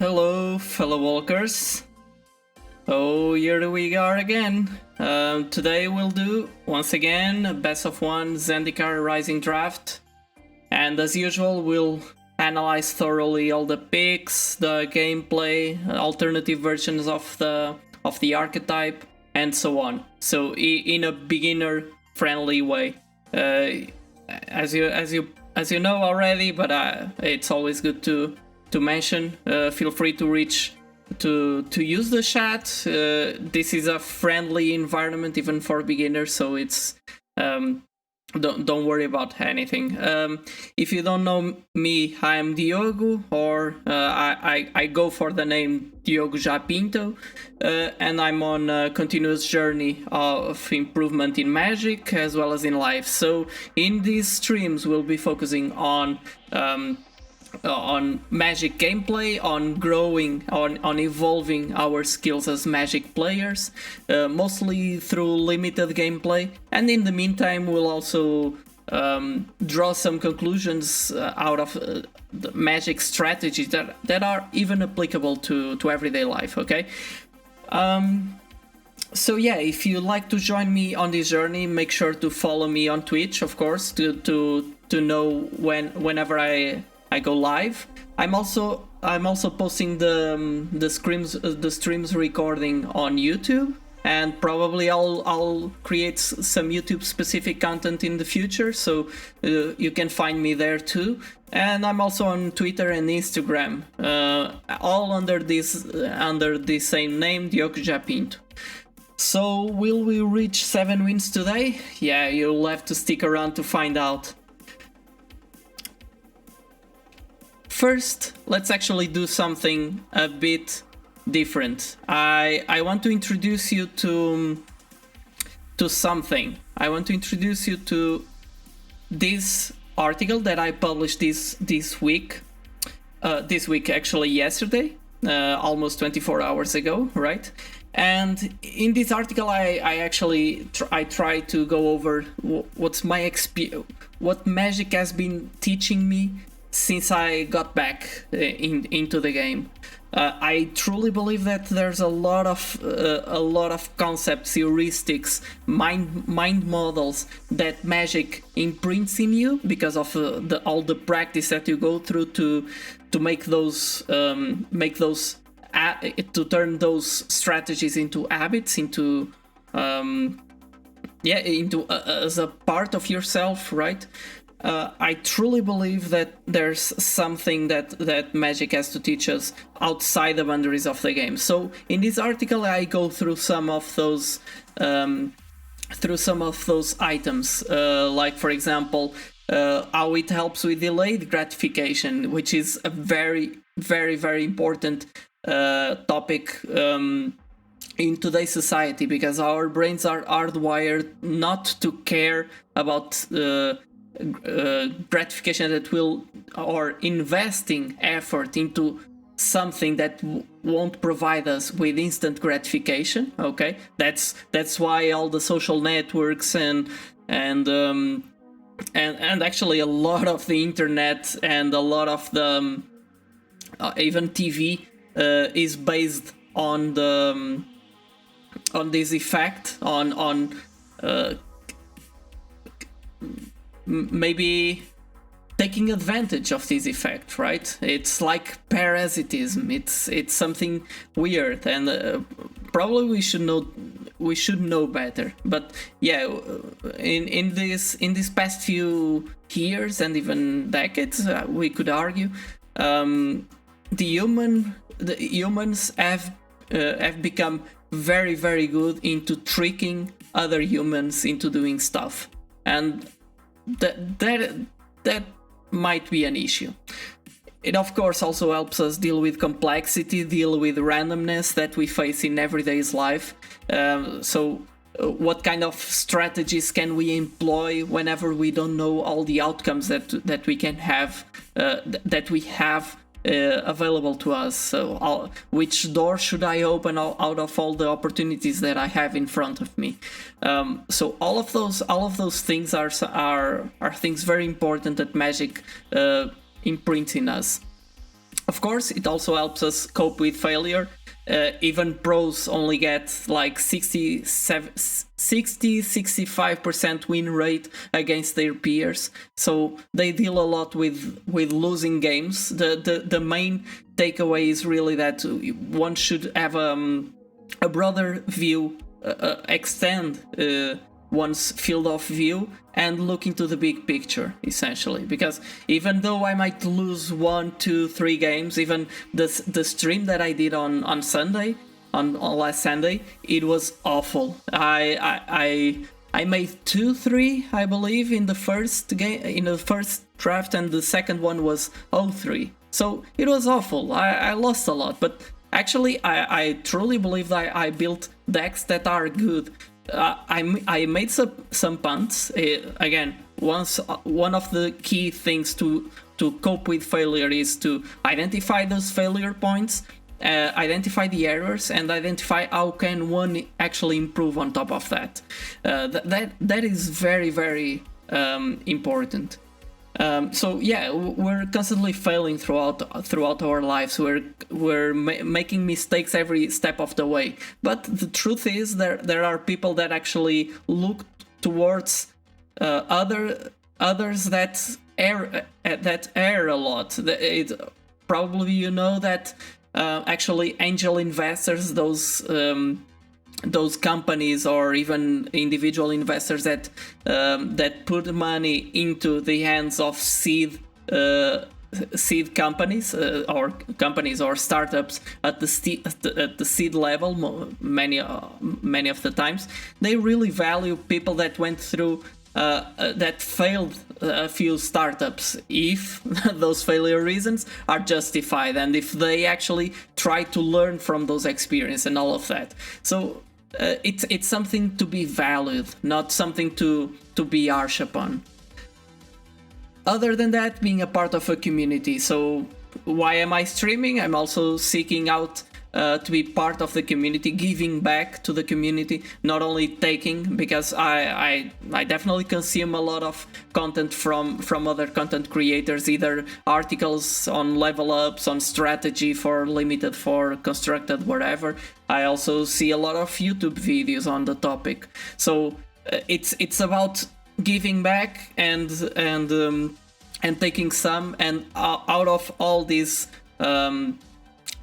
Hello, fellow walkers. Oh, here we are again. Today we'll do, once again, a best of one Zendikar Rising Draft. And as usual, we'll analyze thoroughly all the picks, the gameplay, alternative versions of the archetype, and so on. So in a beginner-friendly way. As you know already, but it's always good to mention. Feel free to use the chat. This is a friendly environment even for beginners, so it's don't worry about anything. If you don't know me, I'm Diogo, or I go for the name Diogo Japinto, and I'm on a continuous journey of improvement in Magic as well as in life. So in these streams we'll be focusing on Magic gameplay, on growing, on evolving our skills as Magic players, mostly through limited gameplay, and in the meantime we'll also draw some conclusions out of the Magic strategies that are even applicable to everyday life, okay? So yeah, if you'd like to join me on this journey, make sure to follow me on Twitch, of course, to know whenever I go live. I'm also posting the streams recording on YouTube, and probably I'll create some YouTube specific content in the future, so you can find me there too. And I'm also on Twitter and Instagram, all under this same name, Diogo Japinto. So will we reach 7 wins today? Yeah, you'll have to stick around to find out. First, let's actually do something a bit different. I want to introduce you to something. I want to introduce you to this article that I published this week. This week, actually yesterday, almost 24 hours ago, right? And in this article, I try to go over what Magic has been teaching me since I got back into the game. I truly believe that there's a lot of concepts, heuristics, mind models that Magic imprints in you because of all the practice that you go through to make those to turn those strategies into habits, into as a part of yourself, right? I truly believe that there's something that Magic has to teach us outside the boundaries of the game. So in this article, I go through some of those items, like for example, how it helps with delayed gratification, which is a very, very, very important topic in today's society, because our brains are hardwired not to care about gratification that will, or investing effort into something that won't provide us with instant gratification. Okay, that's why all the social networks and actually a lot of the internet and a lot of the even TV is based on this effect on maybe taking advantage of this effect, right? It's like parasitism. It's something weird, and probably we should know better. But yeah, in this past few years and even decades, we could argue, the humans have become very, very good into tricking other humans into doing stuff, and that might be an issue. It of course also helps us deal with complexity, deal with randomness that we face in everyday's life. So what kind of strategies can we employ whenever we don't know all the outcomes that we can have, that we have available to us? So which door should I open out of all the opportunities that I have in front of me? So all of those things are things very important that Magic imprints in us. Of course, it also helps us cope with failure. Even pros only get like 65% win rate against their peers, so they deal a lot with losing games. The main takeaway is really that one should have a broader view, extend one's field of view and look into the big picture, essentially. Because even though I might lose 1, 2, 3 games, even the stream that I did on Sunday, on last Sunday, it was awful. I made 2-3, I believe, in the first game, in the first draft, and the second one was 0-3. So it was awful. I lost a lot, but actually I truly believe that I built decks that are good. I made some punts. Again, one of the key things to cope with failure is to identify those failure points, identify the errors, and identify how can one actually improve on top of that. That is very, very important. So yeah, we're constantly failing throughout our lives. We're making mistakes every step of the way. But the truth is, there are people that actually look towards others that err a lot. Probably you know that actually angel investors, those companies or even individual investors that put money into the hands of seed companies or companies or startups at the seed level, many of the times they really value people that went through that failed a few startups, if those failure reasons are justified and if they actually try to learn from those experiences and all of that. So it's something to be valued, not something to be harsh upon. Other than that, being a part of a community. So why am I streaming? I'm also seeking out to be part of the community, giving back to the community, not only taking, because I definitely consume a lot of content from other content creators, either articles on level ups, on strategy for limited, for constructed, whatever. I also see a lot of YouTube videos on the topic. So it's about giving back and taking some, and out of all these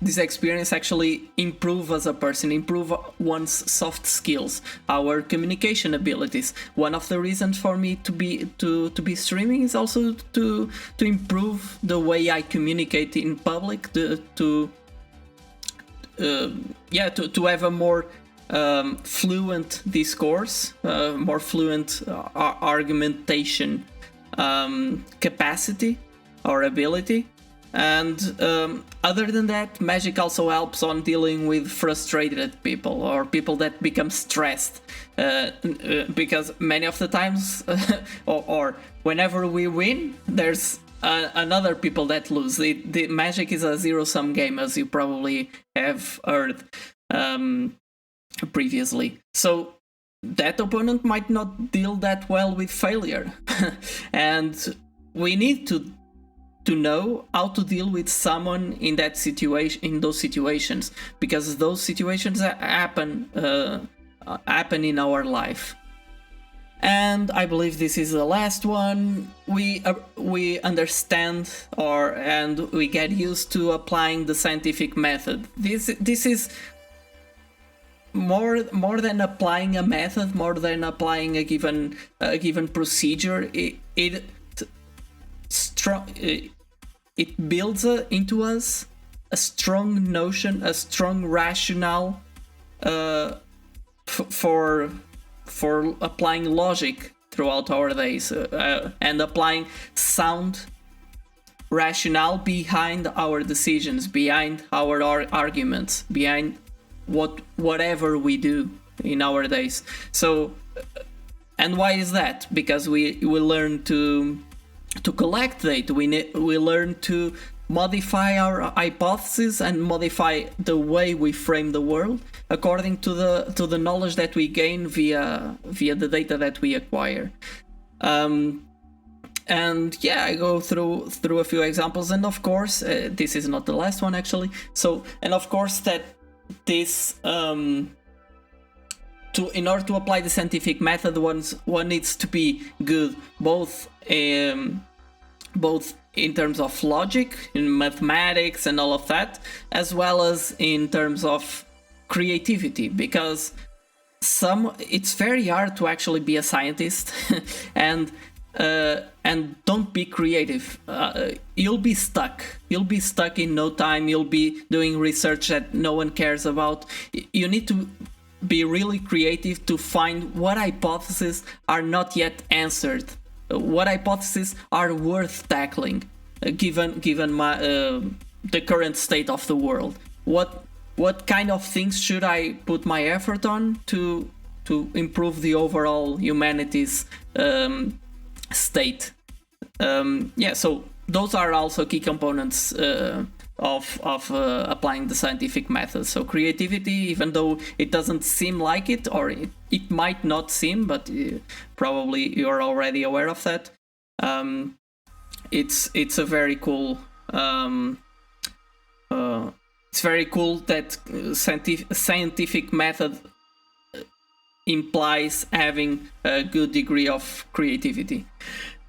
this experience actually improve as a person, improve one's soft skills, our communication abilities. One of the reasons for me to be streaming is also to improve the way I communicate in public, to have a more fluent discourse, more fluent argumentation capacity or ability. And other than that, Magic also helps on dealing with frustrated people or people that become stressed, because many of the times or whenever we win, there's another people that lose. The Magic is a zero-sum game, as you probably have heard previously. So that opponent might not deal that well with failure and we need to know how to deal with someone in that situation, in those situations, because those situations happen in our life. And I believe this is the last one. We understand and we get used to applying the scientific method. This is more than applying a method, more than applying a given procedure. It builds into us a strong notion, a strong rationale for applying logic throughout our days, and applying sound rationale behind our decisions, behind our arguments, behind whatever we do in our days. So, and why is that? Because we learn to collect data, we learn to modify our hypotheses and modify the way we frame the world according to the knowledge that we gain via the data that we acquire. And yeah, I go through a few examples, and of course this is not the last one actually. So, and of course that this in order to apply the scientific method, one needs to be good both in terms of logic, in mathematics and all of that, as well as in terms of creativity, because it's very hard to actually be a scientist and don't be creative. You'll be stuck in no time. You'll be doing research that no one cares about. You need to be really creative to find what hypotheses are not yet answered, what hypotheses are worth tackling, given the current state of the world. What kind of things should I put my effort on to improve the overall humanities state? So those are also key components of applying the scientific method. So creativity, even though it doesn't seem like it, or it might not seem, but probably you're already aware of that. It's a very cool. It's very cool that scientific method implies having a good degree of creativity.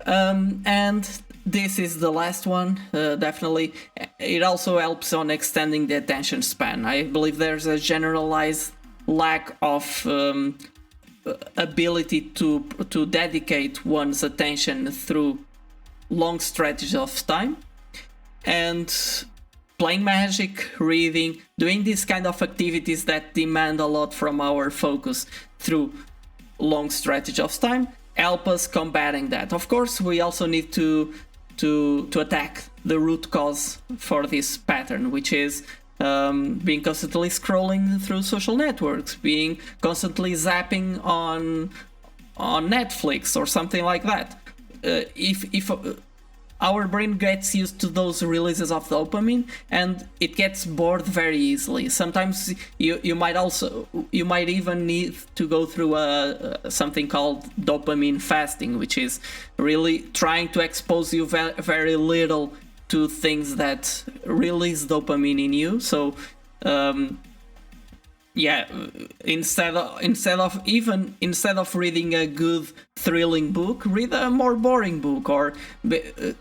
And this is the last one, definitely. It also helps on extending the attention span. I believe there's a generalized lack of ability to dedicate one's attention through long stretches of time. And playing Magic, reading, doing these kind of activities that demand a lot from our focus through long stretches of time help us combating that. Of course, we also need to attack the root cause for this pattern, which is being constantly scrolling through social networks, being constantly zapping on Netflix or something like that. If our brain gets used to those releases of dopamine, and it gets bored very easily. Sometimes you might even need to go through something called dopamine fasting, which is really trying to expose you very little to things that release dopamine in you. So instead of reading a good thrilling book, read a more boring book, or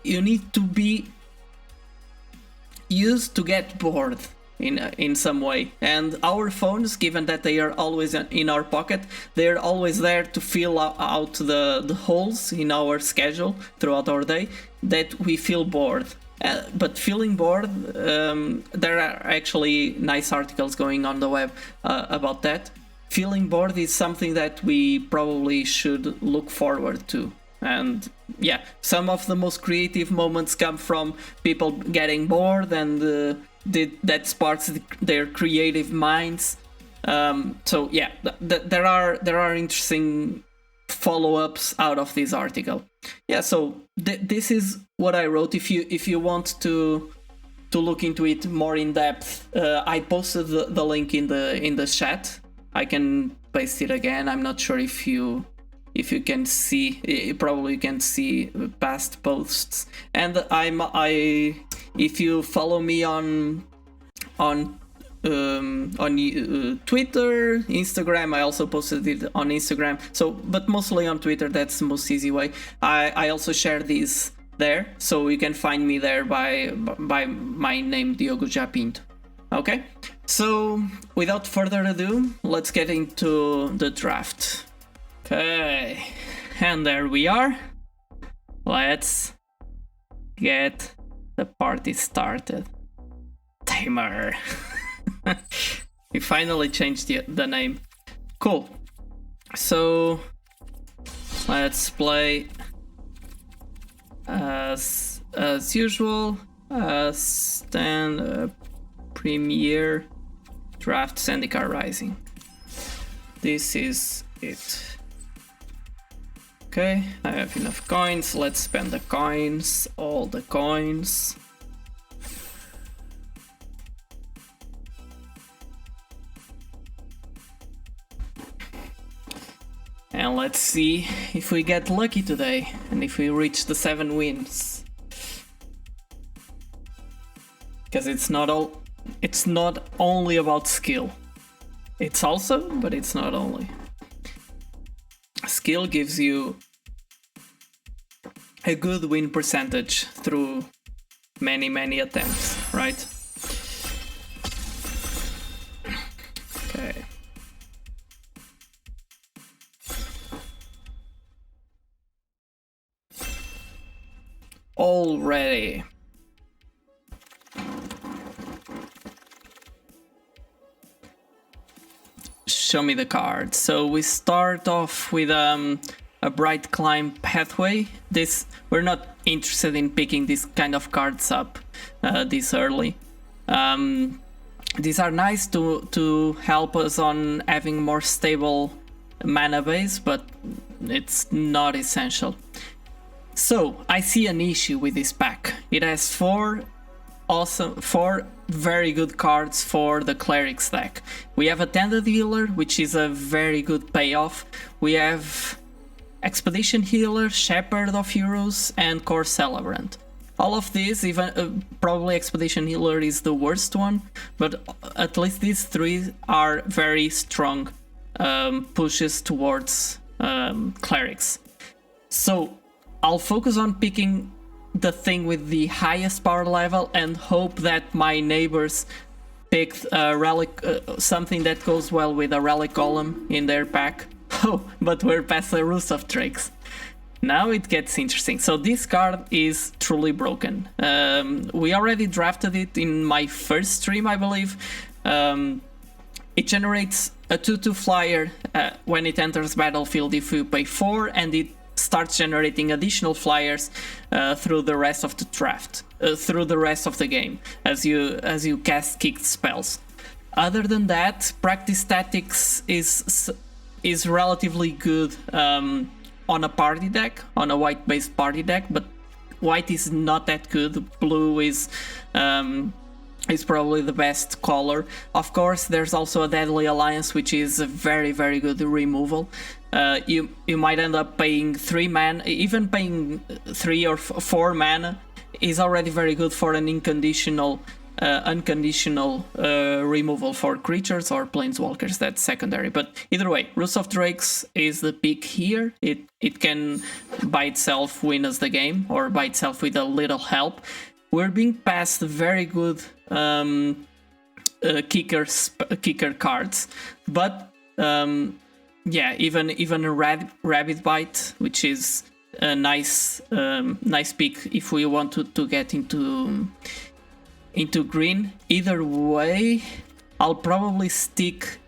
you need to be used to get bored in some way. And our phones, given that they are always in our pocket, they're always there to fill out the holes in our schedule throughout our day that we feel bored. But feeling bored, there are actually nice articles going on the web about that. Feeling bored is something that we probably should look forward to. And yeah, some of the most creative moments come from people getting bored, and that sparks their creative minds. So yeah, there are interesting follow-ups out of this article. Yeah, so this is what I wrote. If you want to look into it more in depth, I posted the link in the chat. I can paste it again. I'm not sure if you can see. Probably you can see past posts. And if you follow me on Twitter, Instagram, I also posted it on Instagram. So, but mostly on Twitter. That's the most easy way. I also share these there, so you can find me there by my name, Diogo Japinto. Okay, so without further ado, let's get into the draft. Okay, and there we are. Let's get the party started. Tamer. We finally changed the name. Cool. So let's play as usual. Stand Premier Draft Zendikar Rising. This is it. Okay, I have enough coins. Let's spend the coins, all the coins. And And let's see if we get lucky today and if we reach the 7 wins. Because it's not only about skill. It's also, but it's not only. Skill gives you a good win percentage through many attempts, right? Okay. Already. Show me the card. So we start off with a bright climb pathway. We're not interested in picking this kind of cards up this early. These are nice to help us on having more stable mana base, but it's not essential. So I see an issue with this pack. It has four very good cards for the clerics deck. We have Attended Healer, which is a very good payoff. We have Expedition Healer, Shepherd of Heroes, and Core Celebrant. All of these, even probably Expedition Healer is the worst one, but at least these three are very strong pushes towards clerics. So I'll focus on picking the thing with the highest power level and hope that my neighbors picked a relic, something that goes well with a relic golem in their pack. Oh, but we're past the Roost of Drakes. Now it gets interesting. So this card is truly broken. We already drafted it in my first stream, I believe. It generates a 2/2 flyer when it enters battlefield if you pay 4, and it starts generating additional flyers through the rest of the draft, through the rest of the game, as you cast kicked spells. Other than that, practice tactics is relatively good on a party deck, on a white-based party deck, but white is not that good. Blue is probably the best color. Of course, there's also a Deadly Alliance, which is a very good removal. You might end up paying 3 mana, even paying 3 or 4 mana is already very good for an unconditional removal for creatures or planeswalkers. That's secondary, but either way, Roost of Drakes is the pick here. It can by itself win us the game, or by itself with a little help. We're being passed very good kicker cards, but yeah, even a Rabbit Bite, which is a nice pick if we want to get into green. Either way, I'll probably stick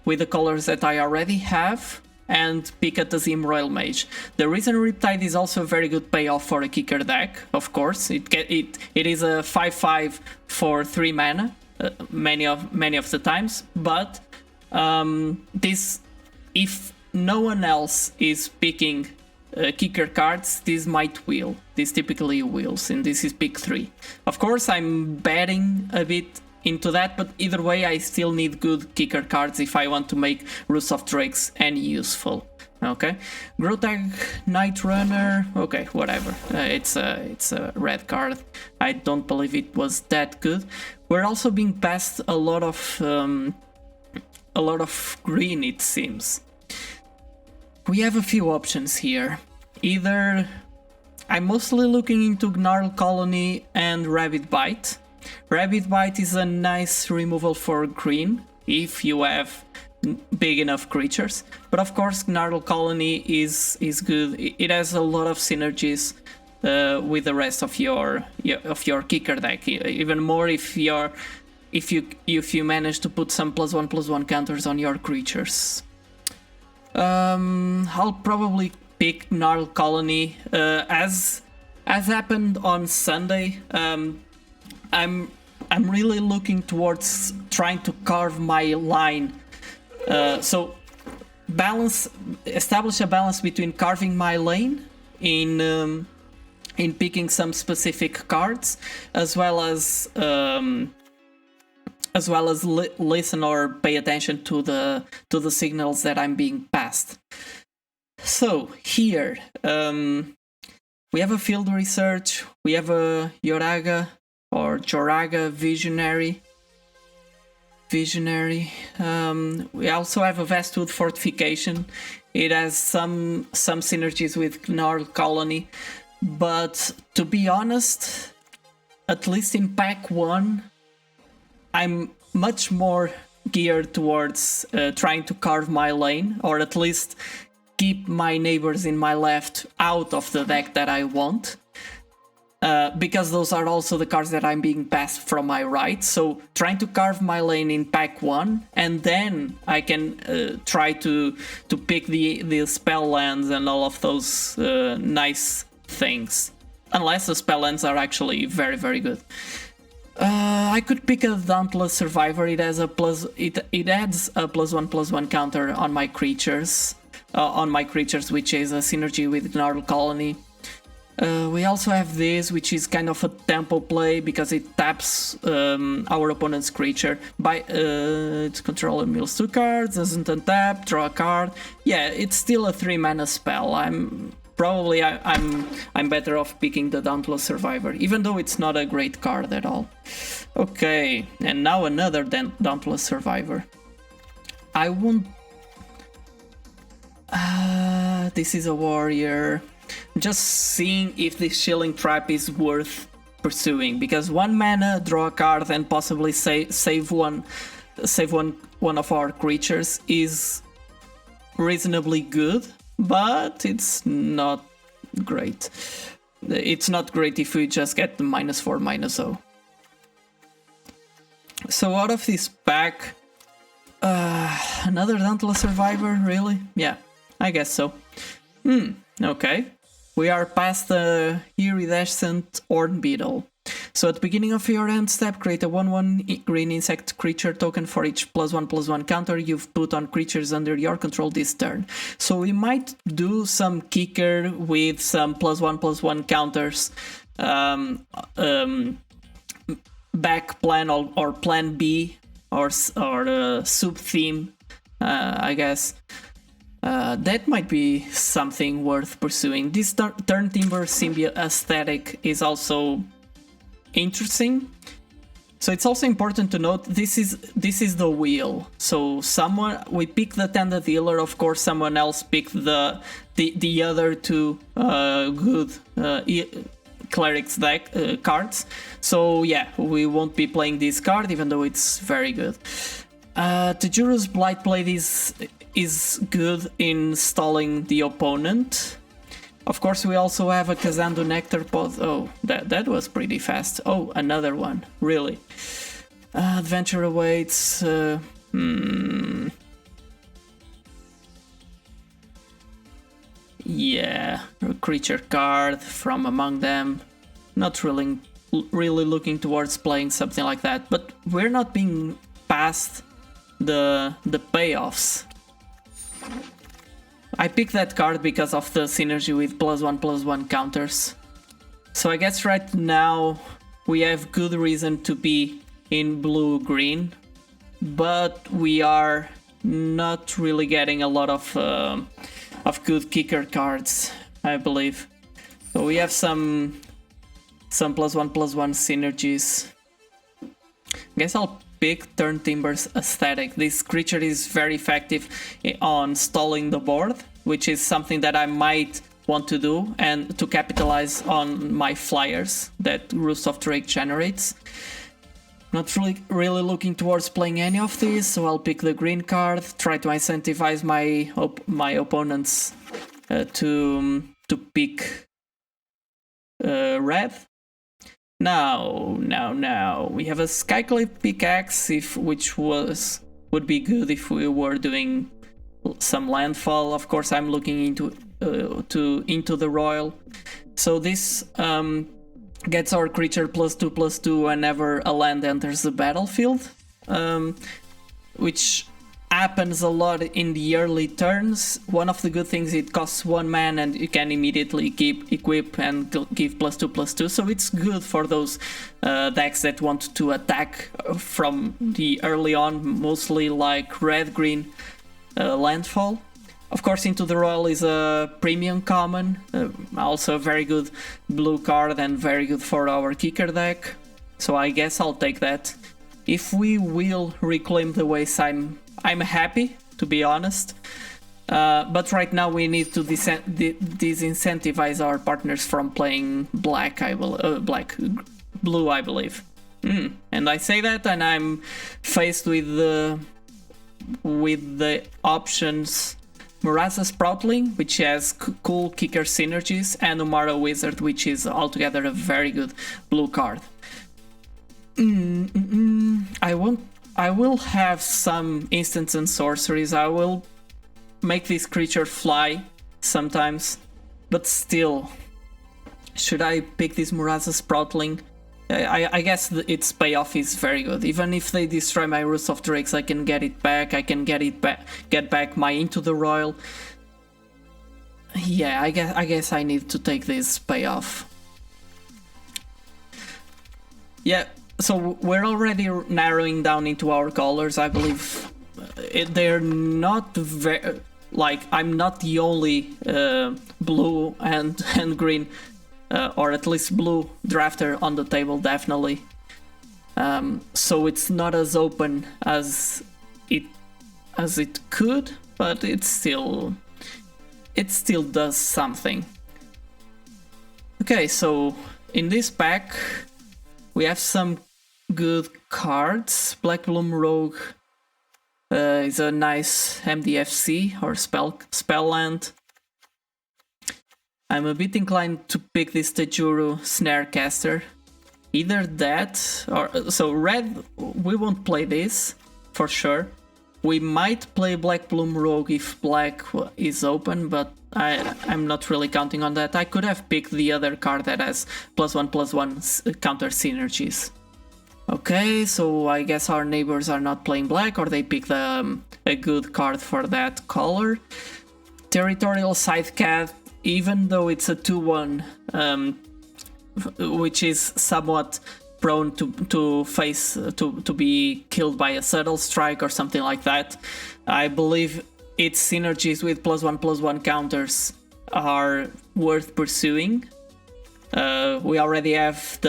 with the colors that I already have and pick a Tazim Royal Mage. The reason Riptide is also a very good payoff for a kicker deck, of course. It is a 5/5 for 3 mana many of the times, but this, if no one else is picking kicker cards, this might wheel. This typically wheels, and this is pick 3. Of course, I'm betting a bit into that, but either way, I still need good kicker cards if I want to make Roost of Drakes any useful. Okay, Grotag Night Runner. Okay, whatever. It's a red card. I don't believe it was that good. We're also being passed a lot of green, it seems. We have a few options here. Either I'm mostly looking into Gnarl Colony and Rabbit Bite. Rabbit Bite is a nice removal for green if you have big enough creatures, but of course Gnarl Colony is good. It has a lot of synergies with the rest of your kicker deck, even more if you manage to put some +1/+1 counters on your creatures. I'll probably pick Gnarl Colony. As happened on Sunday, I'm really looking towards trying to carve my line. So establish a balance between carving my lane in picking some specific cards, as well as listen or pay attention to the signals that I'm being passed. So here we have a field research, we have a Joraga or Joraga Visionary. We also have a Vastwood Fortification. It has some synergies with Gnarl Colony, but to be honest, at least in pack 1, I'm much more geared towards trying to carve my lane, or at least keep my neighbors in my left out of the deck that I want. Because those are also the cards that I'm being passed from my right, so trying to carve my lane in pack 1, and then I can try to pick the spell lands and all of those nice things. Unless the spell lands are actually very, very good. I could pick a Dauntless Survivor. It has a plus. It adds a +1/+1 counter on my creatures. Which is a synergy with Gnarl Colony. We also have this, which is kind of a tempo play because it taps our opponent's creature by its controller mills 2 cards, doesn't untap, draw a card. Yeah, it's still a 3-mana spell. I'm better off picking the Dauntless Survivor, even though it's not a great card at all. Okay, and now another Dauntless Survivor. I won't. This is a warrior. Just seeing if this Shilling Trap is worth pursuing, because 1 mana, draw a card, and possibly save one of our creatures is reasonably good, but it's not great. It's not great if we just get the -4/-0. So out of this pack, another Dauntless Survivor, really? Yeah, I guess so. Okay. We are past the Iridescent Horn Beetle. So at the beginning of your end step, create a 1/1 green insect creature token for each +1/+1 counter you've put on creatures under your control this turn. So we might do some kicker with some +1/+1 counters. Back plan or plan B or subtheme, I guess. That might be something worth pursuing. This Turn Timber Symbiote aesthetic is also interesting. So it's also important to note this is the wheel. So we pick the Tended Healer, of course someone else picked the other two good clerics deck cards. So yeah, we won't be playing this card even though it's very good. Tajura's Blightblade is good in stalling the opponent. Of course, we also have a Kazandu Nectar Pod. Oh, that was pretty fast. Oh, another one, really. Adventure Awaits. Yeah, a creature card from among them. Not really looking towards playing something like that, but we're not being past the payoffs. I picked that card because of the synergy with +1/+1 counters. So I guess right now we have good reason to be in blue-green, but we are not really getting a lot of good kicker cards, I believe. So we have some +1/+1 synergies. I guess I'll pick Turn Timber's aesthetic. This creature is very effective on stalling the board, which is something that I might want to do and to capitalize on my flyers that Roost of Drake generates. Not really looking towards playing any of these, so I'll pick the green card, try to incentivize my opponents to pick red. Now we have a Skyclave Pickaxe, which would be good if we were doing some landfall. Of course, I'm looking into the Royal. So this gets our creature +2/+2 whenever a land enters the battlefield, which happens a lot in the early turns. One of the good things, it costs 1 mana and you can immediately equip and give +2/+2, so it's good for those decks that want to attack from the early on, mostly like red-green landfall. Of course, Into the Royal is a premium common, also a very good blue card and very good for our kicker deck. So I guess I'll take that. If we will reclaim the waste, I'm happy, to be honest. But right now we need to disincentivize our partners from playing blue, I believe. And I say that, and I'm faced with the options Murasa Sproutling, which has cool kicker synergies, and Umara Wizard, which is altogether a very good blue card. I will have some instants and sorceries. I will make this creature fly sometimes, but still, should I pick this Murasa Sproutling? I guess its payoff is very good. Even if they destroy my Roost of Drakes, I can get it back. I can get back my Into the Royal. Yeah, I guess I need to take this payoff. Yeah, so we're already narrowing down into our colors. I believe they're not very, like, I'm not the only blue and green, or at least blue drafter on the table, definitely. So it's not as open as it could, but it still does something. Okay, so in this pack we have some good cards. Black Bloom Rogue is a nice MDFC or spell land. I'm a bit inclined to pick this Tejuru Snarecaster. Either that, or so red, we won't play this for sure. We might play Black Bloom Rogue if black is open, but I'm not really counting on that. I could have picked the other card that has +1/+1 counter synergies. Okay, so I guess our neighbors are not playing black, or they picked a good card for that color. Territorial Scythecat, even though it's a 2/1, which is somewhat prone to be killed by a Subtle Strike or something like that, I believe its synergies with +1/+1 counters are worth pursuing. We already have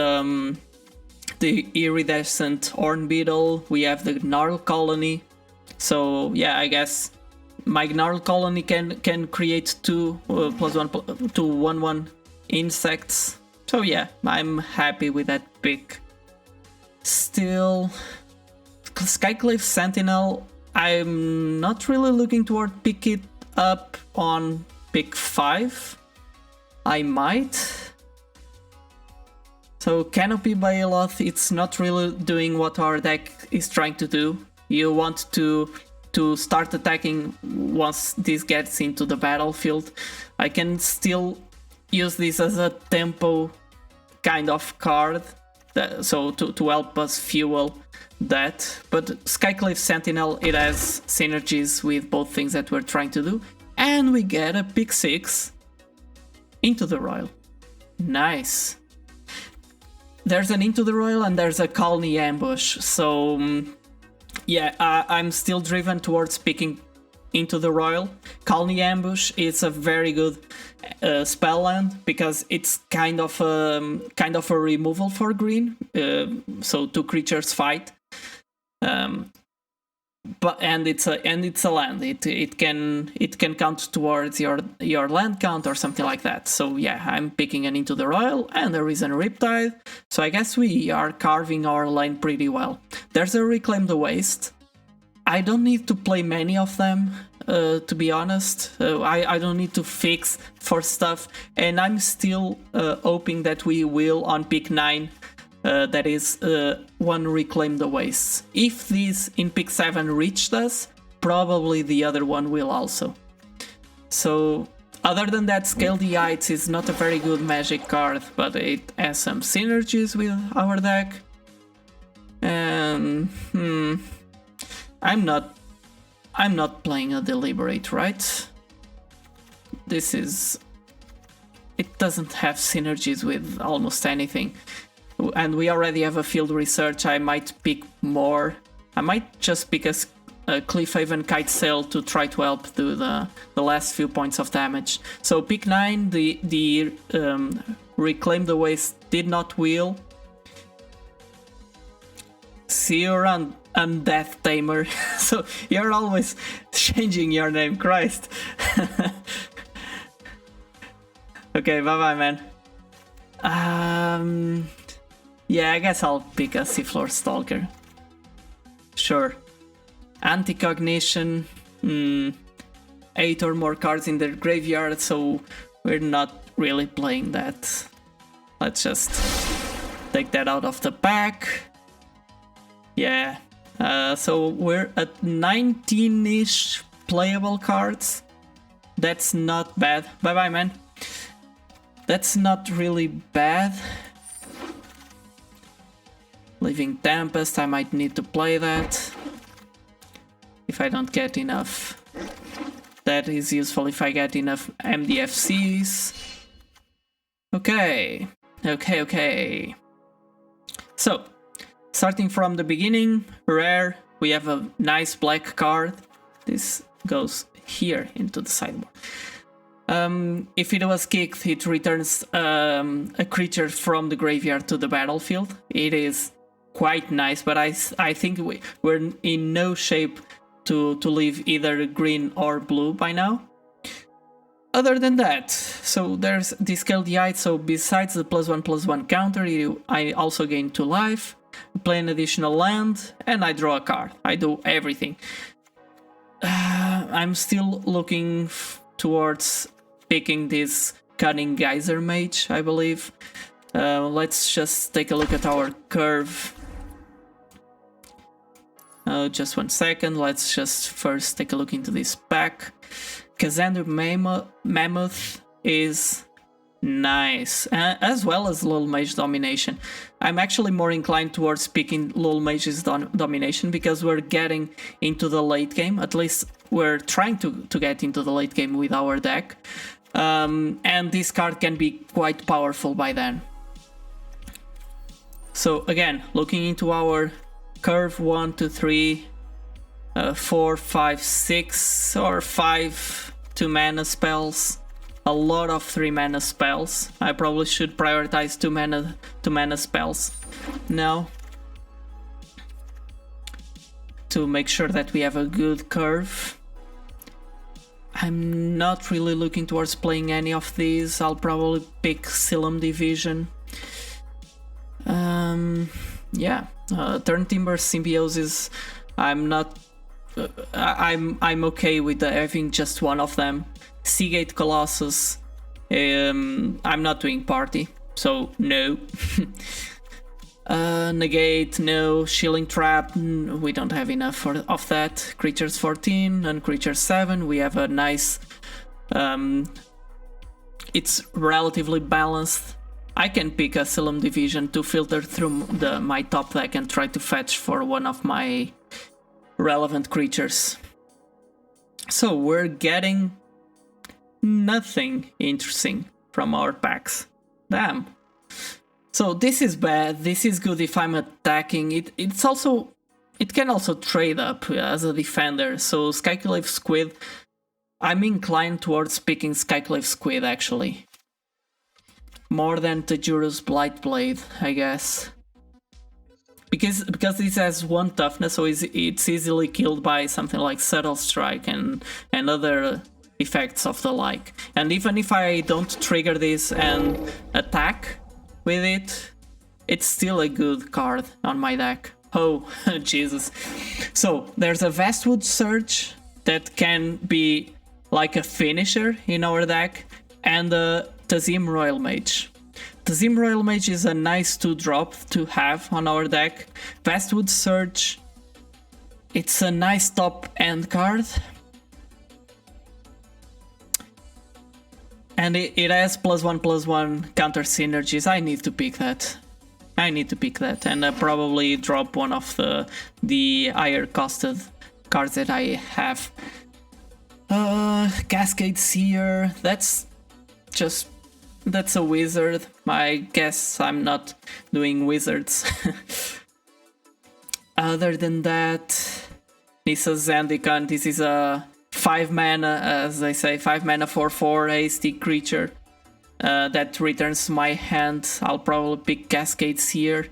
the Iridescent Horn Beetle, we have the Gnarl Colony, so yeah, I guess my Gnarl Colony can create two +1/+1 insects. So yeah, I'm happy with that pick. Still, Skyclave Sentinel, I'm not really looking toward pick it up on pick 5. I might. So Canopy Bailoth, it's not really doing what our deck is trying to do. You want to start attacking once this gets into the battlefield. I can still use this as a tempo kind of card, so to help us fuel that. But Skyclave Sentinel, it has synergies with both things that we're trying to do. And we get a pick 6 Into the Royal. Nice. There's an Into the Royal and there's a Colony Ambush, so yeah, I'm still driven towards picking Into the Royal. Colony Ambush is a very good spell land because it's kind of a removal for green, so 2 creatures fight. But it's a land. It can count towards your land count or something like that. So yeah, I'm picking an Into the Royal, and there is a Riptide. So I guess we are carving our lane pretty well. There's a Reclaim the Waste. I don't need to play many of them, to be honest. I don't need to fix for stuff, and I'm still hoping that we will on pick 9. That is one Reclaim the Wastes. If this in pick 7 reached us, probably the other one will also. So other than that, Scale the Heights is not a very good magic card, but it has some synergies with our deck. And I'm not playing a Deliberate, right? It doesn't have synergies with almost anything. And we already have a Field Research. I might pick more. I might just pick Cliffhaven Kite Sail to try to help do the last few points of damage. So pick 9, the Reclaim the Waste did not wheel. See you around, Undeath Tamer. So you're always changing your name, Christ. Okay, bye-bye, man. Yeah, I guess I'll pick a Seafloor Stalker. Sure. Anti-Cognition. 8 or more cards in their graveyard, so we're not really playing that. Let's just take that out of the pack. Yeah. So we're at 19-ish playable cards. That's not bad. Bye-bye, man. That's not really bad. Living Tempest, I might need to play that. If I don't get enough. That is useful if I get enough MDFCs. Okay. So, starting from the beginning, rare, we have a nice black card. This goes here into the sideboard. If it was kicked, it returns a creature from the graveyard to the battlefield. It is quite nice, but I think we're in no shape to leave either green or blue by now. Other than that, so there's the Scale the Height, so besides the +1/+1 counter, I also gain 2 life, play an additional land, and I draw a card. I do everything. I'm still looking towards picking this Cunning Geyser Mage, I believe. Let's just take a look at our curve. Just 1 second, let's just first take a look into this pack. Kazandra Mammoth is nice, as well as Lul Mage Domination. I'm actually more inclined towards picking Lul Mage's Domination because we're getting into the late game, at least we're trying to get into the late game with our deck. And this card can be quite powerful by then. So again, looking into our curve, 1, 2, 3, 4, 5, 6, or 5 2-mana spells. A lot of 3-mana spells. I probably should prioritize 2-mana spells now to make sure that we have a good curve. I'm not really looking towards playing any of these. I'll probably pick Silum Division. Yeah, Turntimber Symbiosis. I'm not. I'm okay with having just one of them. Seagate Colossus. I'm not doing party, so no. Negate, no. Shilling Trap, we don't have enough of that. Creatures 14 and Creatures 7, we have a nice... it's relatively balanced. I can pick a Silum Division to filter through my top deck and try to fetch for one of my relevant creatures. So we're getting nothing interesting from our packs. Damn. So this is bad, this is good if I'm attacking. It can also trade up as a defender. So Skyclave Squid, I'm inclined towards picking Skyclave Squid actually. More than Tajura's Blightblade, I guess. Because this has 1 toughness, so it's easily killed by something like Subtle Strike and other effects of the like. And even if I don't trigger this and attack with it, it's still a good card on my deck. Oh, Jesus. So, there's a Vastwood Surge that can be like a finisher in our deck, and a Tazim Royal Mage. Tazim Royal Mage is a nice 2-drop to have on our deck. Vastwood Surge, it's a nice top-end card. And it has +1/+1 counter synergies. I need to pick that. And probably drop one of the higher costed cards that I have. Cascade Seer, that's a wizard. I guess I'm not doing wizards. Other than that, Nissa Zendikar. This is a 5 mana, as I say, 5 mana 4/4 hasty creature that returns my hand. I'll probably pick Cascades here.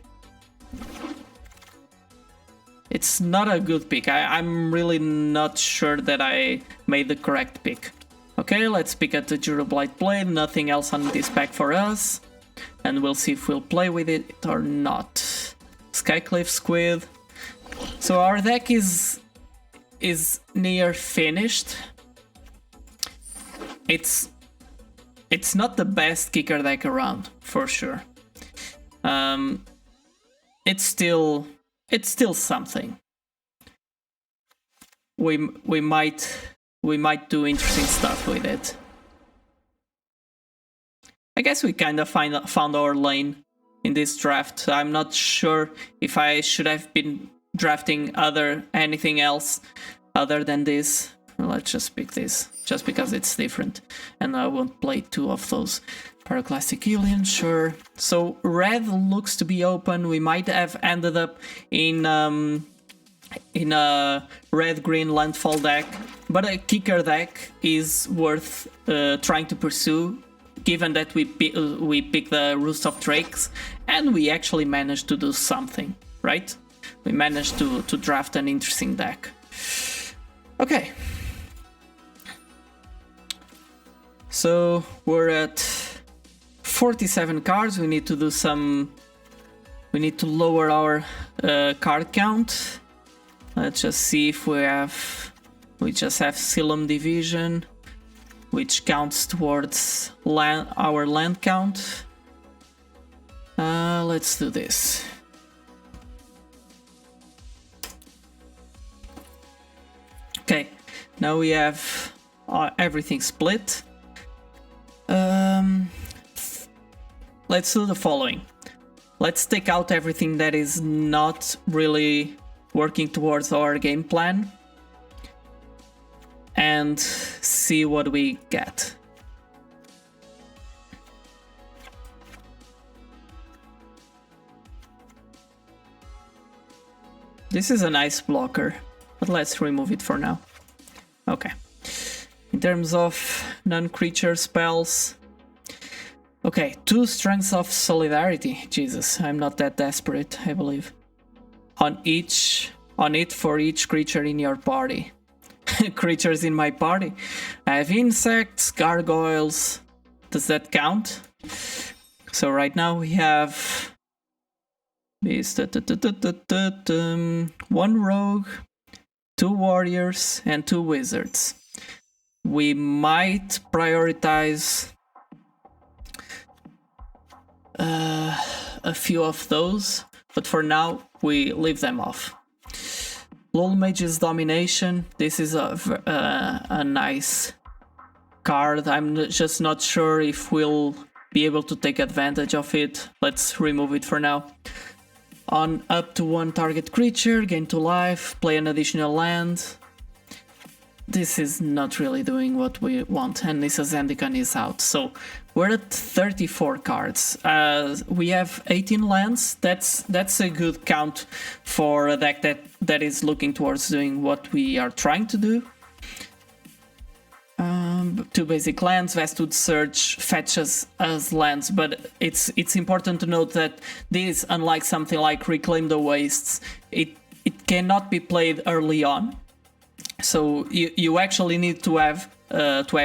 It's not a good pick. I'm really not sure that I made the correct pick. Okay, let's pick at the Durabilite Blade. Nothing else on this pack for us. And we'll see if we'll play with it or not. Skyclave Squid. So our deck is near finished. It's not the best kicker deck around, for sure. It's still something. We might do interesting stuff with it. I guess we kind of found our lane in this draft. I'm not sure if I should have been drafting anything else other than this. Let's just pick this, just because it's different, and I won't play 2 of those. Pyroclastic Alien, sure. So red looks to be open. We might have ended up in a red-green landfall deck, but a kicker deck is worth trying to pursue, given that we pick the Roost of Drakes, and we actually managed to do something, right? We managed to draft an interesting deck. Okay. So we're at 47 cards. We need to do some... We need to lower our card count. Let's just see if we have... We just have Silum Division, which counts towards our land count. Let's do this. Okay, now we have everything split. Let's do the following. Let's take out everything that is not really working towards our game plan and see what we get. This is a nice blocker, but let's remove it for now. Okay. In terms of non-creature spells... Okay, 2 Strengths of Solidarity. Jesus, I'm not that desperate, I believe. On it for each creature in your party. Creatures in my party. I have insects, gargoyles. Does that count? So right now we have this 1 rogue, 2 warriors, and 2 wizards. We might prioritize a few of those, but for now we leave them off. Lol Mage's Domination. This is a nice card. I'm just not sure if we'll be able to take advantage of it. Let's remove it for now. On up to 1 target creature, gain 2 life, play an additional land. This is not really doing what we want, and Nissa Zendikar is out. So we're at 34 cards. We have 18 lands. That's a good count for a deck that is looking towards doing what we are trying to do. 2 basic lands, Vastwood Surge fetches as lands, but it's important to note that this, unlike something like Reclaim the Wastes, it cannot be played early on. So you actually need to have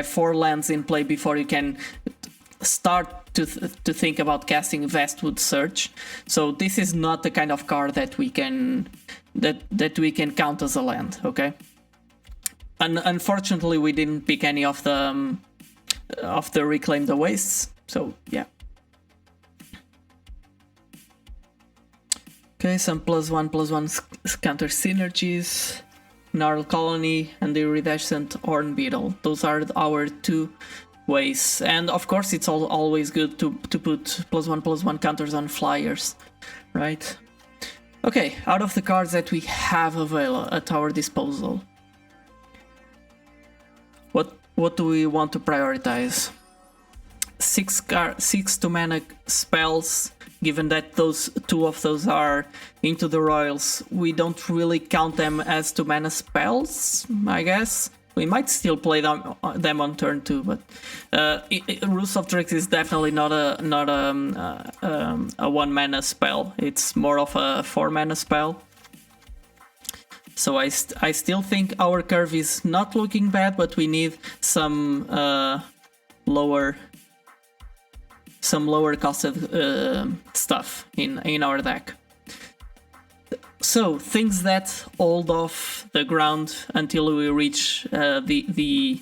4 lands in play before you can start to think about casting Vastwood Surge. So this is not the kind of card that we can count as a land, okay? And unfortunately, we didn't pick any of the Reclaim the Wastes. So yeah. Okay, some +1/+1 counter synergies. Gnarl Colony and the Iridescent Horn Beetle. Those are our 2 ways. And of course it's always good to put +1/+1 counters on flyers, right? Okay, out of the cards that we have available at our disposal, what do we want to prioritize? six 2-mana spells. Given that those 2 of those are into the royals, we don't really count them as 2-mana spells, I guess. We might still play them on turn 2, but Roost of Drakes is definitely not a 1-mana spell. It's more of a 4-mana spell. So I still think our curve is not looking bad, but we need some lower costed stuff in our deck. So things that hold off the ground until we reach the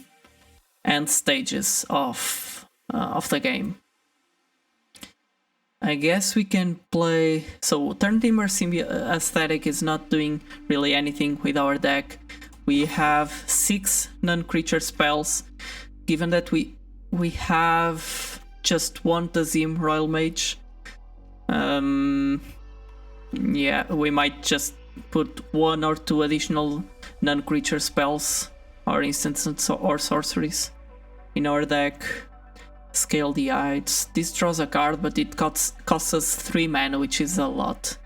end stages of the game. I guess we can play. So Turn Tamer Aesthetic is not doing really anything with our deck. We have 6 non-creature spells. Given that we have just 1 Tazim Royal Mage, yeah, we might just put 1 or 2 additional non-creature spells or instances or sorceries in our deck. Scale the Heights. This draws a card, but it costs us 3 mana, which is a lot.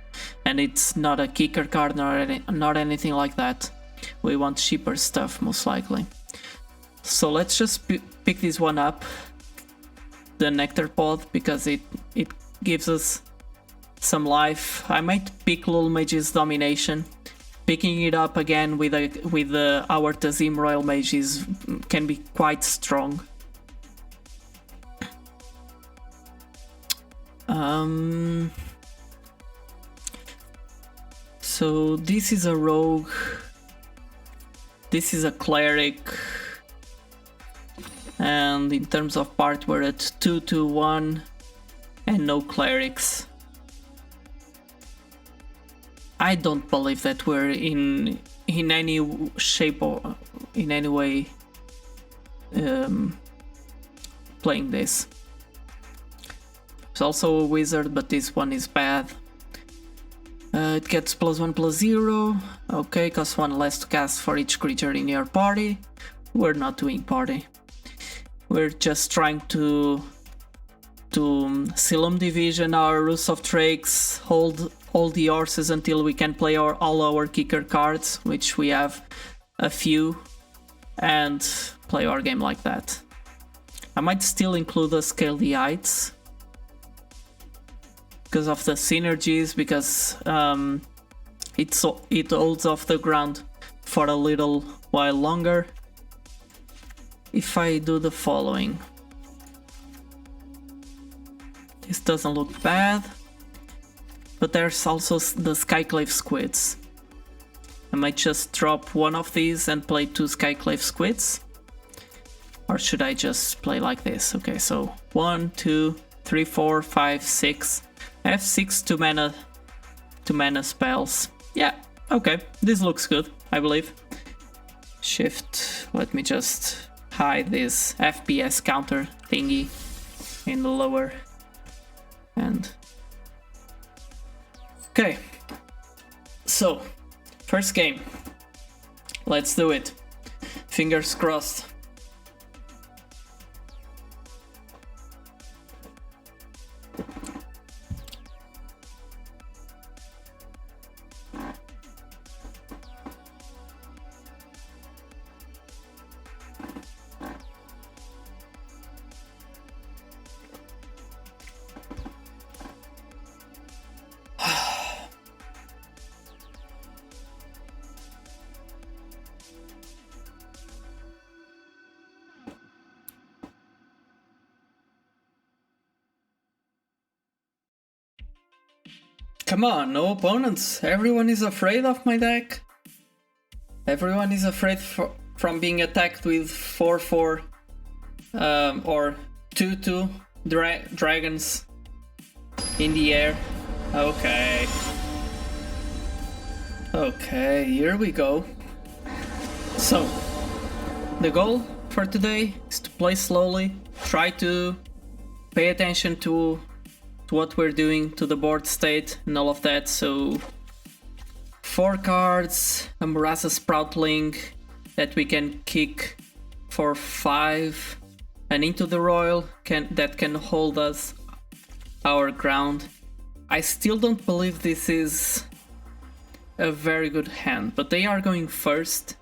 And it's not a kicker card, not anything like that. We want cheaper stuff, most likely. So let's just pick this one up, the Nectar Pod, because it gives us some life. I might pick Lul Mage's Domination. Picking it up again with our Tazim Royal Mage can be quite strong. So this is a rogue, this is a cleric, and in terms of part we're at 2-2-1 and no clerics. I don't believe that we're in any shape or in any way playing this. It's also a wizard, but this one is bad. It gets +1/+0. Okay, costs 1 less to cast for each creature in your party. We're not doing party. We're just trying to Silum Division our Roost of Drakes, hold all the horses until we can play all our kicker cards, which we have a few, and play our game like that. I might still include the Scale the Heights because of the synergies, because it holds off the ground for a little while longer. If I do the following, this doesn't look bad, but there's also the Skyclave Squids. I might just drop 1 of these and play 2 Skyclave Squids, or should I just play like this? Okay, so 1, 2, 3, 4, 5, 6. I have 6 2-mana spells. Yeah, okay, this looks good, I believe. Shift, let me just hide this FPS counter thingy in the lower end. Okay, so first game, let's do it. Fingers crossed. Come on, no opponents. Everyone is afraid of my deck. Everyone is afraid from being attacked with 4/4 or 2/2 dragons in the air. Okay. Okay, here we go. So, the goal for today is to play slowly, try to pay attention to what we're doing, to the board state and all of that. So 4 cards, a Murasa Sproutling that we can kick for 5, an Into the Royal that can hold us our ground. I still don't believe this is a very good hand, but they are going first,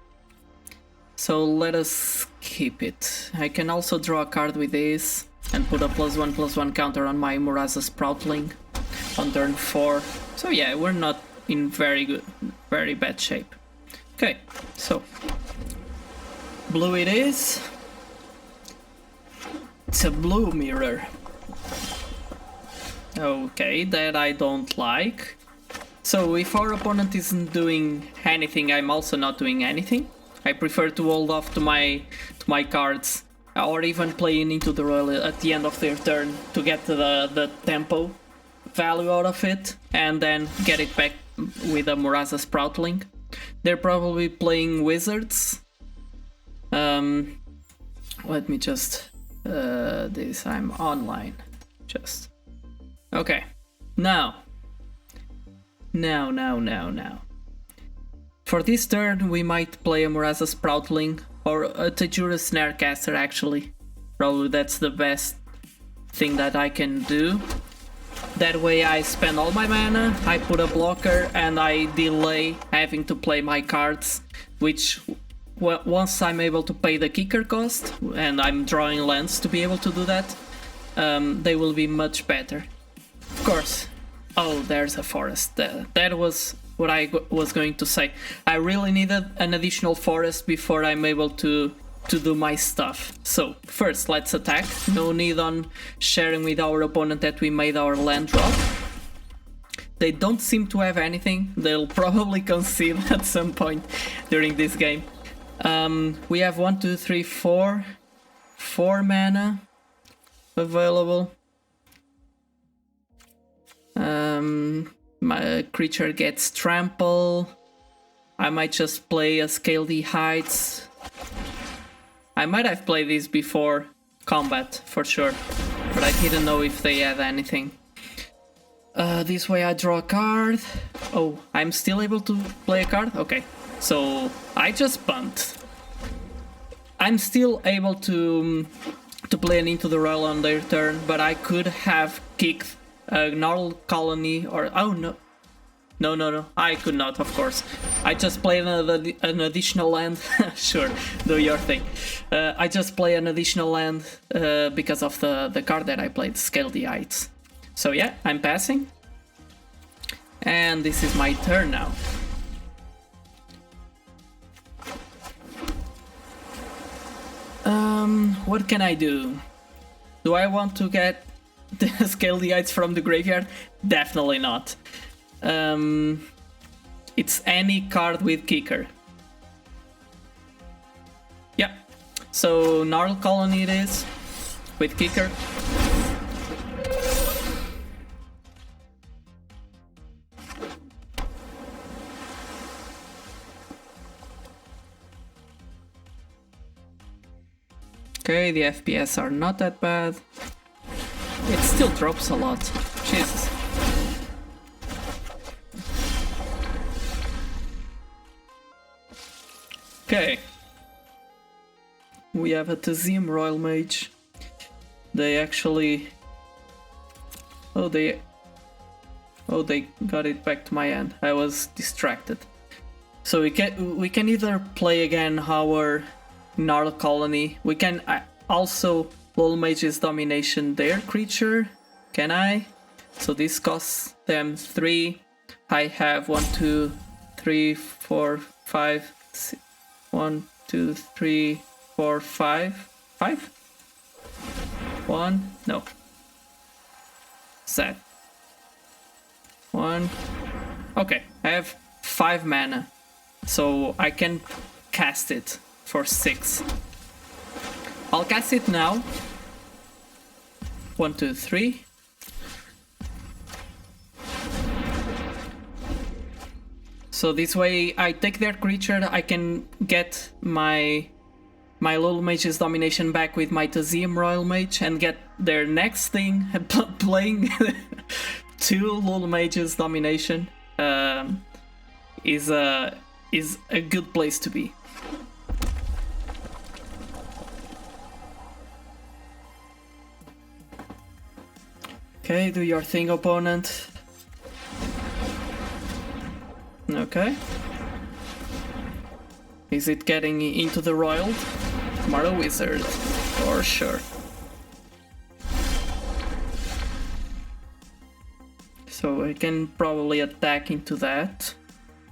so let us keep it. I can also draw a card with this and put a +1/+1 counter on my Murasa Sproutling on turn 4. So yeah, we're not in very bad shape. Okay, so blue it is. It's a blue mirror. Okay, that I don't like. So if our opponent isn't doing anything, I'm also not doing anything. I prefer to hold off to my cards, or even playing Into the Royal at the end of their turn to get the tempo value out of it, and then get it back with a Murasa Sproutling. They're probably playing Wizards. Let me just this, I'm online. Just okay. Now. For this turn, we might play a Murasa Sproutling or a Tajura Snarecaster, actually. Probably that's the best thing that I can do. That way I spend all my mana, I put a blocker, and I delay having to play my cards, which once I'm able to pay the kicker cost, and I'm drawing lands to be able to do that, they will be much better. Of course. Oh, there's a forest. That was what I was going to say. I really needed an additional forest before I'm able to do my stuff. So, first, let's attack. No need on sharing with our opponent that we made our land drop. They don't seem to have anything. They'll probably concede at some point during this game. We have 1, 2, 3, 4 mana available. My creature gets trample. I might just play a Scaledy Heights. I might have played this before combat for sure, but I didn't know if they had anything. This way I draw a card. Oh, I'm still able to play a card? Okay, so I just punt. I'm still able to play an Into the Royal on their turn, but I could have kicked a Gnarl Colony or... oh no. No, I could not, of course. I just played an additional land. Sure, do your thing. I just play an additional land because of the card that I played, Scaledy Heights. So yeah, I'm passing. And this is my turn now. What can I do? Do I want to get the Scaledy Heights from the graveyard? Definitely not. It's any card with kicker. Yeah, so Gnarl Colony it is, with kicker. Okay, the FPS are not that bad. It still drops a lot. Jesus. Okay. We have a Tazim Royal Mage. They actually... Oh, they got it back to my hand. I was distracted. So we can either play again our Gnarl Colony. We can also Lol Mage's Domination their creature. Can I? So this costs them 3. I have 1, 2, 3, 4, 5, 6. 1, 2, 3, 4, 5. 5? 1? No. Set. 1. Okay, I have 5 mana. So I can cast it for 6. I'll cast it now. 1, 2, 3. So this way I take their creature, I can get my Lul Mage's Domination back with my Tazim Royal Mage and get their next thing, playing 2 Lul Mage's Domination is a good place to be. Okay, do your thing, opponent. Okay. Is it getting into the royal? Tomorrow Wizard, for sure. So I can probably attack into that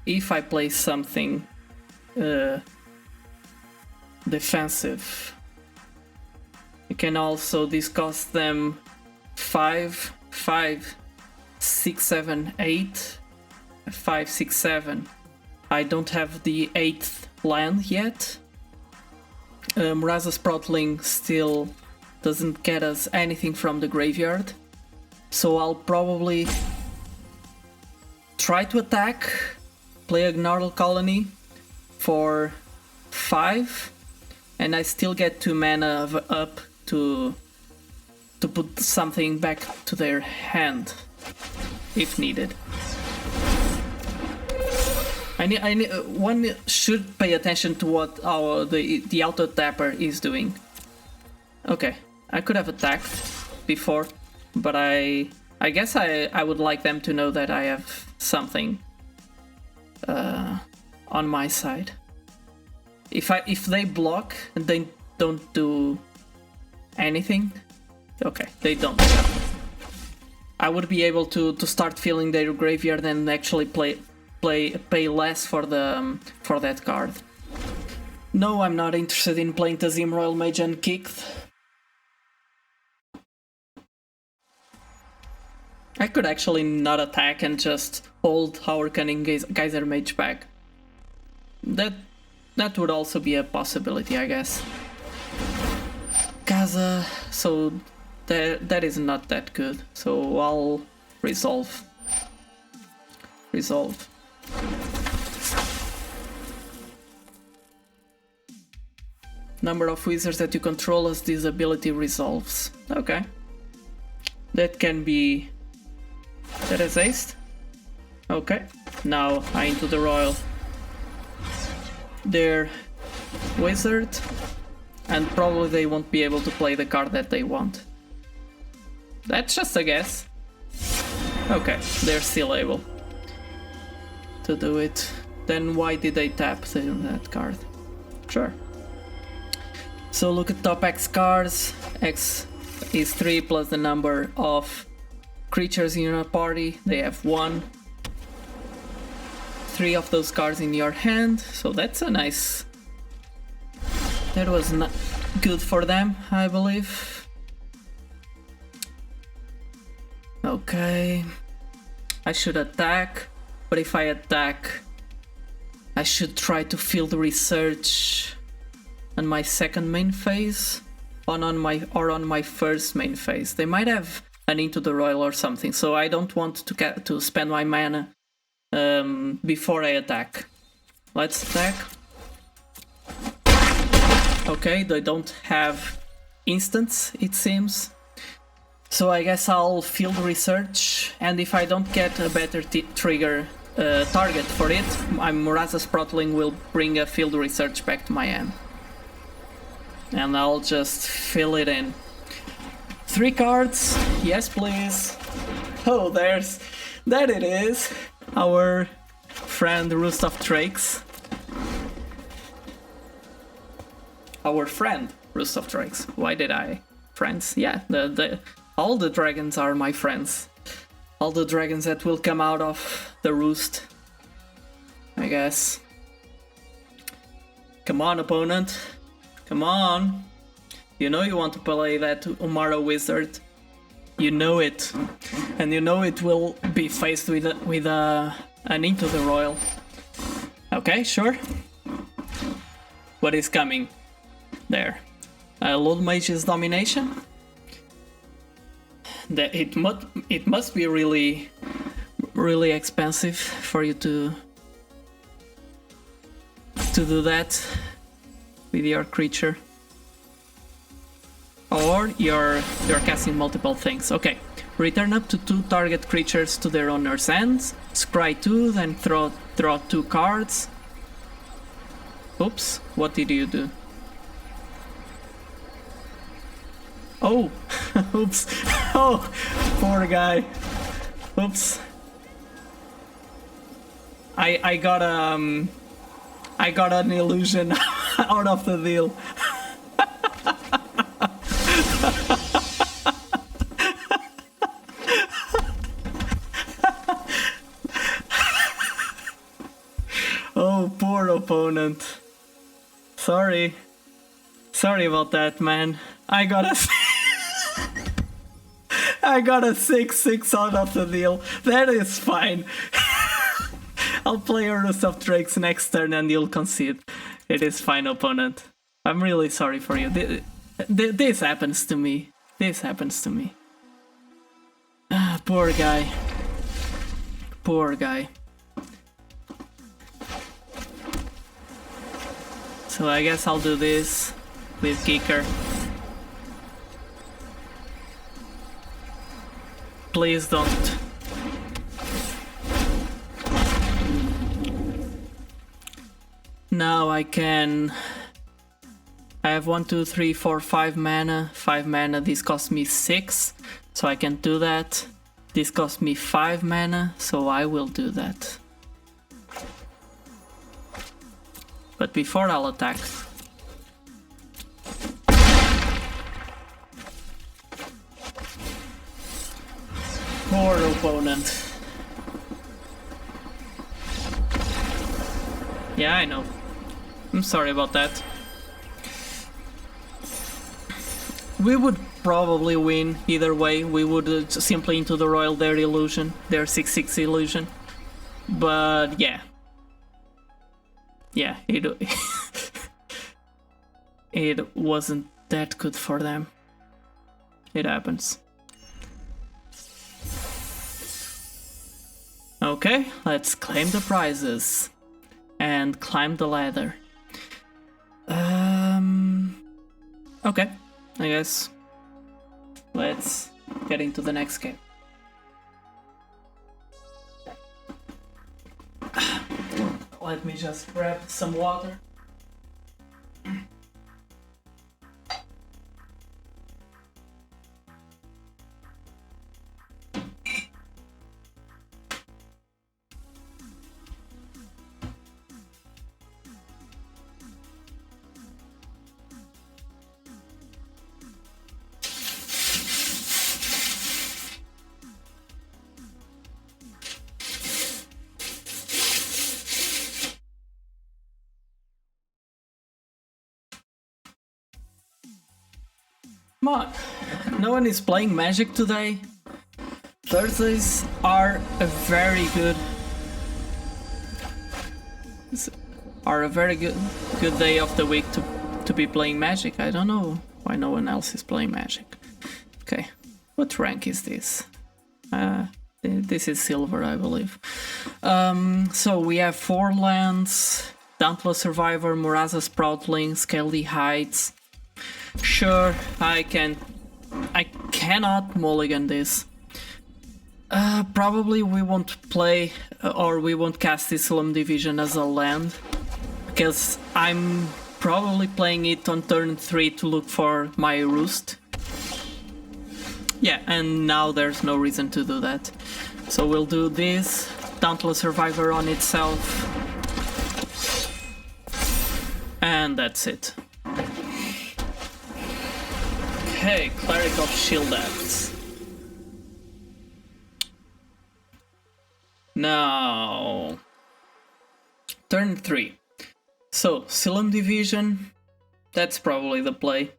if I play something defensive. You can also discuss them 5, 5, 6, 7, 8, 5, 6, 7. I don't have the 8th land yet. Murasa Sproutling still doesn't get us anything from the graveyard. So I'll probably try to attack, play a Gnarl Colony for 5, and I still get 2 mana up to put something back to their hand if needed. One should pay attention to what the auto tapper is doing. Okay, I could have attacked before, but I guess I would like them to know that I have something on my side. If they block and they don't do anything, okay, they don't. I would be able to start filling their graveyard and actually pay less for that card. No, I'm not interested in playing Tazim Royal Mage unkicked. I could actually not attack and just hold our Cunning Geyser Mage back. That would also be a possibility, I guess. Kaza, so that is not that good. So I'll resolve. Number of wizards that you control as this ability resolves. Okay. That can be... That is aced. Okay. Now I into the royal. Their wizard. And probably they won't be able to play the card that they want. That's just a guess. Okay, they're still able to do it. Then why did they tap that card? Sure. So look at top X cards. X is 3 plus the number of creatures in your party. They have 1. 3 of those cards in your hand. So that's a nice... That was not good for them, I believe. Okay. I should attack. But if I attack, I should try to field research on my second main phase, or on my first main phase. They might have an Into the Royal or something, so I don't want to spend my mana before I attack. Let's attack. Okay, they don't have instants, it seems. So I guess I'll field research, and if I don't get a better trigger target for it, my Murasa Sproutling will bring a field research back to my hand. And I'll just fill it in. 3 cards, yes please. Oh, that it is. Our friend Roost of Drakes. Our friend Roost of Drakes. Why did I? Friends? Yeah, all the dragons are my friends. All the dragons that will come out of the roost, I guess. Come on, opponent. Come on. You know you want to play that Umara Wizard. You know it. And you know it will be faced with an Into the Royal. Okay, sure. What is coming? There. Lord Mage's Domination. It must be really expensive for you to do that with your creature. Or you're casting multiple things. Okay. Return up to 2 target creatures to their owner's hands. Scry 2, then draw 2 cards. Oops, what did you do? Oh, oops. Oh, poor guy. Oops. I got an illusion out of the deal. Oh, poor opponent. Sorry about that, man. I got a 6-6 out of the deal. That is fine. I'll play a Roost of Drakes next turn and you'll concede. It is fine, opponent. I'm really sorry for you. This happens to me. This happens to me. Ah, poor guy. Poor guy. So I guess I'll do this with Kicker. Please don't. Now I can... I have 1, 2, 3, 4, 5 mana. 5 mana, this costs me 6, so I can do that. This costs me 5 mana, so I will do that. But before I'll attack. Poor opponent. Yeah, I know. I'm sorry about that. We would probably win either way. We would simply into the Royal their illusion, their 6/6 illusion. But yeah. Yeah, it wasn't that good for them. It happens. Okay, let's claim the prizes and climb the ladder. Okay, I guess let's get into the next game. Let me just grab some water. Come on, no one is playing Magic today. Thursdays are a very good day of the week to be playing Magic. I don't know why no one else is playing Magic. Okay, what rank is this? This is silver, I believe. So we have 4 lands: Dauntless Survivor, Murasa Sproutling, Scaly Heights. Sure, I cannot mulligan this. Probably we won't play or we won't cast this Slum Division as a land, because I'm probably playing it on turn 3 to look for my roost. Yeah, and now there's no reason to do that. So we'll do this, Dauntless Survivor on itself, and that's it. Okay, Cleric of Shield Depths. Now, turn 3. So, Slum Division, that's probably the play,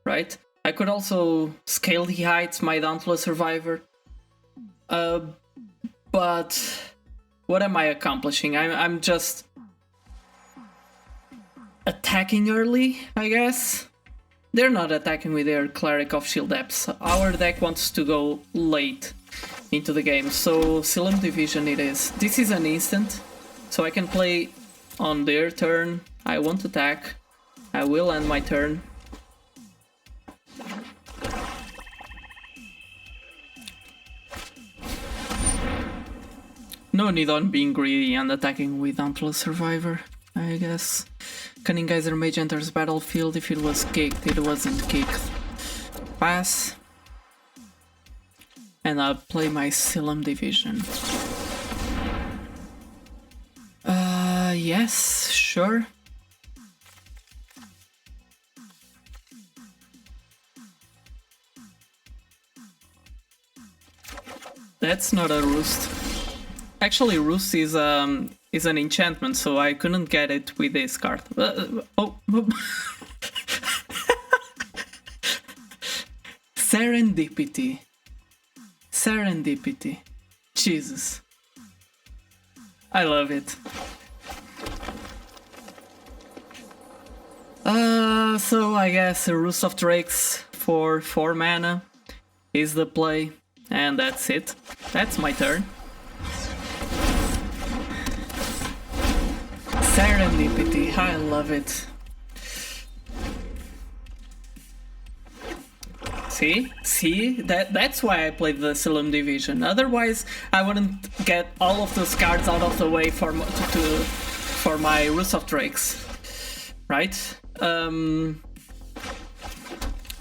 right? I could also scale the heights, my Dauntless Survivor. But what am I accomplishing? I'm just attacking early, I guess. They're not attacking with their Cleric of Shield Depths. Our deck wants to go late into the game, so Slum Division it is. This is an instant, so I can play on their turn. I won't attack. I will end my turn. No need on being greedy and attacking with Dauntless Survivor, I guess. Cunning Geyser Mage enters battlefield. If it was kicked, it wasn't kicked. Pass. and I'll play my Silum Division. Yes, sure. That's not a roost. Actually, roost is an enchantment, so I couldn't get it with this card. Serendipity. Serendipity. Jesus. I love it. So I guess a Roost of Drakes for 4 mana is the play, and that's it. That's my turn. Serendipity, I love it. See, that's why I played the Silum Division. Otherwise, I wouldn't get all of those cards out of the way for my Roost of Drakes, right?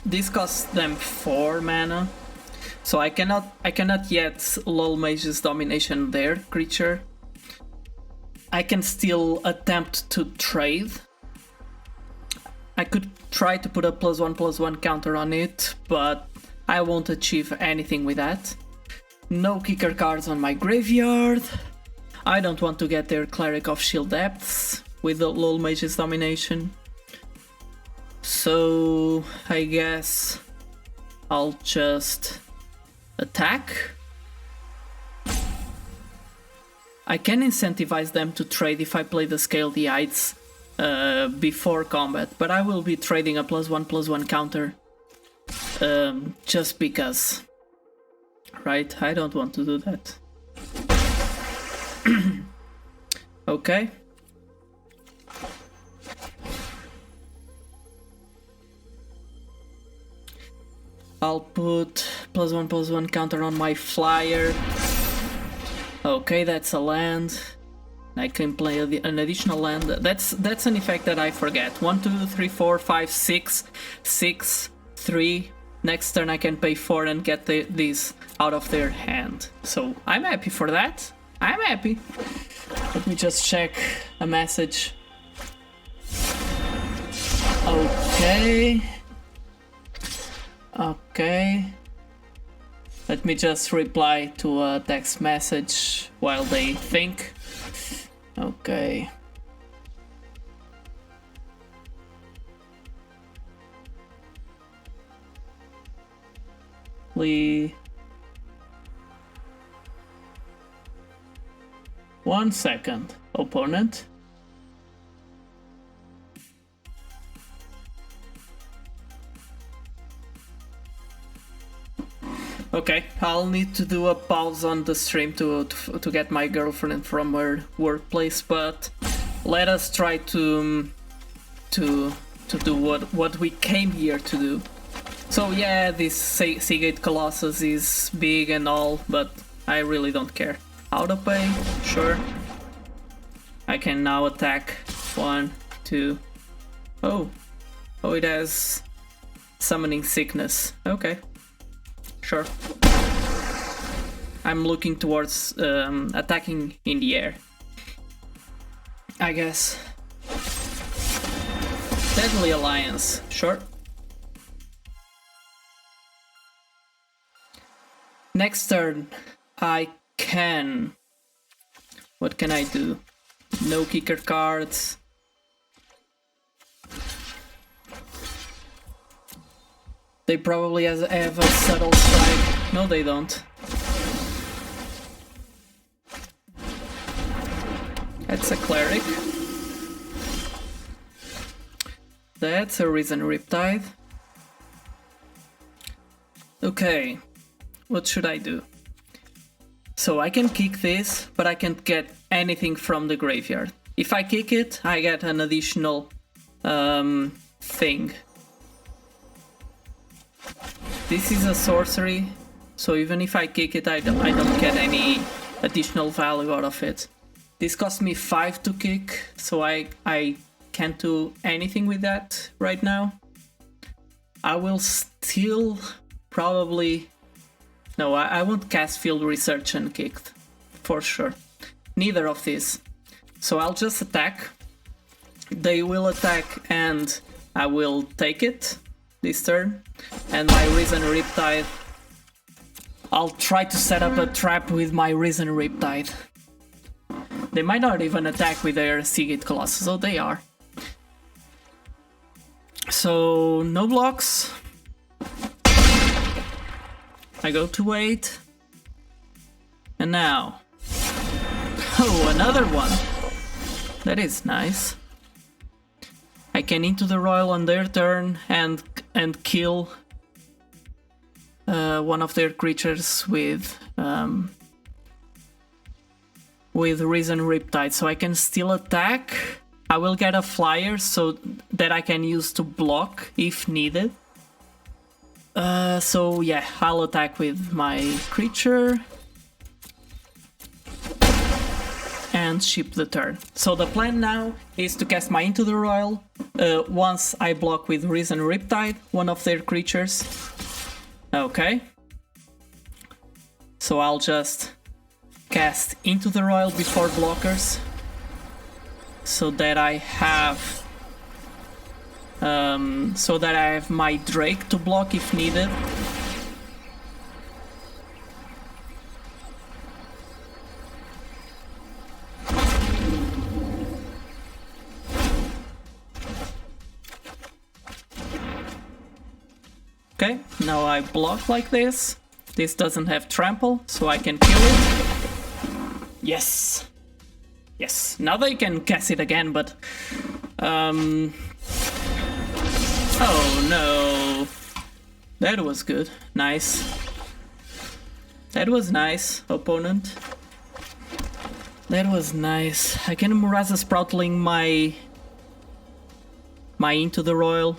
This costs them 4 mana, so I cannot yet lull Mage's Domination their creature. I can still attempt to trade. I could try to put a +1/+1 counter on it, but I won't achieve anything with that. No kicker cards on my graveyard. I don't want to get their Cleric of Shield Depths with the lull Mage's Domination. So I guess I'll just attack. I can incentivize them to trade if I play the Scale the Ides before combat, but I will be trading a +1/+1 counter just because, right? I don't want to do that. Okay. I'll put +1/+1 counter on my flyer. Okay, that's a land. I can play an additional land. That's an effect that I forget. 1, 2, 3, 4, 5, 6, 6, 3. Next turn I can pay 4 and get these out of their hand. So I'm happy for that. I'm happy. Let me just check a message. Okay. Okay. Let me just reply to a text message while they think. Okay. Please. 1 second, opponent. Okay, I'll need to do a pause on the stream to get my girlfriend from her workplace, but let us try to do what we came here to do. So yeah, this Seagate Colossus is big and all, but I really don't care. Autopay, sure. I can now attack. 1, 2. Oh, it has Summoning Sickness. Okay. Sure. I'm looking towards attacking in the air, I guess. Deadly Alliance, sure. Next turn, I can... What can I do? No kicker cards. They probably have a Subtle Strike. No, they don't. That's a Cleric. That's a Risen Riptide. Okay, what should I do? So I can kick this, but I can't get anything from the graveyard. If I kick it, I get an additional thing. This is a sorcery, so even if I kick it, I don't get any additional value out of it. This cost me 5 to kick, so I can't do anything with that right now. I will still probably No, I won't cast Field Research Unkicked. For sure. Neither of these. So I'll just attack. They will attack and I will take it this turn. And my Risen Riptide... I'll try to set up a trap with my Risen Riptide. They might not even attack with their Seagate Colossus, so they are. So, no blocks. I go to 8. And now... Oh, another one! That is nice. I can Into the Royal on their turn and kill one of their creatures with Risen Riptide, so I can still attack. I will get a flyer so that I can use to block if needed. So yeah, I'll attack with my creature and ship the turn. So the plan now is to cast my Into the Royal once I block with Risen Riptide, one of their creatures. Okay. So I'll just cast Into the Royal before blockers, so that I have my Drake to block if needed. Okay, now I block like this. This doesn't have trample, so I can kill it. Yes! Yes, now they can cast it again, but... Oh no! That was good. Nice. That was nice, opponent. That was nice. I can Murasa Sproutling my Into the Royal.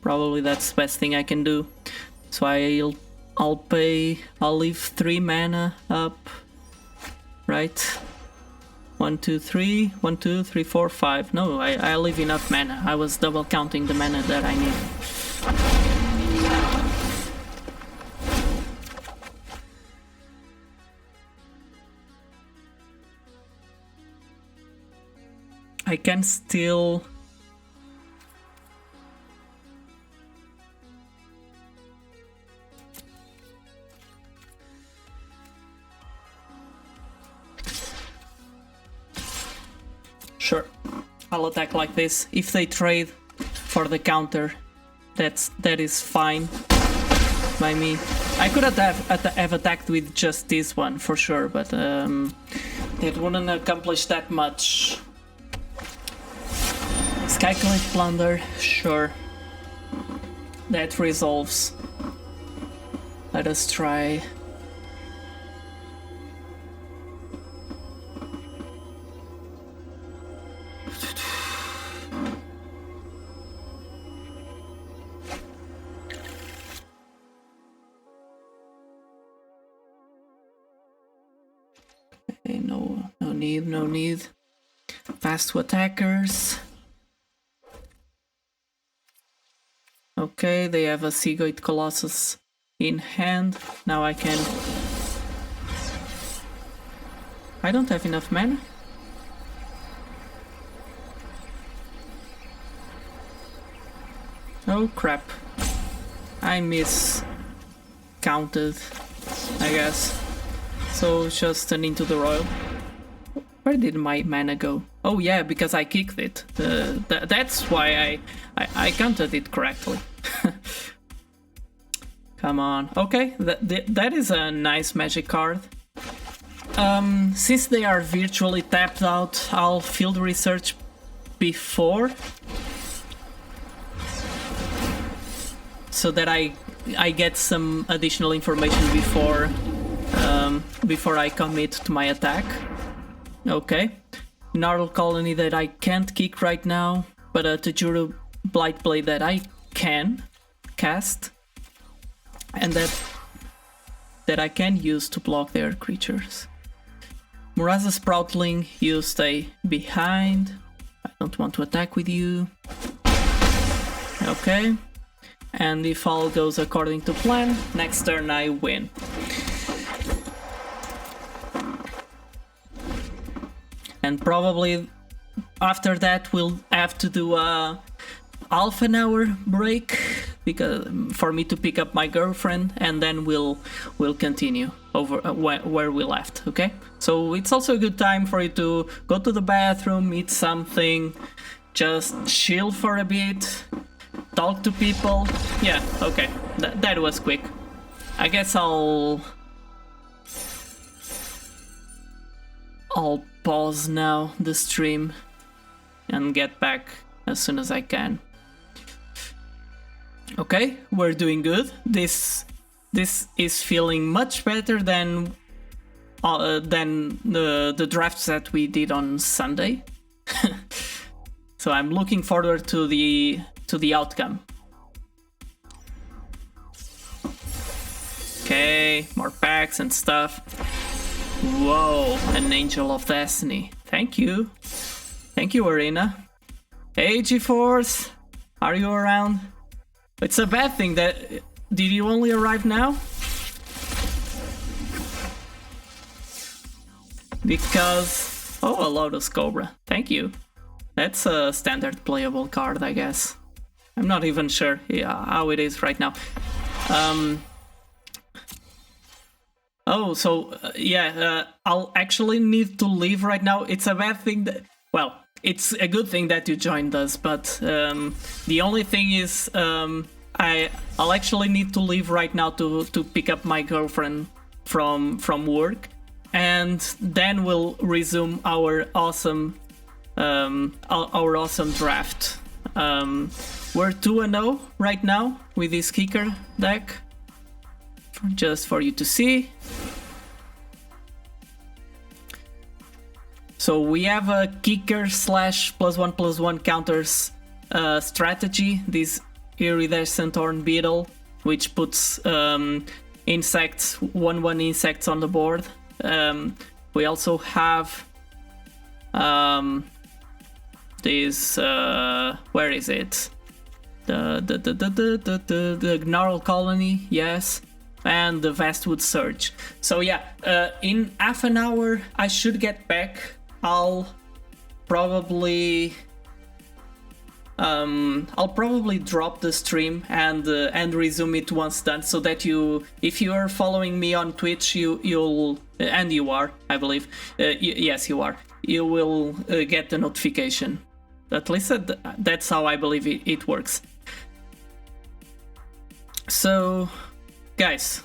Probably that's the best thing I can do. So I'll leave 3 mana up. Right? 1, 2, 3, 1, 2, 3, 4, 5. No, I leave enough mana. I was double counting the mana that I need. I can still... Sure, I'll attack like this. If they trade for the counter, that is fine by me. I could have attacked with just this one for sure, but it wouldn't accomplish that much. Skyclave Plunder, sure. That resolves. Let us try. Okay, no need. Pass to attackers. Okay, they have a Seagate Colossus in hand. Now I can... I don't have enough mana. Oh crap. I miscounted, I guess. So just an Into the Royal. Where did my mana go? Oh yeah, because I kicked it. That's why I counted it correctly. Come on. Okay, that is a nice magic card. Since they are virtually tapped out, I'll Field Research before, so that I get some additional information before I commit to my attack. Okay. Gnarl Colony that I can't kick right now, but a Tajuru Blightblade that I can cast, and that I can use to block their creatures. Murasa Sproutling, you stay behind. I don't want to attack with you. Okay. and if all goes according to plan, next turn I win. And probably after that we'll have to do a half an hour break because for me to pick up my girlfriend, and then we'll continue over where we left. Okay, so it's also a good time for you to go to the bathroom, eat something, just chill for a bit, talk to people. Yeah, okay, that was quick. I guess I'll pause now the stream and get back as soon as I can. Okay, we're doing good. This is feeling much better than the drafts that we did on Sunday. So I'm looking forward to the outcome. Okay, more packs and stuff. Whoa, an Angel of Destiny. Thank you, Arena. Hey, GeForce, are you around? It's a bad thing that... Did you only arrive now? Because... Oh, a Lotus Cobra. Thank you. That's a standard playable card, I guess. I'm not even sure how it is right now. Oh, so... I'll actually need to leave right now. It's a bad thing that... Well... It's a good thing that you joined us, but the only thing is I'll actually need to leave right now to pick up my girlfriend from work, and then we'll resume our awesome draft. We're 2-0 right now with this kicker deck, just for you to see. So we have a kicker / +1/+1 counters strategy, this iridescent horn beetle, which puts insects, 1/1 insects on the board. We also have this, where is it? The Gnarl Colony, yes, and the Vastwood Surge. So yeah, in half an hour I should get back. I'll probably drop the stream and resume it once done, so that if you are following me on Twitch, you'll and you are, I believe, yes you are, you will get the notification. At least that's how I believe it works. So guys,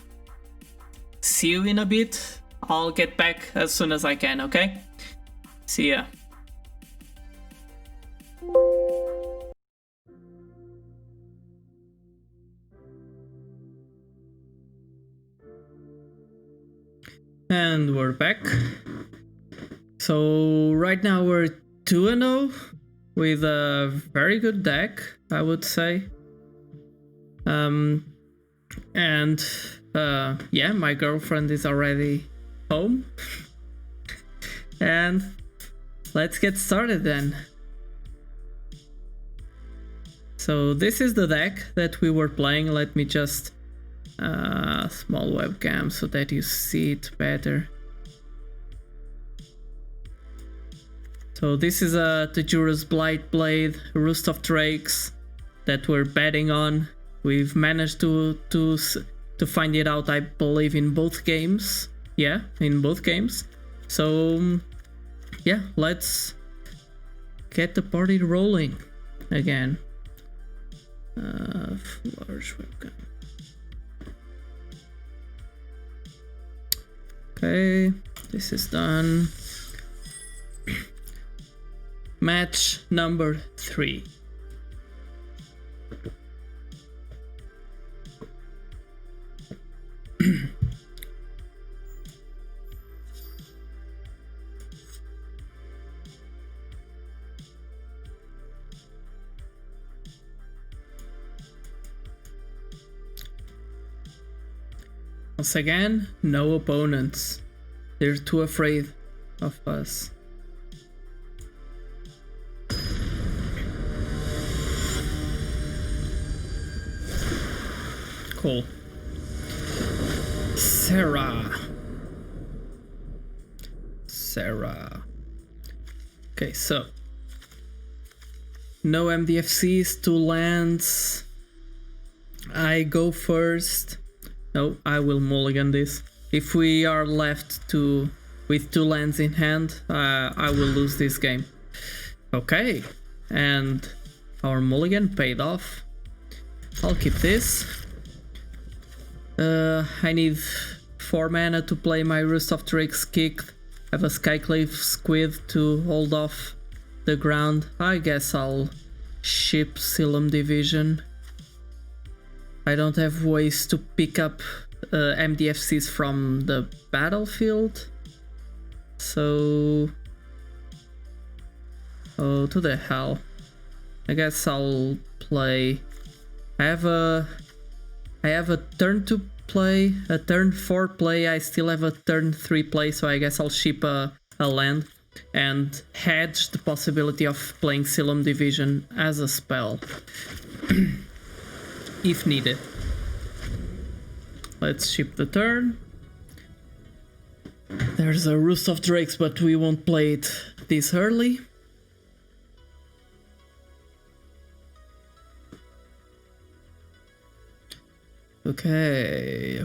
see you in a bit. I'll get back as soon as I can, okay? See ya. And we're back. So right now we're 2-0 with a very good deck, I would say. Yeah, my girlfriend is already home. And let's get started then. So this is the deck that we were playing. Let me just small webcam so that you see it better. So this is a Tajura's Blightblade, Roost of Drakes that we're betting on. We've managed to find it out, I believe, in both games. Yeah, in both games. So yeah, let's get the party rolling again. Large webcam. Okay, this is done. Match number 3. Once again, no opponents. They're too afraid of us. Cool. Sarah. Okay, so no MDFCs, 2 lands. I go first. No, I will mulligan this. If we are left with 2 lands in hand, I will lose this game. Okay, and our mulligan paid off. I'll keep this. I need 4 mana to play my Roost of Drake's Kick. I have a Skyclave Squid to hold off the ground. I guess I'll ship Silum Division. I don't have ways to pick up MDFCs from the battlefield. So... oh, to the hell. I guess I'll play... I have a turn 2 play, a turn 4 play, I still have a turn 3 play, so I guess I'll ship a land and hedge the possibility of playing Silum Division as a spell. If needed. Let's ship the turn. There's a Roost of Drakes, but we won't play it this early. Okay.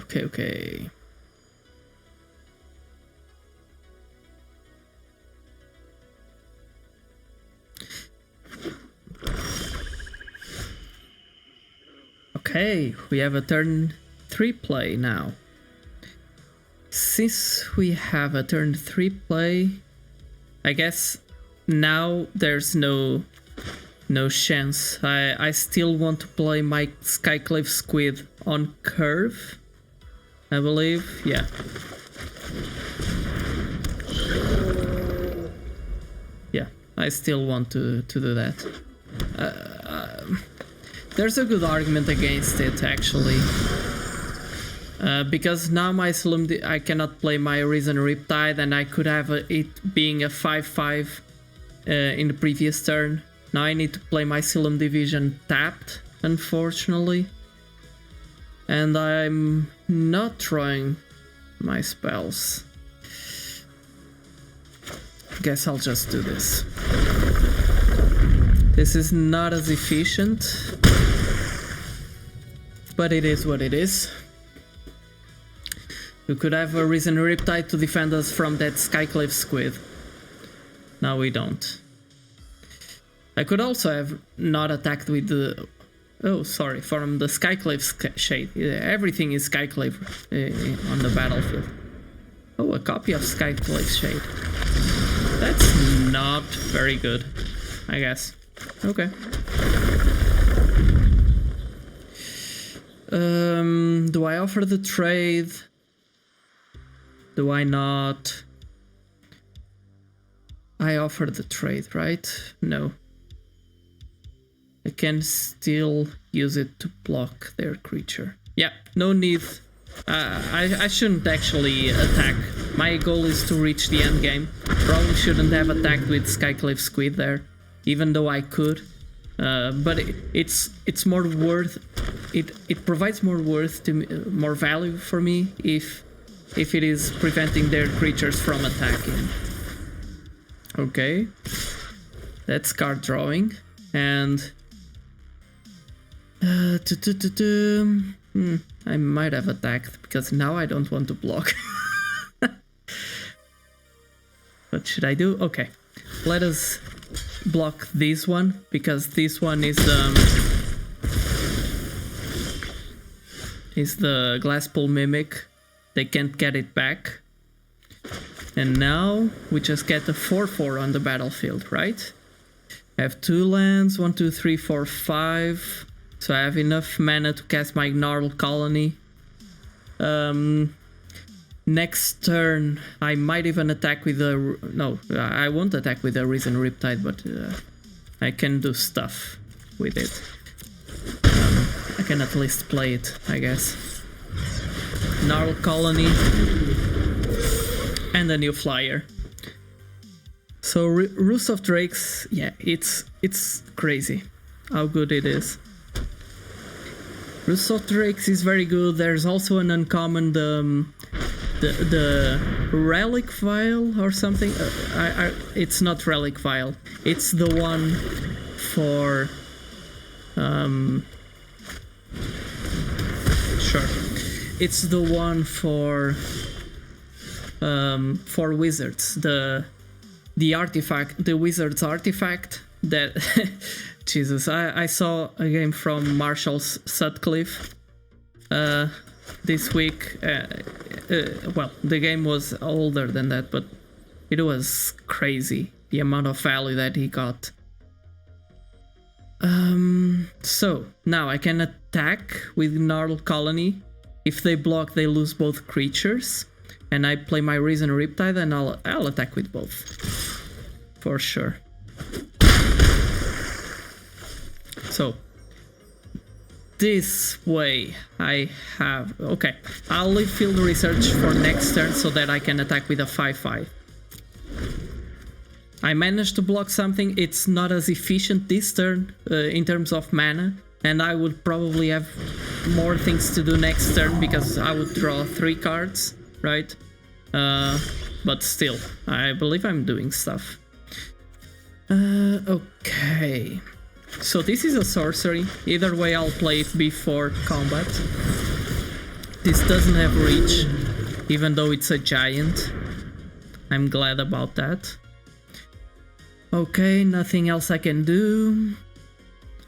Okay, we have a turn 3 play now. Since we have a turn 3 play, I guess now there's no chance. I still want to play my Skyclave Squid on curve, I believe. Yeah. Yeah, I still want to do that. There's a good argument against it, actually. Because now my I cannot play my Risen Riptide, and I could have it being a 5/5 in the previous turn. Now I need to play my Silum Division tapped, unfortunately. And I'm not drawing my spells. Guess I'll just do this. This is not as efficient, but it is what it is. We could have a Risen Riptide to defend us from that Skyclave Squid. Now we don't. I could also have not attacked with the... oh, sorry, from the Skyclave Shade. Everything is Skyclave on the battlefield. Oh, a copy of Skyclave Shade. That's not very good, I guess. Okay. Do I offer the trade? Do I not? I offer the trade, right? No. I can still use it to block their creature. Yeah, no need. I shouldn't actually attack. My goal is to reach the end game. Probably shouldn't have attacked with Skyclave Squid there, even though I could. But it's more worth. It provides more worth to me, more value for me if it is preventing their creatures from attacking. Okay, that's card drawing, and I might have attacked because now I don't want to block. What should I do? Okay, let us block this one because this one is the Glasspool Mimic. They can't get it back. And now we just get a 4/4 on the battlefield, right? I have 2 lands, 1, 2, 3, 4, 5. So I have enough mana to cast my Gnarl Colony. Next turn, I might even attack with a... no, I won't attack with a Risen Riptide, but I can do stuff with it. I can at least play it, I guess. Gnarl Colony. And a new flyer. So Roost of Drakes, yeah, it's crazy how good it is. Roost is very good. There's also an uncommon, the relic vial or something. It's not relic vial. It's the one for sure. It's the one for wizards. The artifact, the wizard's artifact that Jesus, I saw a game from Marshall's Sutcliffe this week. Well, the game was older than that, but it was crazy, the amount of value that he got. So, now I can attack with Gnarled Colony. If they block, they lose both creatures. And I play my Reason Riptide, and I'll attack with both. For sure. So, this way I have... Okay, I'll leave Field Research for next turn so that I can attack with a 5/5. I managed to block something. It's not as efficient this turn in terms of mana, and I would probably have more things to do next turn because I would draw 3 cards, right? But still, I believe I'm doing stuff. Okay. So this is a sorcery. Either way, I'll play it before combat. This doesn't have reach, even though it's a giant. I'm glad about that. Okay, nothing else I can do.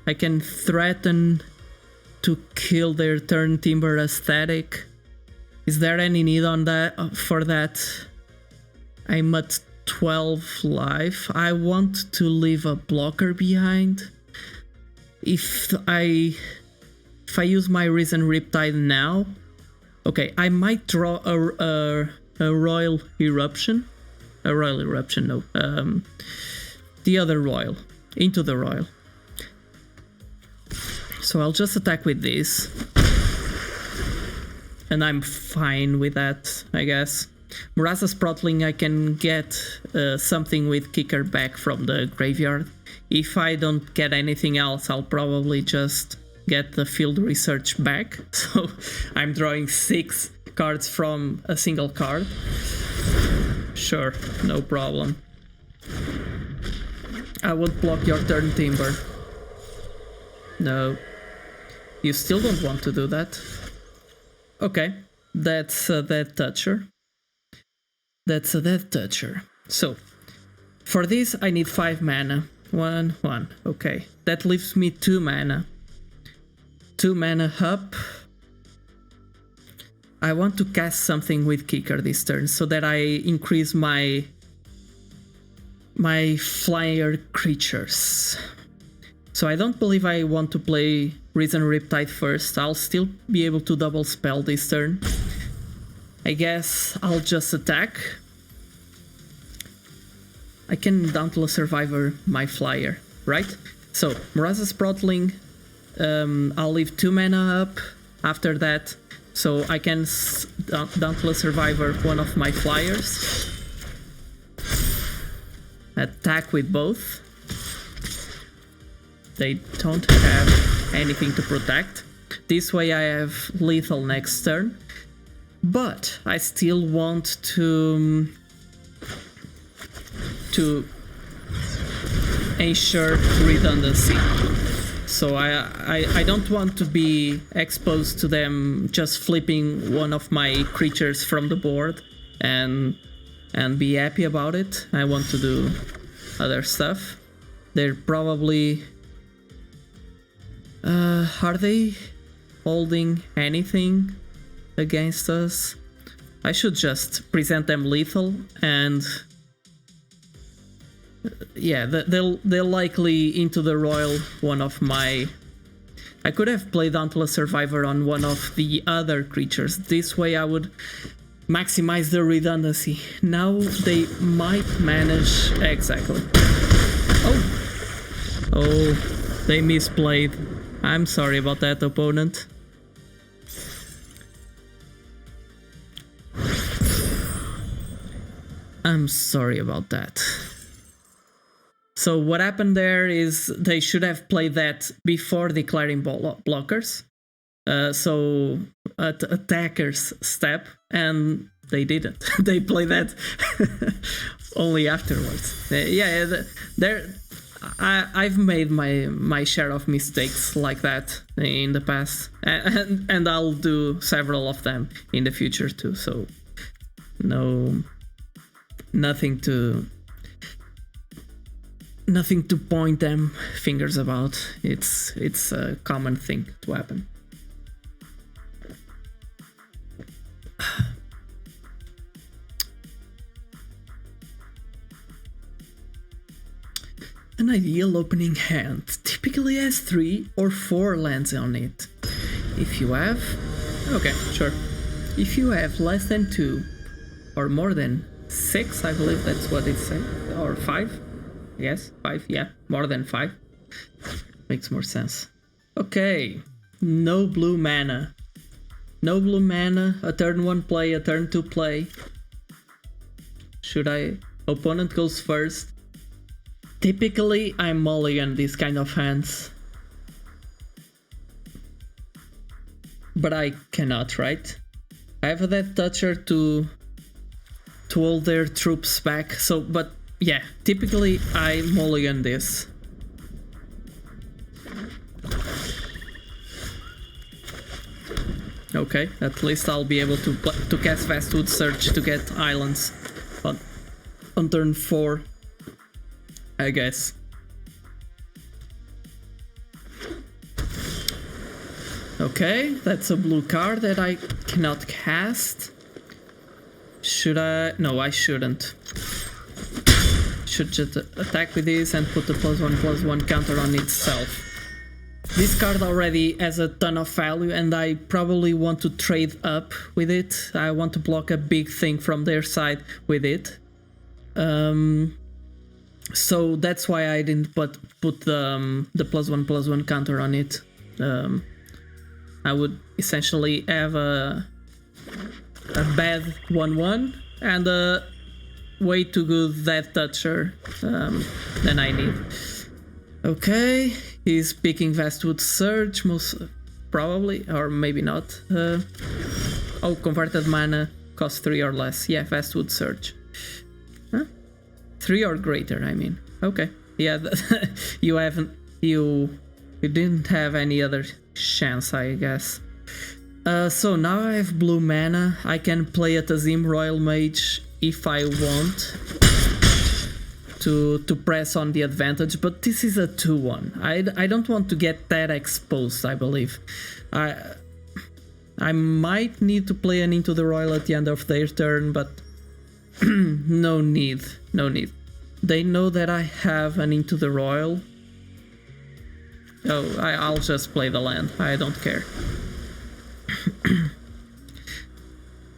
I can threaten to kill their turn Timber Aesthetic. Is there any need on that for that? I'm at 12 life. I want to leave a blocker behind. If I use my Risen Riptide now, okay, I might draw a Royal Eruption. A Royal Eruption, no. The other Royal. Into the Royal. So I'll just attack with this. And I'm fine with that, I guess. Murasa Sproutling, I can get something with Kicker back from the graveyard. If I don't get anything else, I'll probably just get the Field Research back. So I'm drawing 6 cards from a single card. Sure, no problem. I won't block your turn, Timber. No. You still don't want to do that. Okay, that's a Death Toucher. That's a Death Toucher. So, for this I need 5 mana. 1, 1. Okay, that leaves me 2 mana. 2 mana up. I want to cast something with Kicker this turn so that I increase my flyer creatures. So I don't believe I want to play Risen Riptide first. I'll still be able to double spell this turn. I guess I'll just attack. I can Dauntless Survivor my flyer, right? So, Murasa Sproutling, I'll leave 2 mana up after that, so I can Dauntless Survivor one of my flyers. Attack with both. They don't have anything to protect. This way I have lethal next turn. But I still want to ensure redundancy. So I don't want to be exposed to them just flipping one of my creatures from the board and be happy about it. I want to do other stuff. They're probably... are they holding anything against us? I should just present them lethal and... yeah, they'll likely into the Royal one of my... I could have played Dauntless Survivor on one of the other creatures. This way I would maximize the redundancy. Now they might manage... exactly. Oh, they misplayed. I'm sorry about that, opponent. I'm sorry about that. So what happened there is they should have played that before declaring blockers. So attackers step, and they didn't. They play that only afterwards. I've made my share of mistakes like that in the past, and I'll do several of them in the future too. So nothing to point them fingers about. It's a common thing to happen. An ideal opening hand typically has 3 or 4 lands on it. If you have... okay, sure. If you have less than 2 or more than 6, I believe that's what it said, or 5, yes, 5, yeah, more than 5. Makes more sense. Okay, no blue mana. No blue mana, a turn 1 play, a turn 2 play. Should I... opponent goes first. Typically, I mulligan these kind of hands. But I cannot, right? I have that toucher to hold their troops back, so, but yeah, typically I mulligan this. Okay, at least I'll be able to cast Vastwood Surge to get islands on turn 4. I guess. Okay, that's a blue card that I cannot cast. Should I? No, I shouldn't. Should just attack with this and put the +1/+1 counter on itself. This card already has a ton of value, and I probably want to trade up with it. I want to block a big thing from their side with it. So that's why I didn't put the +1/+1 counter on it. I would essentially have a bad 1/1 and a way too good that toucher than I need. Okay, he's picking Vastwood Surge most probably, or maybe not. Oh, converted mana costs 3 or less. Yeah, Vastwood Surge. 3 or greater, I mean. Okay. Yeah, you didn't have any other chance, I guess. So now I have blue mana. I can play a Tazim Royal Mage if I want to press on the advantage, but this is a 2/1. I don't want to get that exposed, I believe. I might need to play an Into the Royal at the end of their turn, but no need. They know that I have an Into the Royal. Oh, I'll just play the land. I don't care.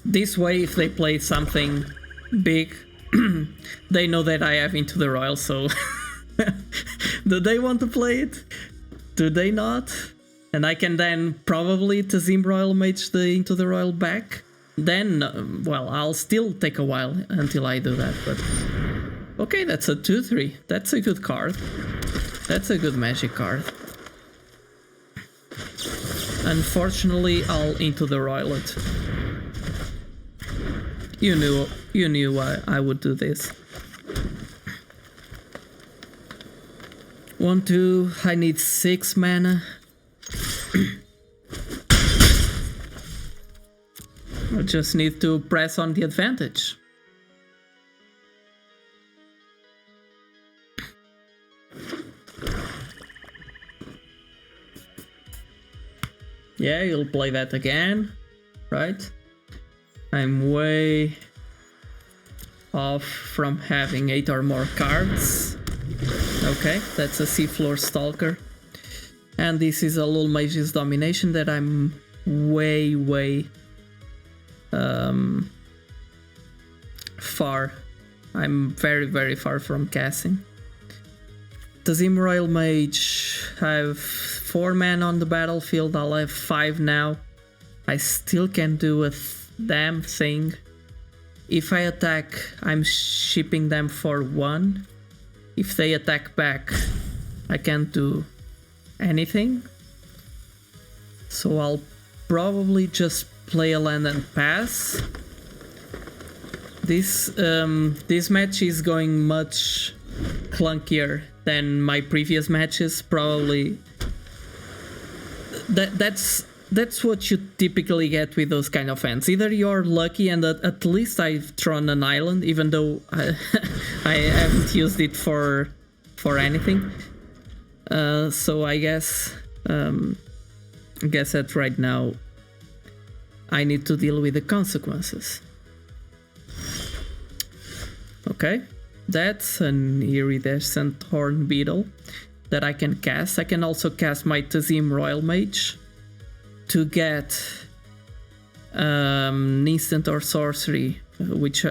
This way, if they play something big, they know that I have Into the Royal, so... Do they want to play it? Do they not? And I can then probably Tazim Royal Mage the Into the Royal back. Then, well, I'll still take a while until I do that, but... Okay, that's a 2/3. That's a good card. That's a good magic card. Unfortunately, I'll Into the Royal it. You knew I would do this. 1, 2, I need 6 mana. I just need to press on the advantage. Yeah, you'll play that again, right? I'm way off from having 8 or more cards. Okay, that's a Seafloor Stalker. And this is a Lul Mage's Domination that I'm way far. I'm very far from casting. Tazim Royal Mage, I have 4 mana on the battlefield, I'll have 5 now. I still can do a damn thing. If I attack, I'm shipping them for 1. If they attack back, I can't do anything. So I'll probably just play a land and pass. This match is going much clunkier than my previous matches. Probably that's what you typically get with those kind of hands. Either you're lucky and at least I've drawn an island, even though I haven't used it for anything. So I guess that right now I need to deal with the consequences. Okay, that's an iridescent horn beetle that I can cast. I can also cast my Tazim Royal Mage to get instant or sorcery, which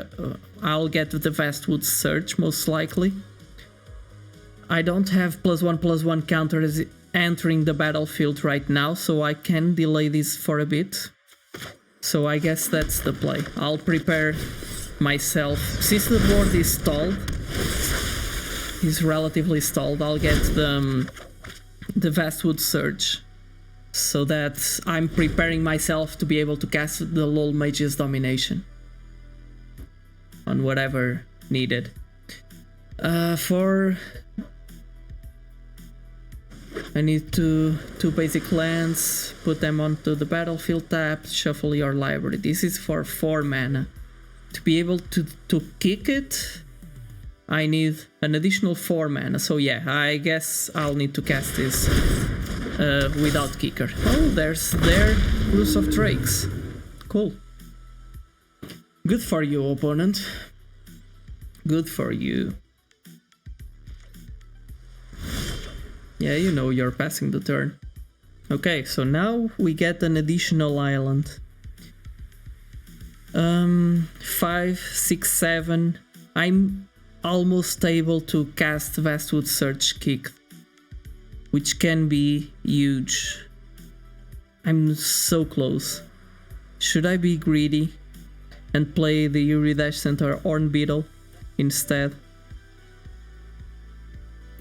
I'll get with the Vastwood Surge most likely. I don't have +1/+1 counters entering the battlefield right now, so I can delay this for a bit. So I guess that's the play. I'll prepare myself. Since the board is stalled, is relatively stalled, I'll get the Vastwood Surge, so that I'm preparing myself to be able to cast the LoL Mage's Domination on whatever needed. I need two basic lands, put them onto the battlefield tab, shuffle your library. This is for 4 mana. To be able to kick it, I need an additional 4 mana. So yeah, I guess I'll need to cast this without kicker. Oh, there's Roost of Drakes. Cool. Good for you, opponent. Good for you. Yeah, you know you're passing the turn. Okay, so now we get an additional island. 5, 6, 7. I'm almost able to cast Vastwood Surge Kick, which can be huge. I'm so close. Should I be greedy and play the Iridescent or Horn Beetle instead?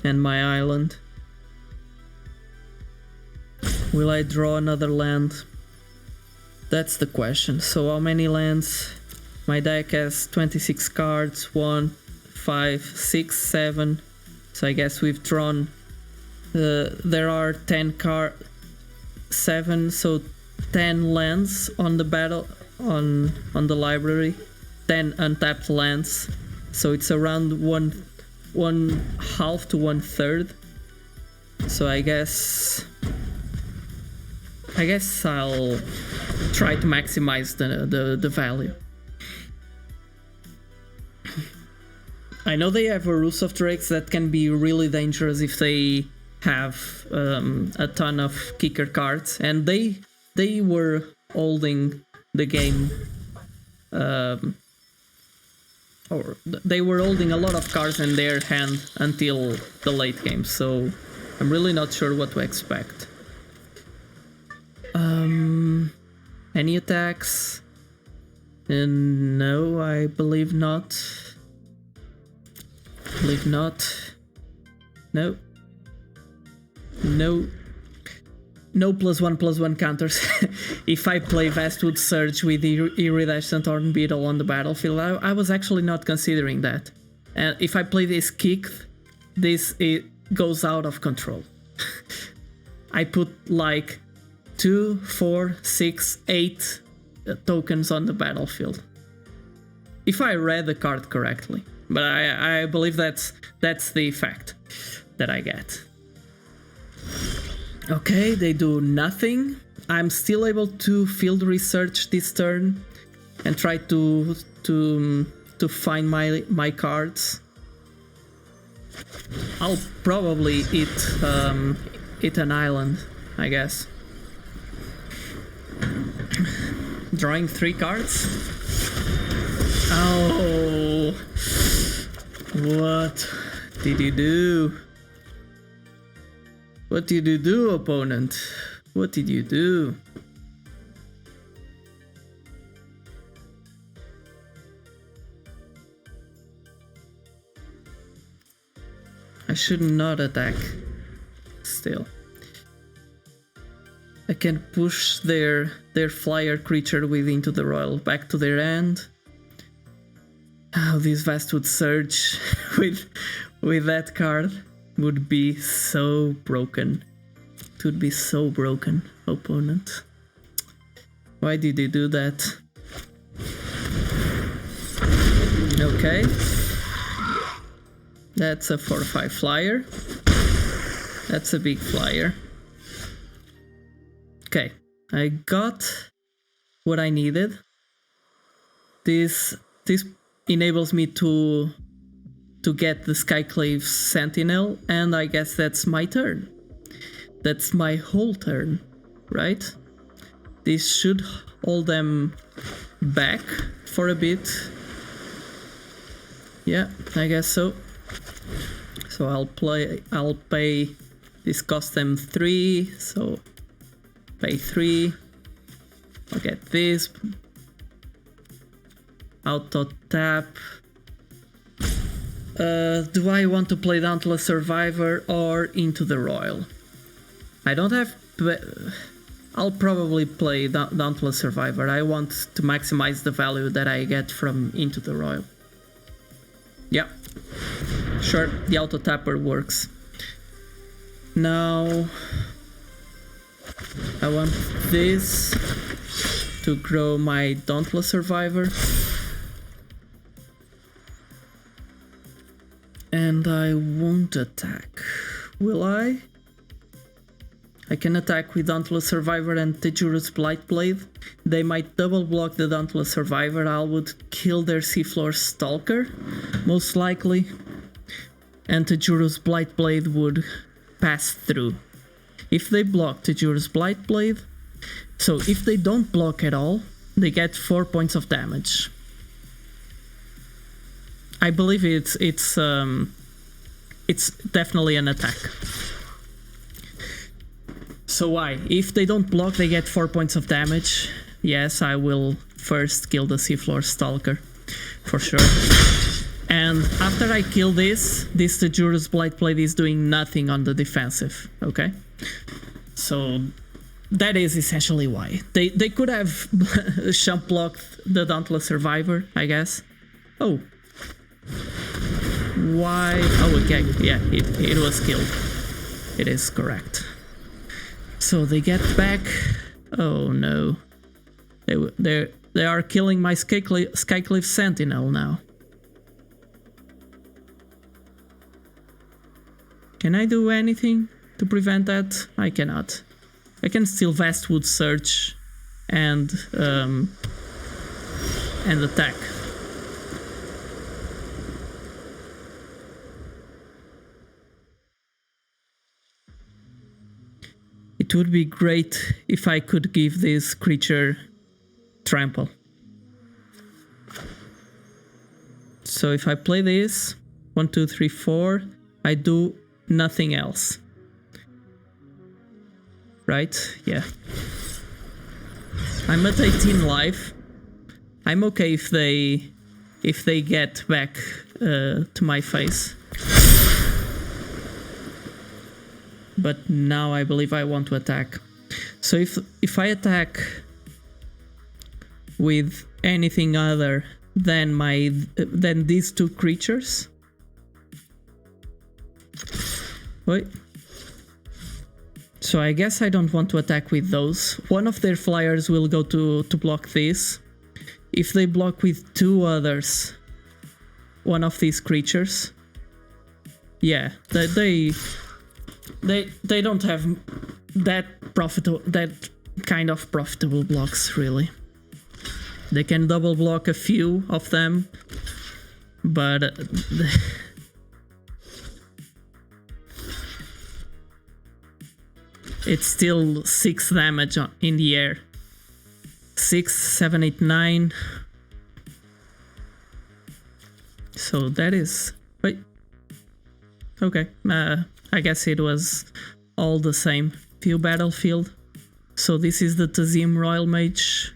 And my island? Will I draw another land? That's the question. So how many lands? My deck has 26 cards. 1, 5, 6, 7. So I guess we've drawn... there are 10 cards... 7, so 10 lands on the battle... on the library. 10 untapped lands. So it's around one half to 1/3. So I guess I'll try to maximize the value. I know they have a Roost of Drakes that can be really dangerous if they have a ton of kicker cards, and they were holding the game, or they were holding a lot of cards in their hand until the late game, so I'm really not sure what to expect. Any attacks? No, I believe not. No. No +1/+1 counters. If I play Vastwood Surge with Iridescent Horn Beetle on the battlefield, I was actually not considering that. And if I play this kick, it goes out of control. I put like 2, 4, 6, 8 tokens on the battlefield. If I read the card correctly. But I believe that's the effect that I get. Okay, they do nothing. I'm still able to field research this turn and try to find my cards. I'll probably eat an island, I guess. Drawing 3 cards. Oh, what did you do? What did you do, opponent? What did you do? I should not attack. Still. I can push their flyer creature into the royal back to their end. Oh, this Vastwood Surge with that card would be so broken. It would be so broken, opponent. Why did you do that? Okay. That's a 4/5 flyer. That's a big flyer. Okay, I got what I needed. This enables me to get the Skyclave Sentinel, and I guess that's my turn. That's my whole turn, right? This should hold them back for a bit. Yeah, I guess so. So I'll pay, this cost them 3, so pay 3. I'll get this. Auto tap. Do I want to play Dauntless Survivor or Into the Royal? I don't have... I'll probably play Dauntless Survivor. I want to maximize the value that I get from Into the Royal. Yeah, sure, the auto tapper works. Now I want this to grow my Dauntless Survivor. And I won't attack, will I? I can attack with Dauntless Survivor and Tejura's Blightblade. They might double block the Dauntless Survivor. I would kill their Seafloor Stalker, most likely. And Tejura's Blightblade would pass through. If they block Tejura's Blightblade, so if they don't block at all, they get 4 points of damage. I believe it's definitely an attack. So why? If they don't block, they get 4 points of damage. Yes, I will first kill the Seafloor Stalker, for sure. And after I kill this Tejura's Blightblade is doing nothing on the defensive, okay? So that is essentially why. They could have shump blocked the Dauntless Survivor, I guess. Oh. Why? Oh, okay, yeah, it was killed. It is correct. So they get back. Oh no, they are killing my Skyclave Sentinel now. Can I do anything to prevent that? I cannot. I can still Vastwood Surge and attack. It would be great if I could give this creature trample. So if I play this, 1, 2, 3, 4, I do nothing else. Right? Yeah. I'm at 18 life. I'm okay if they get back to my face. But now I believe I want to attack. So if I attack with anything other than these two creatures. Wait. So I guess I don't want to attack with those. One of their flyers will go to block this. If they block with two others, one of these creatures, yeah, they don't have that kind of profitable blocks, really. They can double block a few of them, but it's still 6 damage in the air. 6, 7, 8, 9. So that is... Wait. Okay. I guess it was all the same. View battlefield. So this is the Tazim Royal Mage.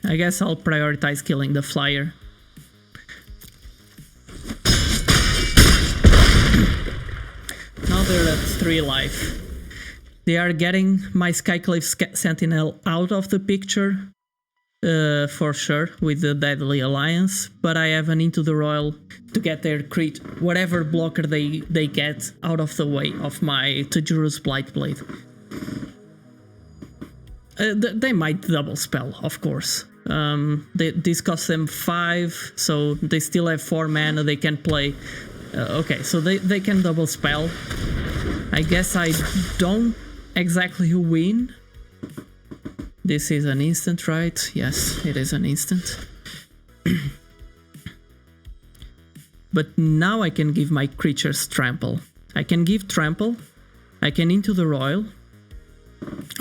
I guess I'll prioritize killing the flyer. Now they're at 3 life. They are getting my Skyclave Sentinel out of the picture, for sure, with the Deadly Alliance, but I have an Into the Royal to get their whatever blocker they get out of the way of my Tajuru's Blightblade. They might double spell, of course. This costs them 5, so they still have 4 mana they can play. Okay, so they can double spell. I guess I don't exactly win. This is an instant, right? Yes, it is an instant. But now I can give my creatures trample. I can give trample. I can Into the Royal.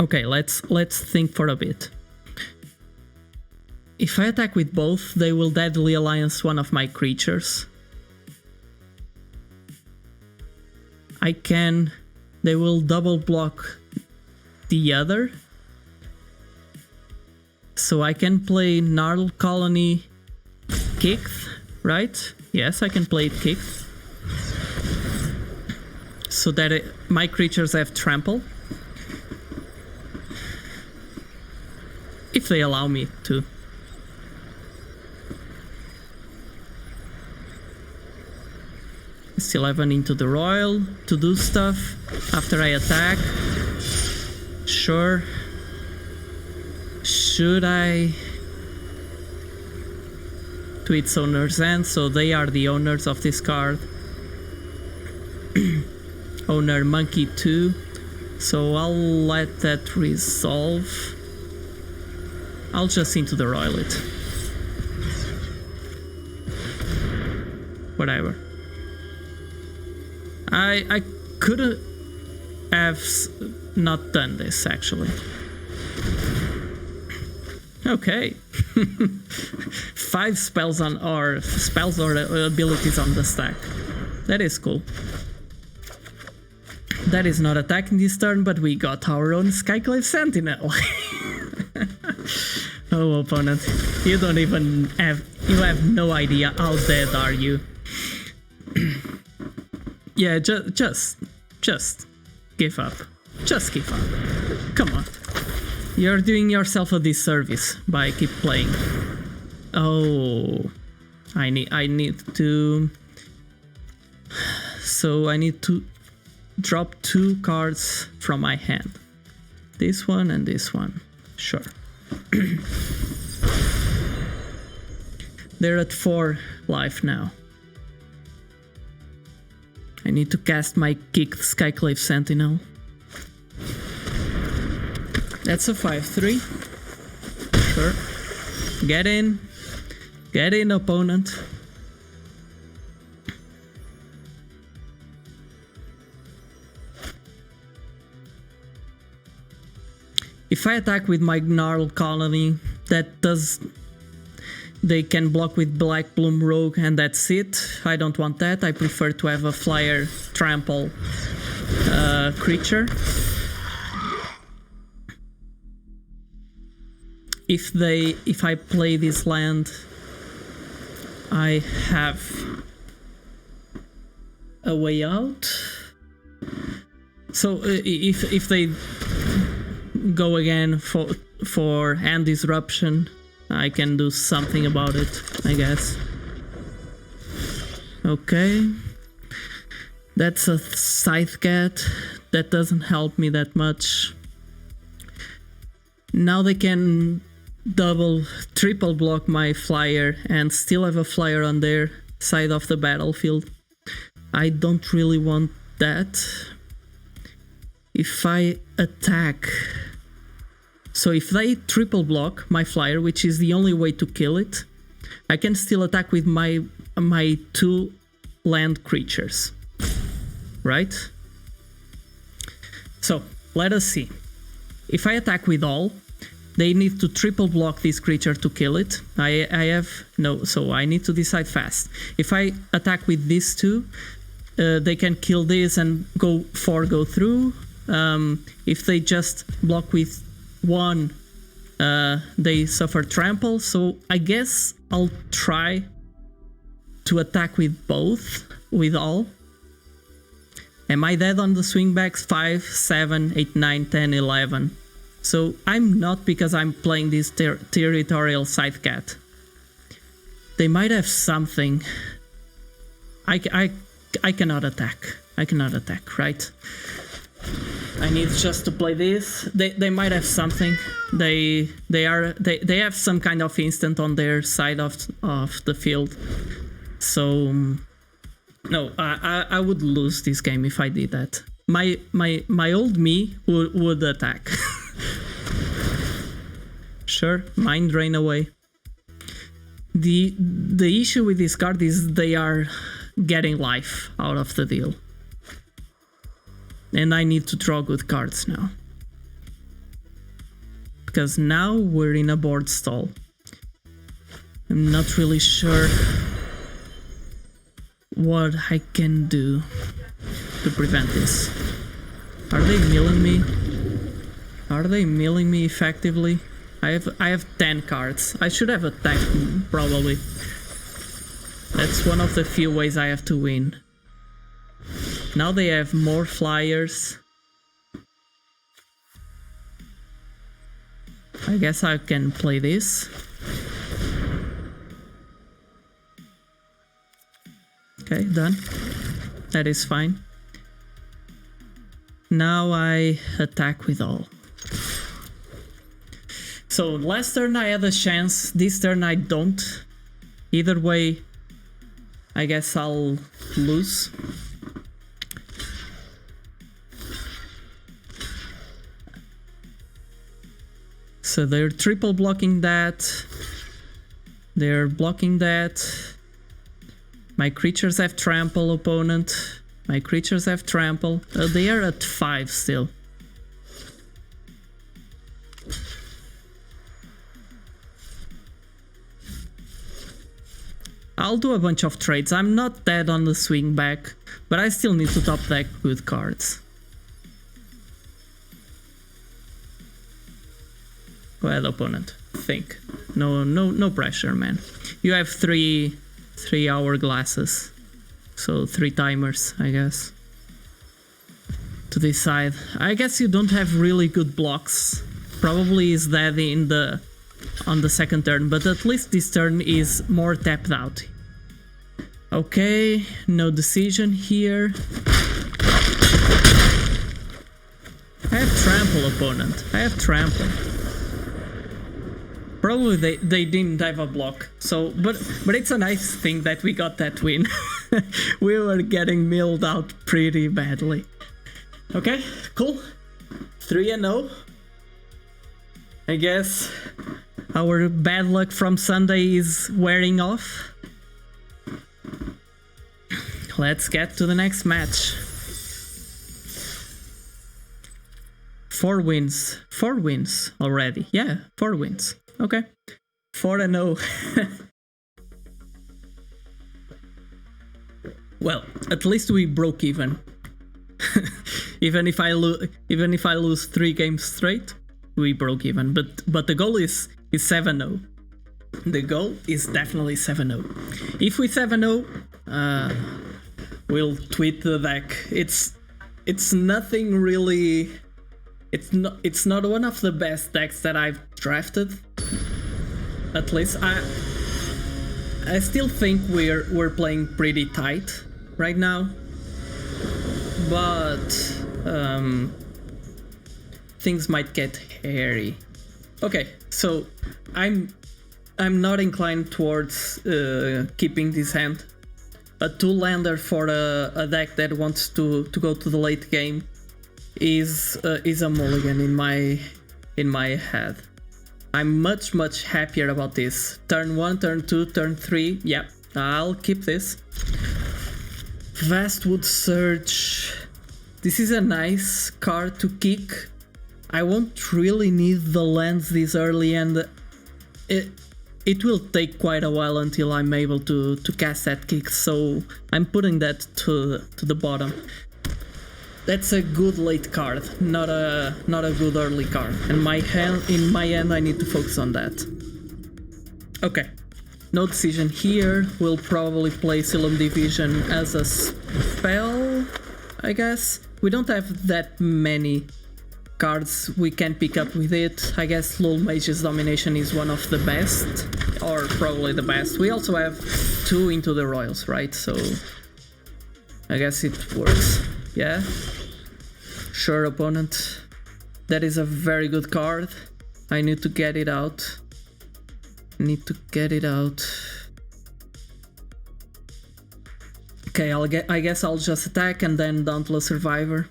Okay, let's think for a bit. If I attack with both, they will Deadly Alliance one of my creatures. They will double block the other. So I can play Gnarl Colony Kixth, right? Yes, I can play it Kixth. So that my creatures have trample. If they allow me to. Still have an Into the Royal to do stuff after I attack. Sure. Should I? To its owner's end, so they are the owners of this card. Owner Monkey 2. So I'll let that resolve. I'll just Into the Royal it. Whatever. I could have not done this, actually. Okay. 5 spells or abilities on the stack. That is cool. That is not attacking this turn, but we got our own Skyclave Sentinel. Oh, opponent. You don't even have... You have no idea how dead are you. Yeah, just give up. Just give up. Come on. You're doing yourself a disservice by keep playing. Oh, I need to. So I need to drop 2 cards from my hand. This one and this one. Sure. They're at 4 life now. I need to cast my kicked Skyclave Sentinel. That's a 5/3. Sure. Get in. Get in, opponent. If I attack with my Gnarl Colony, that does... They can block with Black Bloom Rogue and that's it. I don't want that. I prefer to have a flyer trample creature. If I play this land, I have a way out. So if they go again for hand disruption, I can do something about it, I guess. Okay. That's a Scythe Cat. That doesn't help me that much. Now they can triple block my flyer and still have a flyer on their side of the battlefield. I don't really want that. If I attack... So if they triple block my flyer, which is the only way to kill it, I can still attack with my 2 land creatures. Right? So, let us see. If I attack with all, they need to triple block this creature to kill it. I have... No, so I need to decide fast. If I attack with these 2, they can kill this and go through. If they just block with 1, they suffer trample, so I guess I'll try to attack with both, with all, Am I dead on the swingbacks? 5, 7, 8, 9, 10, 11. So I'm not, because I'm playing this territorial side cat. They might have something. I cannot attack. I cannot attack, right? I need just to play this. They might have something. They have some kind of instant on their side of the field. So no, I would lose this game if I did that. My old me would attack. Sure, mind drain away. The issue with this card is they are getting life out of the deal. And I need to draw good cards now. Because now we're in a board stall. I'm not really sure what I can do to prevent this. Are they milling me? Are they milling me effectively? I have 10 cards. I should have attacked probably. That's one of the few ways I have to win. Now they have more flyers. I guess I can play this. Okay, done. That is fine. Now I attack with all. So last turn I had a chance, this turn I don't. Either way, I guess I'll lose. So they're triple blocking that. They're blocking that. My creatures have trample, opponent. My creatures have trample. They are at 5 still. I'll do a bunch of trades. I'm not dead on the swing back, but I still need to top deck good cards. Go ahead, opponent. Think. No pressure, man. You have three hourglasses, so 3 timers, I guess, to decide. I guess you don't have really good blocks. Probably is dead on the second turn, but at least this turn is more tapped out. Okay, no decision here. I have trample, opponent. I have trample. Probably they didn't have a block, so but it's a nice thing that we got that win. We were getting milled out pretty badly. Okay, cool. 3-0. I guess our bad luck from Sunday is wearing off. Let's get to the next match. 4 wins. 4 wins already. Yeah, 4 wins. Okay. 4-0. Well, at least we broke even. even if I lose 3 games straight, we broke even. But the goal is 7-0. The goal is definitely 7-0. If we 7-0, we'll tweet the deck. It's nothing really. It's not one of the best decks that I've drafted. At least I still think we're playing pretty tight right now. But things might get hairy. Okay, so I'm not inclined towards keeping this hand. A 2-lander for a deck that wants to go to the late game is a mulligan in my head. I'm much happier about this. Turn 1, turn 2, turn 3. Yeah, I'll keep this. Vastwood Surge. This is a nice card to kick. I won't really need the lands this early, and it will take quite a while until I'm able to cast that kick, so I'm putting that to the bottom. That's a good late card, not a good early card. And in my hand I need to focus on that. Okay, no decision here. We'll probably play Silum Division as a spell. I guess. We don't have that many cards we can pick up with it. I guess Lul Mage's Domination is one of the best, or probably the best. We also have 2 Into the Royals, right? So I guess it works. Yeah. Sure, opponent. That is a very good card. I need to get it out. Okay, I guess I'll just attack and then Dauntless Survivor.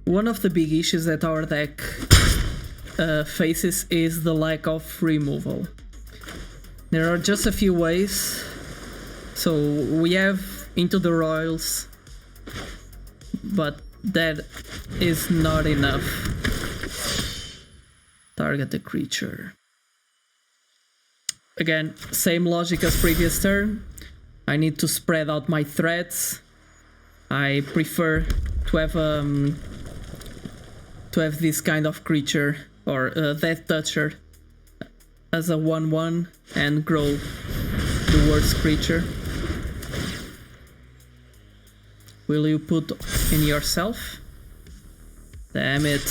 One of the big issues that our deck faces is the lack of removal. There are just a few ways. So we have Into the Royals, but that is not enough. Target the creature. Again, same logic as previous turn. I need to spread out my threats. I prefer to have this kind of creature, or Death Toucher, as a 1/1 and grow the worst creature. Will you put in yourself? Damn it,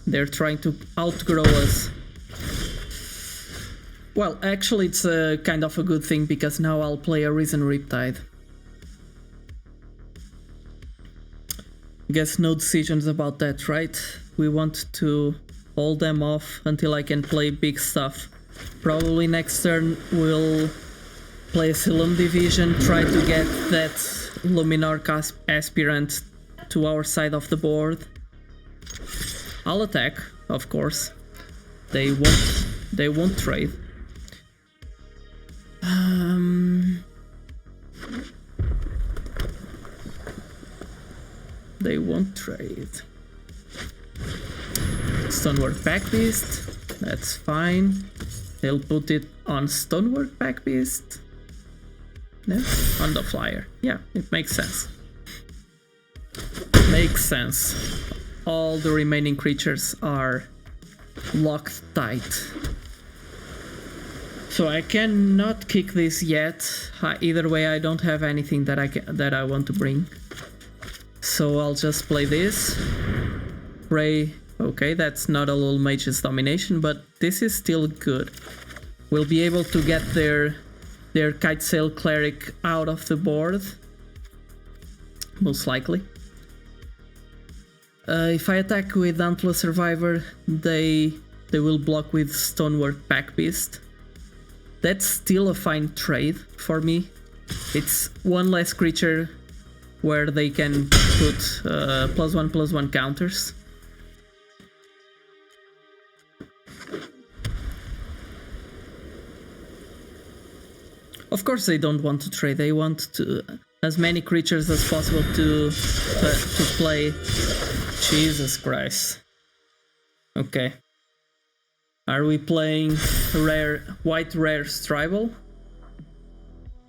they're trying to outgrow us. Well, actually it's a kind of a good thing, because now I'll play a Risen Riptide. I guess no decisions about that, right? We want to hold them off until I can play big stuff. Probably next turn we'll play Asylum Division, try to get that Luminarch Aspirant to our side of the board. I'll attack, of course. They won't trade. They won't trade. Stonework Packbeast, that's fine. They'll put it on Stonework Packbeast. No, on the flyer. Yeah, it makes sense. Makes sense. All the remaining creatures are locked tight. So I cannot kick this yet. Either way, I don't have anything that I want to bring. So I'll just play this. Pray. Okay, that's not a Lul Mage's Domination, but this is still good. We'll be able to get their Kitesail Cleric out of the board, most likely. If I attack with Dauntless Survivor, they will block with Stonework Packbeast. That's still a fine trade for me. It's one less creature where they can put +1/+1 counters. Of course they don't want to trade, they want to as many creatures as possible to play. Jesus Christ. Okay. Are we playing white rare tribal?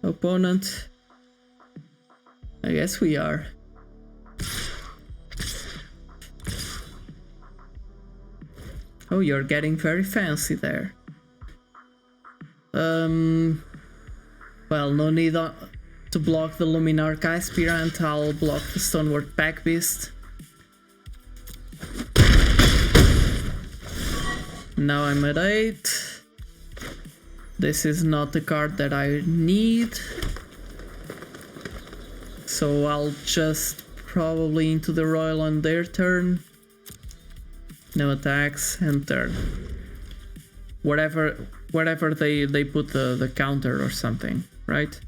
Opponent? I guess we are. Oh, you're getting very fancy there. Well, no need to block the Luminarch Aspirant, I'll block the Stonework Packbeast. Now I'm at 8. This is not the card that I need. So I'll just probably Into the Royal on their turn. No attacks, and turn. Wherever they put the counter or something, right?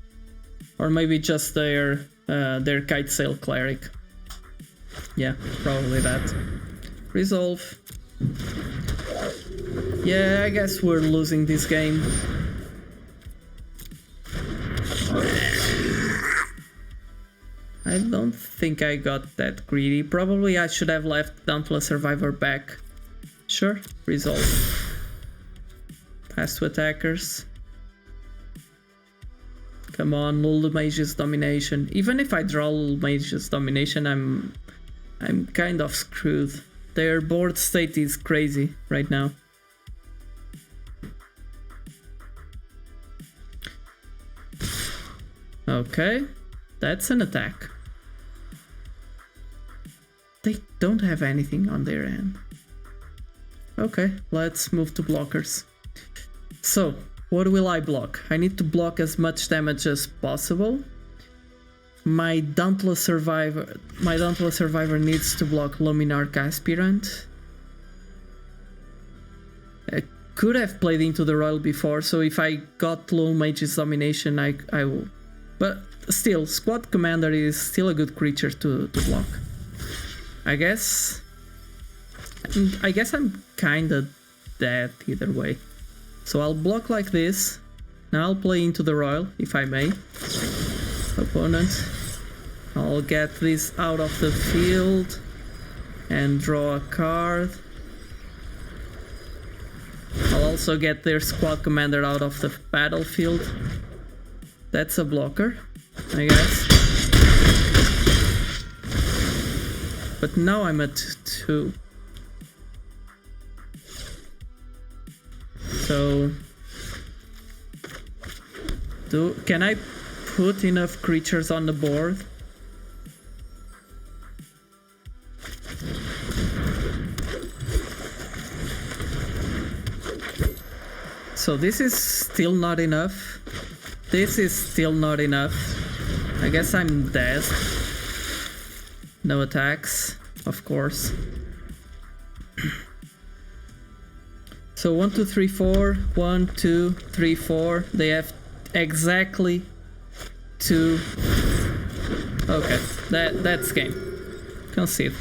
Or maybe just their Kitesail Cleric. Yeah, probably that. Resolve. Yeah, I guess we're losing this game. I don't think I got that greedy. Probably I should have left Dauntless Survivor back. Sure, resolve. Pass to attackers. Come on, Lul Mage's Domination. Even if I draw Lul Mage's Domination, I'm kind of screwed. Their board state is crazy right now. Okay, That's an attack. They don't have anything on their end. Okay, let's move to blockers. So, what will I block? I need to block as much damage as possible. My Dauntless Survivor needs to block Luminarch Aspirant. I could have played into the Royal before, so if I got low Mage's Domination, I will. But still, Squad Commander is still a good creature to block. I guess I'm kinda dead either way. So I'll block like this. Now I'll play into the Royal, if I may. Opponent. I'll get this out of the field and draw a card. I'll also get their Squad Commander out of the battlefield. That's a blocker, I guess. But now I'm at 2. So can I put enough creatures on the board? So this is still not enough. This is still not enough. I guess I'm dead. No attacks, of course. So 1, 2, 3, 4. 1, 2, 3, 4. They have exactly 2. Okay, that's game. Concede.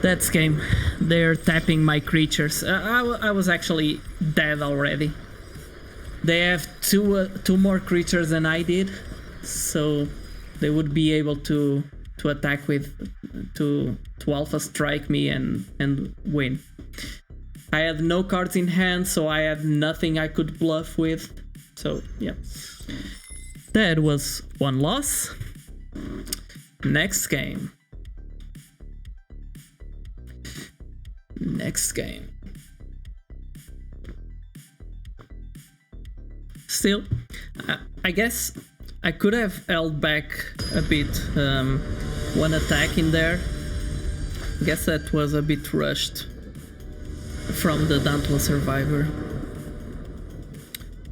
That's game. They're tapping my creatures. I was actually dead already. They have two more creatures than I did, so they would be able to attack with to alpha strike me and win. I had no cards in hand, so I had nothing I could bluff with. So yeah, that was one loss. Next game. Still, I guess I could have held back a bit, one attack in there. I guess that was a bit rushed from the Dauntless Survivor.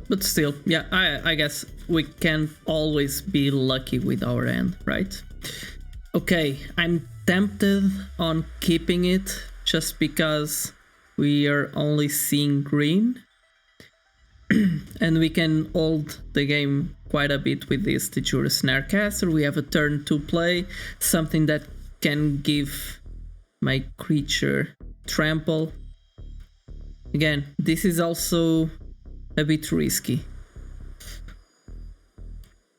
But still, yeah, I guess we can always be lucky with our end, right? Okay, I'm tempted on keeping it just because we are only seeing green. And we can hold the game quite a bit with this Tejura Snarecaster. We have a turn to play, something that can give my creature trample. Again, this is also a bit risky.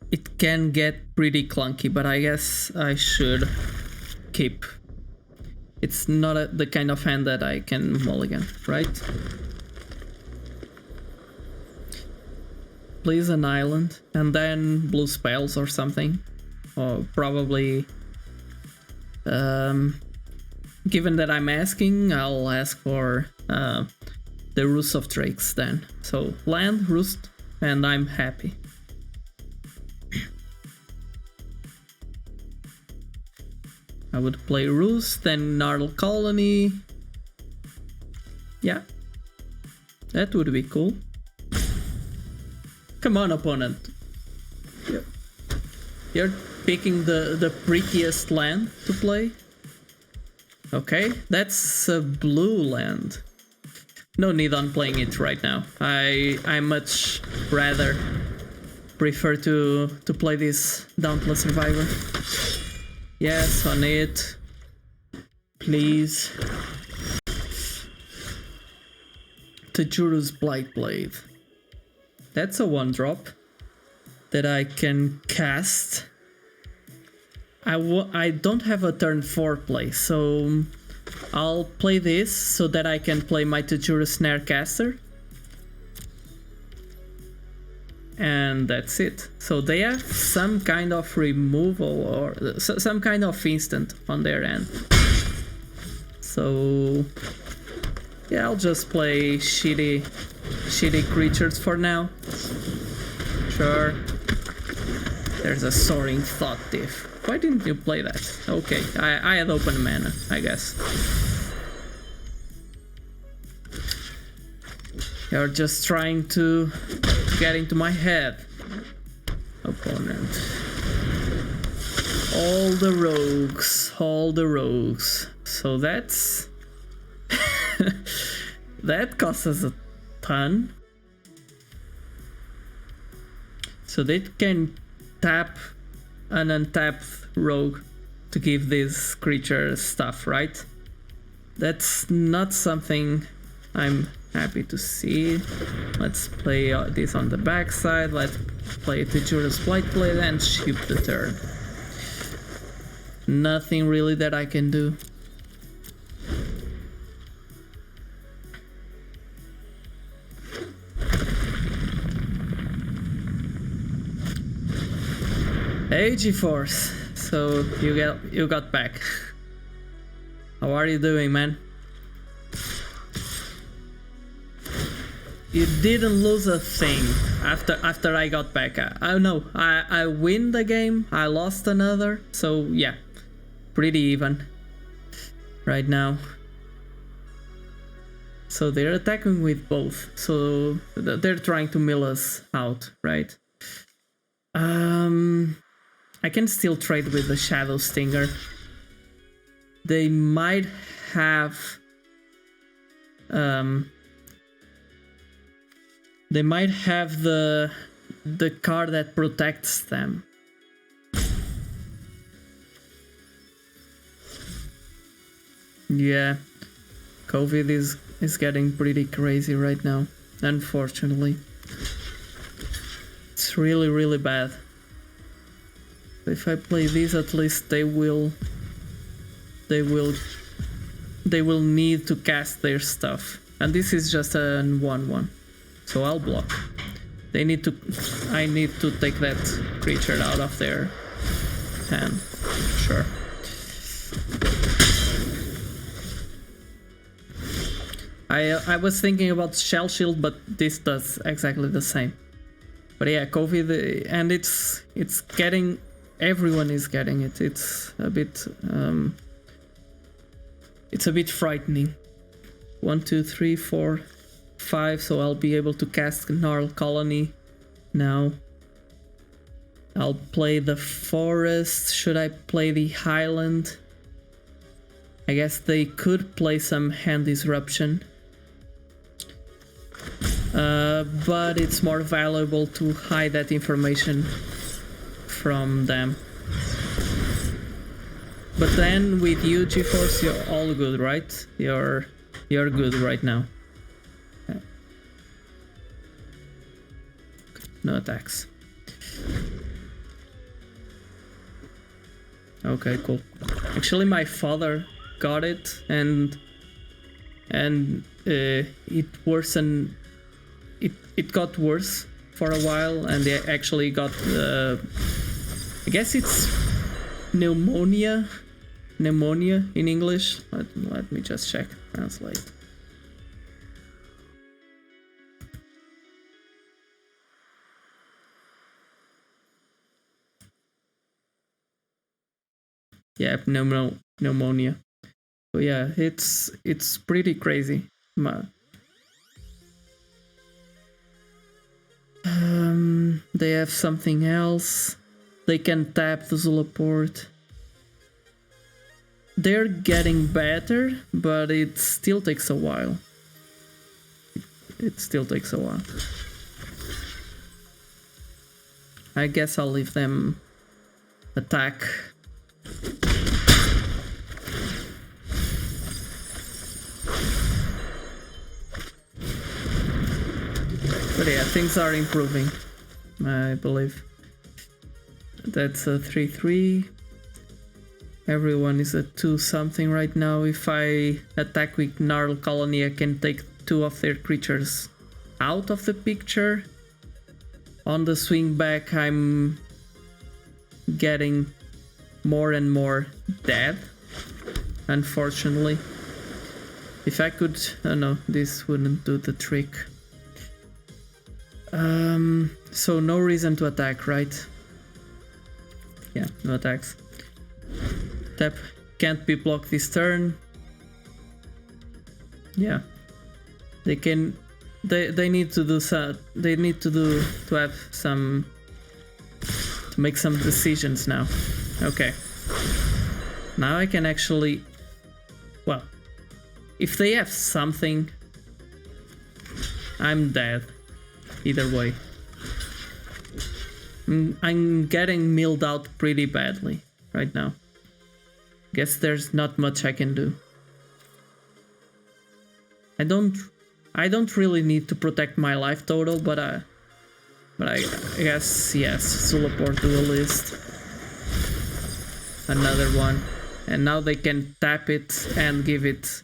It can get pretty clunky, but I guess I should keep. It's not the kind of hand that I can mulligan, right? Please an island, and then blue spells or something. Or probably... given that I'm asking, I'll ask for the Roost of Drakes then. So land, Roost, and I'm happy. I would play Roost, then Gnarl Colony. Yeah, that would be cool. Come on, opponent. You're picking the prettiest land to play. Okay, that's a blue land. No need on playing it right now. I much rather prefer to play this Dauntless Survivor. Yes, on it. Please. Tejura's Blightblade. That's a 1-drop that I can cast. I don't have a turn 4 play, so I'll play this so that I can play my Tejura Snarecaster. And that's it. So they have some kind of removal or some kind of instant on their end. So yeah, I'll just play shitty creatures for now. Sure. There's a soaring thought thief. Why didn't you play that? Okay, I had open mana, I guess. You're just trying to get into my head. Opponent. All the rogues. All the rogues. So that's... that costs us a ton. So they can tap an untapped rogue to give this creature stuff, right? That's not something I'm happy to see. Let's play this on the backside. Let's play the Judas Blightblade and ship the turn. Nothing really that I can do. Hey GeForce, so you got back. How are you doing, man? You didn't lose a thing after I got back. I know I win the game, I lost another, so yeah, pretty even right now. So they're attacking with both, so they're trying to mill us out, right? I can still trade with the Shadow Stinger. They might have the card that protects them. Yeah, COVID is getting pretty crazy right now, unfortunately. It's really bad. If I play these, at least they will need to cast their stuff. And this is just a 1/1. So I'll block. I need to take that creature out of their hand. Sure. I was thinking about Shell Shield, but this does exactly the same. But yeah, COVID, and it's getting, everyone is getting it. It's a bit frightening. 1, 2, 3, 4, 5. So I'll be able to cast Gnarl Colony now. I'll play the Forest. Should I play the Highland? I guess they could play some Hand Disruption. But it's more valuable to hide that information from them. But then with you, GeForce, you're all good, right? You're good right now. Yeah. No attacks. Okay, cool. Actually, my father got it, and it worsened. It got worse for a while, and they actually got I guess it's pneumonia in English. Let me just check, translate. Yeah, pneumonia. So yeah, it's pretty crazy. They have something else. They can tap the Zulaport. They're getting better, but it still takes a while. It still takes a while. I guess I'll leave them attack. But yeah, things are improving, I believe. That's a 3/3. Everyone is at 2 something right now. If I attack with Gnarl Colony, I can take 2 of their creatures out of the picture. On the swing back, I'm getting more and more dead, unfortunately. If I could... oh no, this wouldn't do the trick. So no reason to attack, right? Yeah, no attacks. Tap can't be blocked this turn. Yeah, they can. They need to do some. They need to have some. To make some decisions now. Okay. Now I can actually. Well, if they have something, I'm dead. Either way. I'm getting milled out pretty badly right now. Guess there's not much I can do. I don't really need to protect my life total, but I guess yes, Zulaport Duelist. Another one. And now they can tap it and give it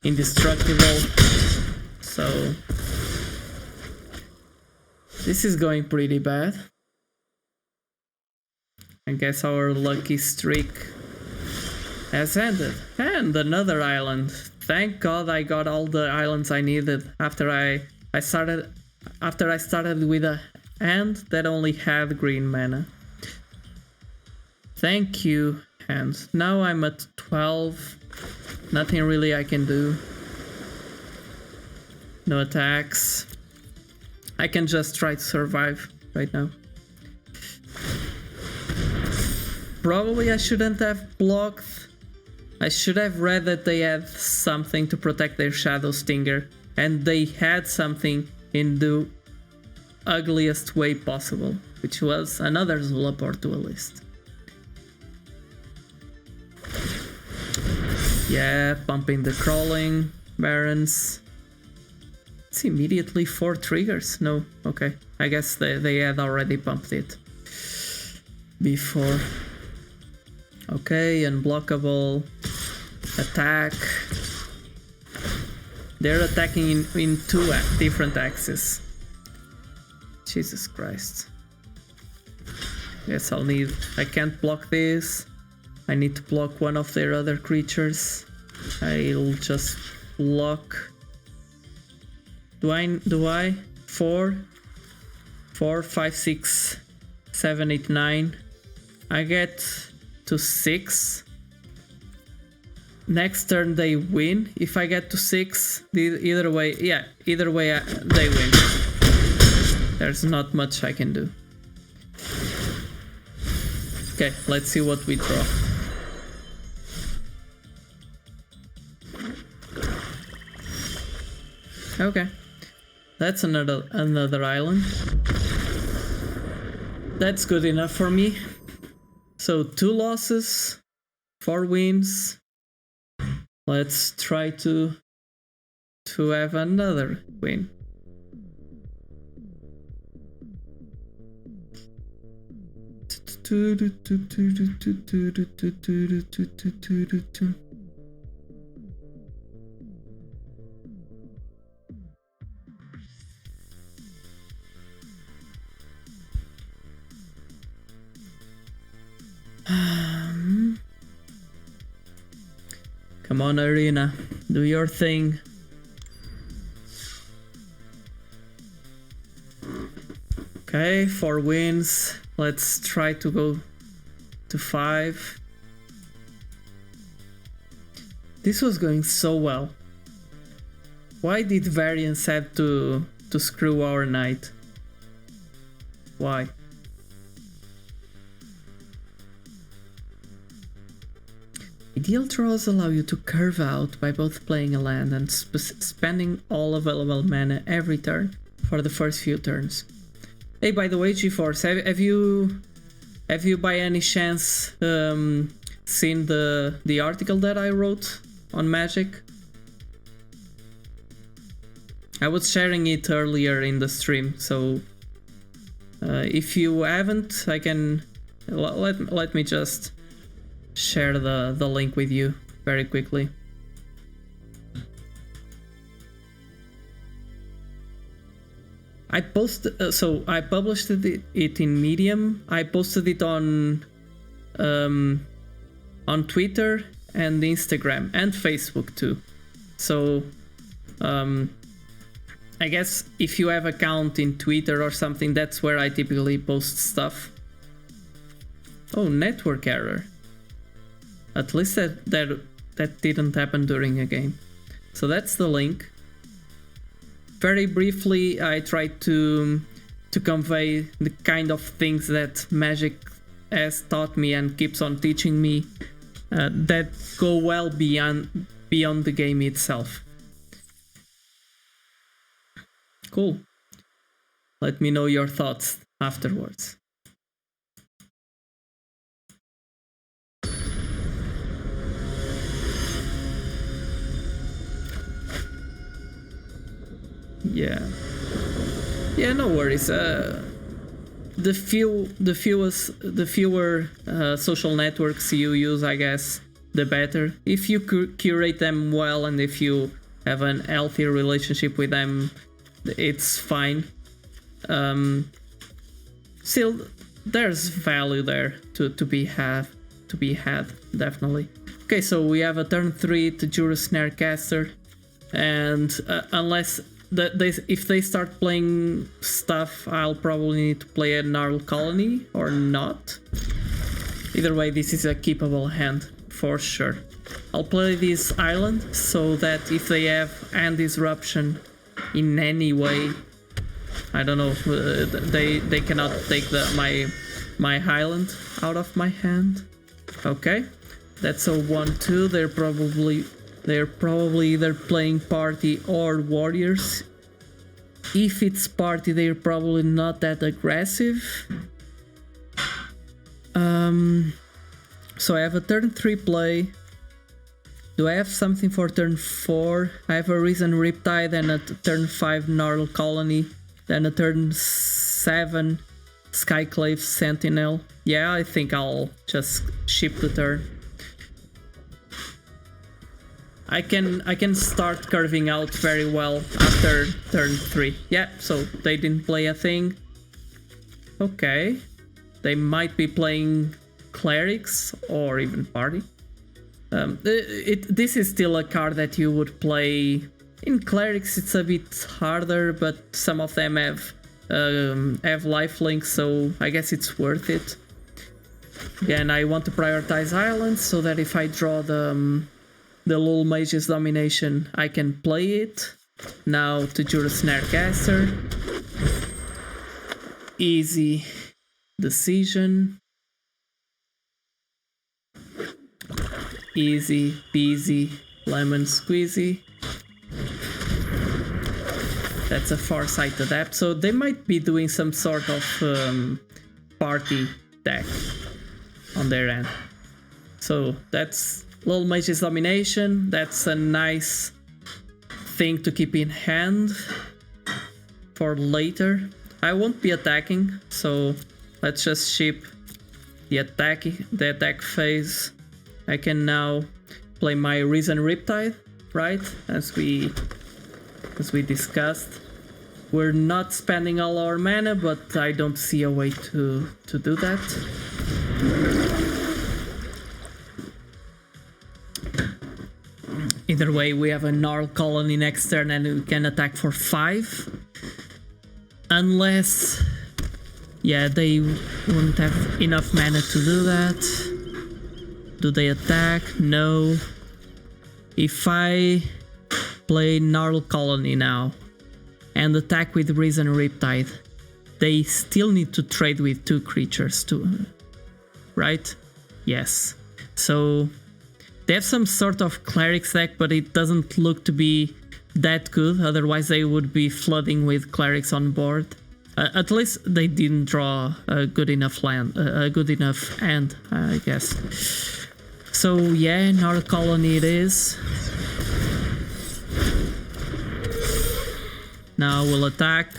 indestructible. So this is going pretty bad. I guess our lucky streak has ended. And another island. Thank God I got all the islands I needed after I started with a hand that only had green mana. Thank you, hands. Now I'm at 12. Nothing really I can do. No attacks. I can just try to survive right now. Probably I shouldn't have blocked. I should have read that they had something to protect their Shadow Stinger, and they had something in the ugliest way possible, which was another Zulaport Duelist. Yeah, pumping the crawling barons. It's immediately 4 triggers. No, okay. I guess they had already pumped it before. Okay, unblockable. Attack. They're attacking in 2 different axes. Jesus Christ. Guess I can't block this. I need to block one of their other creatures. I'll just block. Do I? 4, 5, 6, 7, 8, 9. I get to 6. Next turn they win. If I get to 6, either way they win. There's not much I can do. Okay, let's see what we draw. Okay, that's another island. That's good enough for me. So 2 losses, 4 wins. Let's try to have another win. Come on, Arena, do your thing. Okay, 4 wins. Let's try to go to 5. This was going so well. Why did Variance have to screw our knight? Why? Ideal draws allow you to curve out by both playing a land and spending all available mana every turn for the first few turns. Hey, by the way, GeForce, have you by any chance seen the article that I wrote on Magic? I was sharing it earlier in the stream, so if you haven't, I can let me just share the link with you very quickly. I posted, so I published it in Medium. I posted it on Twitter and Instagram and Facebook too. So I guess if you have an account in Twitter or something, that's where I typically post stuff. Oh, network error. At least that didn't happen during a game. So that's the link. Very briefly, I tried to convey the kind of things that Magic has taught me and keeps on teaching me that go well beyond the game itself. Cool. Let me know your thoughts afterwards. Yeah, no worries. The fewer social networks you use, I guess, the better. If you curate them well and if you have an healthy relationship with them, it's fine. Still, there's value there to be had, definitely. Okay, so we have a turn 3 to Jura Snarecaster, and unless if they start playing stuff, I'll probably need to play a Gnarl Colony or not. Either way, this is a keepable hand for sure. I'll play this island so that if they have hand disruption in any way, I don't know, they cannot take my Highland out of my hand. Okay, that's a 1-2. They're probably either playing party or warriors. If it's party, they're probably not that aggressive. So I have a turn 3 play. Do I have something for turn 4? I have a Risen Riptide and a turn 5 Gnarl Colony. Then a turn 7 Skyclave Sentinel. Yeah, I think I'll just ship the turn. I can start curving out very well after turn 3. Yeah, so they didn't play a thing. Okay. They might be playing clerics or even party. This is still a card that you would play. In clerics it's a bit harder, but some of them have lifelink, so I guess it's worth it. Again, I want to prioritize islands so that if I draw the Lul Mage's Domination, I can play it. Now to Jura Snarecaster. Easy decision. Easy peasy lemon squeezy. That's a Farsight Adapt, so they might be doing some sort of party deck on their end. So that's Lul Mage's Domination. That's a nice thing to keep in hand for later. I won't be attacking, so let's just ship the attack phase. I can now play my Risen Riptide, right? As we discussed. We're not spending all our mana, but I don't see a way to do that. Either way, we have a Gnarl Colony next turn and we can attack for 5. Unless... yeah, they wouldn't have enough mana to do that. Do they attack? No. If I play Gnarl Colony now and attack with Risen Riptide, they still need to trade with 2 creatures too, right? Yes. So they have some sort of clerics deck, but it doesn't look to be that good. Otherwise they would be flooding with clerics on board. At least they didn't draw a good enough hand, I guess. So yeah, Gnarl Colony it is. Now we'll attack.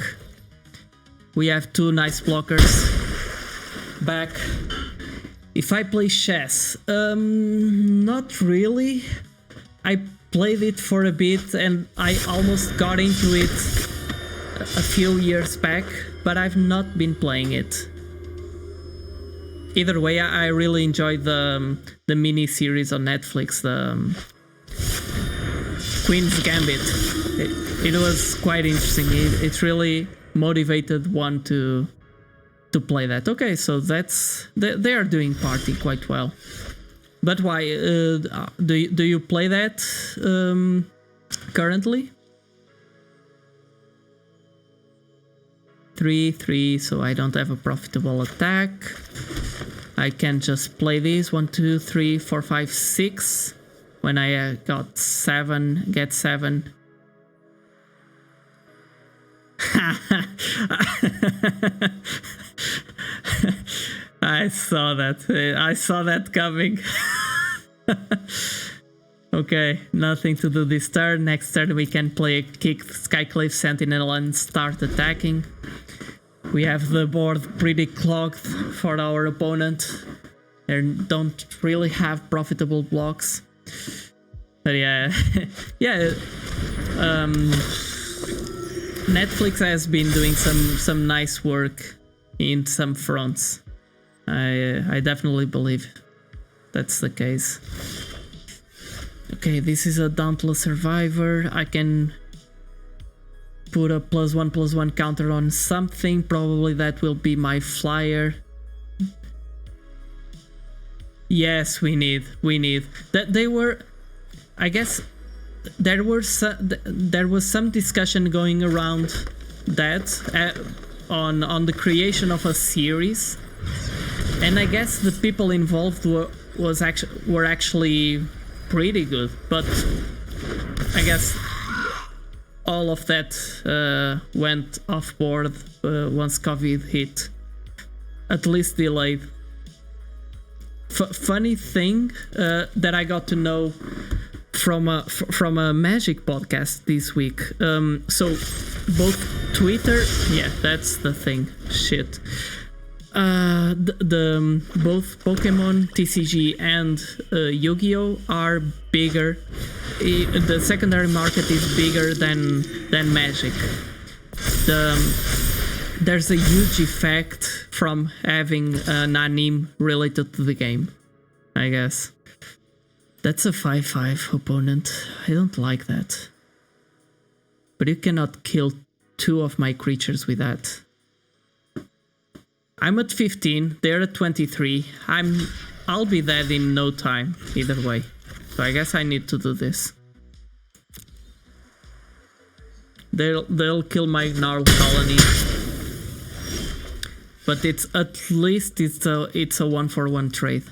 We have 2 nice blockers back. If I play chess, not really. I played it for a bit and I almost got into it a few years back, but I've not been playing it. Either way, I really enjoyed the mini series on Netflix, the Queen's Gambit. It was quite interesting. It really motivated one to to play that. Okay, so that's they are doing party quite well. But why do you play that currently? 3-3, so I don't have a profitable attack. I can just play this 1, 2, 3, 4, 5, 6. When I got 7, get 7. I saw that. I saw that coming. Okay, nothing to do this turn. Next turn we can play a kick Skyclave Sentinel and start attacking. We have the board pretty clogged for our opponent. They don't really have profitable blocks. But yeah, yeah. Netflix has been doing some nice work in some fronts. I definitely believe that's the case. Okay, this is a Dauntless Survivor. I can put a +1/+1 counter on something. Probably that will be my flyer. Yes, we need that. They were, I guess, there was some discussion going around that on the creation of a series, and I guess the people involved were actually pretty good, but I guess all of that went off board once COVID hit, at least delayed. Funny thing that I got to know from a Magic podcast this week. So both Twitter, yeah, that's the thing. Shit. Both Pokemon, TCG, and Yu-Gi-Oh are bigger. The secondary market is bigger than Magic. There's a huge effect from having an anime related to the game, I guess. That's a 5/5 opponent. I don't like that. But you cannot kill 2 of my creatures with that. I'm at 15, they're at 23. I'll be dead in no time, either way. So I guess I need to do this. They'll kill my Gnarl Colony. But it's at least it's a 1-for-1 trade.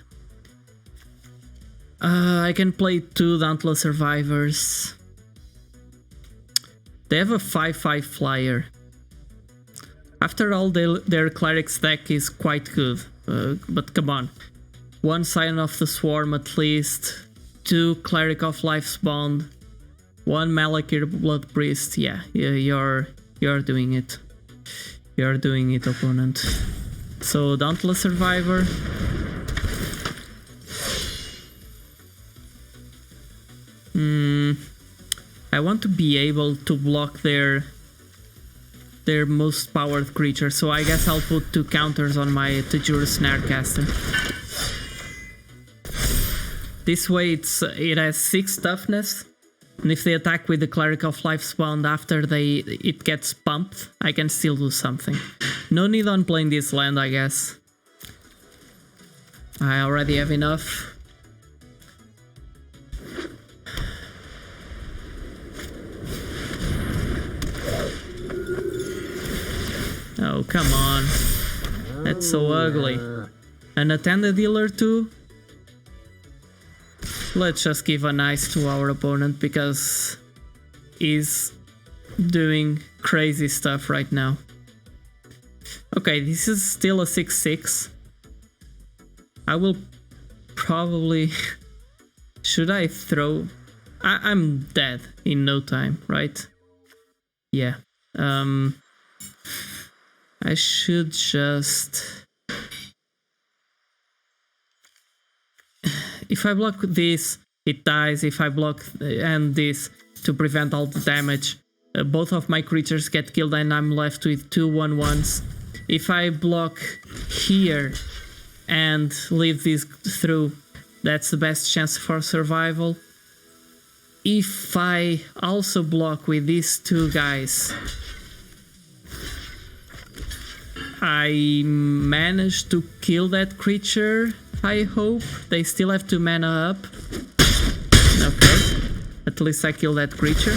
I can play 2 Dauntless Survivors. They have a 5/5 flyer. After all, their Cleric's deck is quite good. But come on. 1 Scion of the Swarm at least. 2 Cleric of Life's Bond. 1 Malakir Blood Priest. Yeah, you're doing it. You're doing it, opponent. So, Dauntless Survivor. I want to be able to block their most powered creature, so I guess I'll put 2 counters on my Tajur Snarecaster. This way it has 6 toughness, and if they attack with the Cleric of Life's Bond after it gets pumped, I can still do something. No need on playing this land, I guess. I already have enough. Oh, come on. That's so ugly. An Attended Healer too? Let's just give an ice to our opponent because he's doing crazy stuff right now. Okay, this is still a 6/6. I will probably... Should I throw... I'm dead in no time, right? Yeah. I should just... If I block this, it dies. If I block and this to prevent all the damage, both of my creatures get killed and I'm left with 2 1/1s. If I block here and leave this through, that's the best chance for survival. If I also block with these 2 guys, I managed to kill that creature, I hope. They still have to mana up. Okay, at least I killed that creature.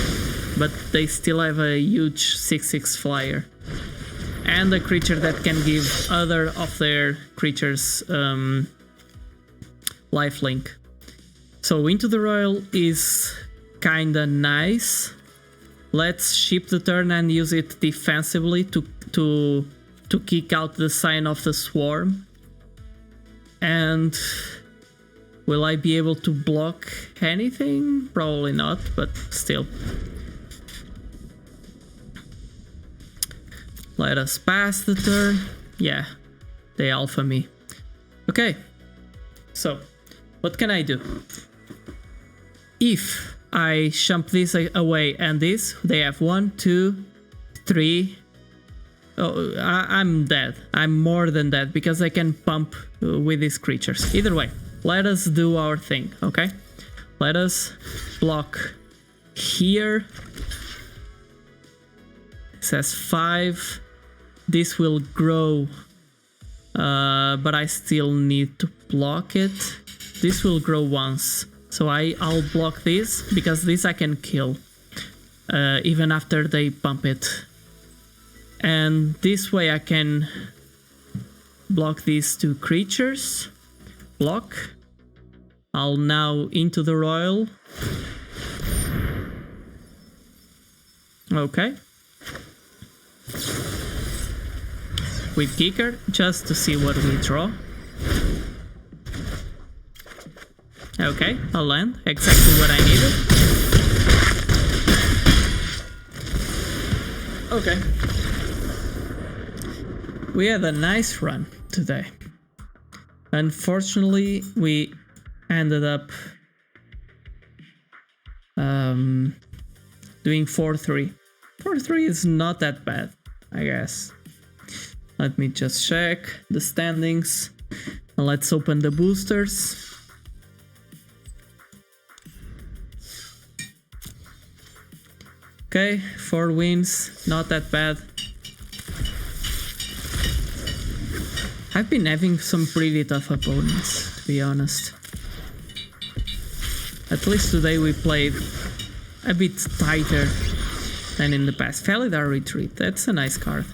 But they still have a huge 6/6 flyer. And a creature that can give other of their creatures lifelink. So Into the Royal is kinda nice. Let's ship the turn and use it defensively to kick out the Sign of the Swarm. And will I be able to block anything? Probably not, but still. Let us pass the turn. Yeah, they alpha me. Okay, so what can I do? If I shump this away and this, they have 1, 2, 3. Oh, I'm dead. I'm more than dead because I can pump with these creatures. Either way, let us do our thing, okay? Let us block here. It says 5. This will grow, but I still need to block it. This will grow once, so I'll block this, because this I can kill, even after they pump it. And this way I can block these 2 creatures. Block. I'll now Into the Royal. Okay. With Kicker, just to see what we draw. Okay, I'll land. Exactly what I needed. Okay. We had a nice run today. Unfortunately, we ended up doing 4-3. 4-3 is not that bad, I guess. Let me just check the standings. Let's open the boosters. Okay, 4 wins, not that bad. I've been having some pretty tough opponents, to be honest. At least today we played a bit tighter than in the past. Felidar Retreat, that's a nice card.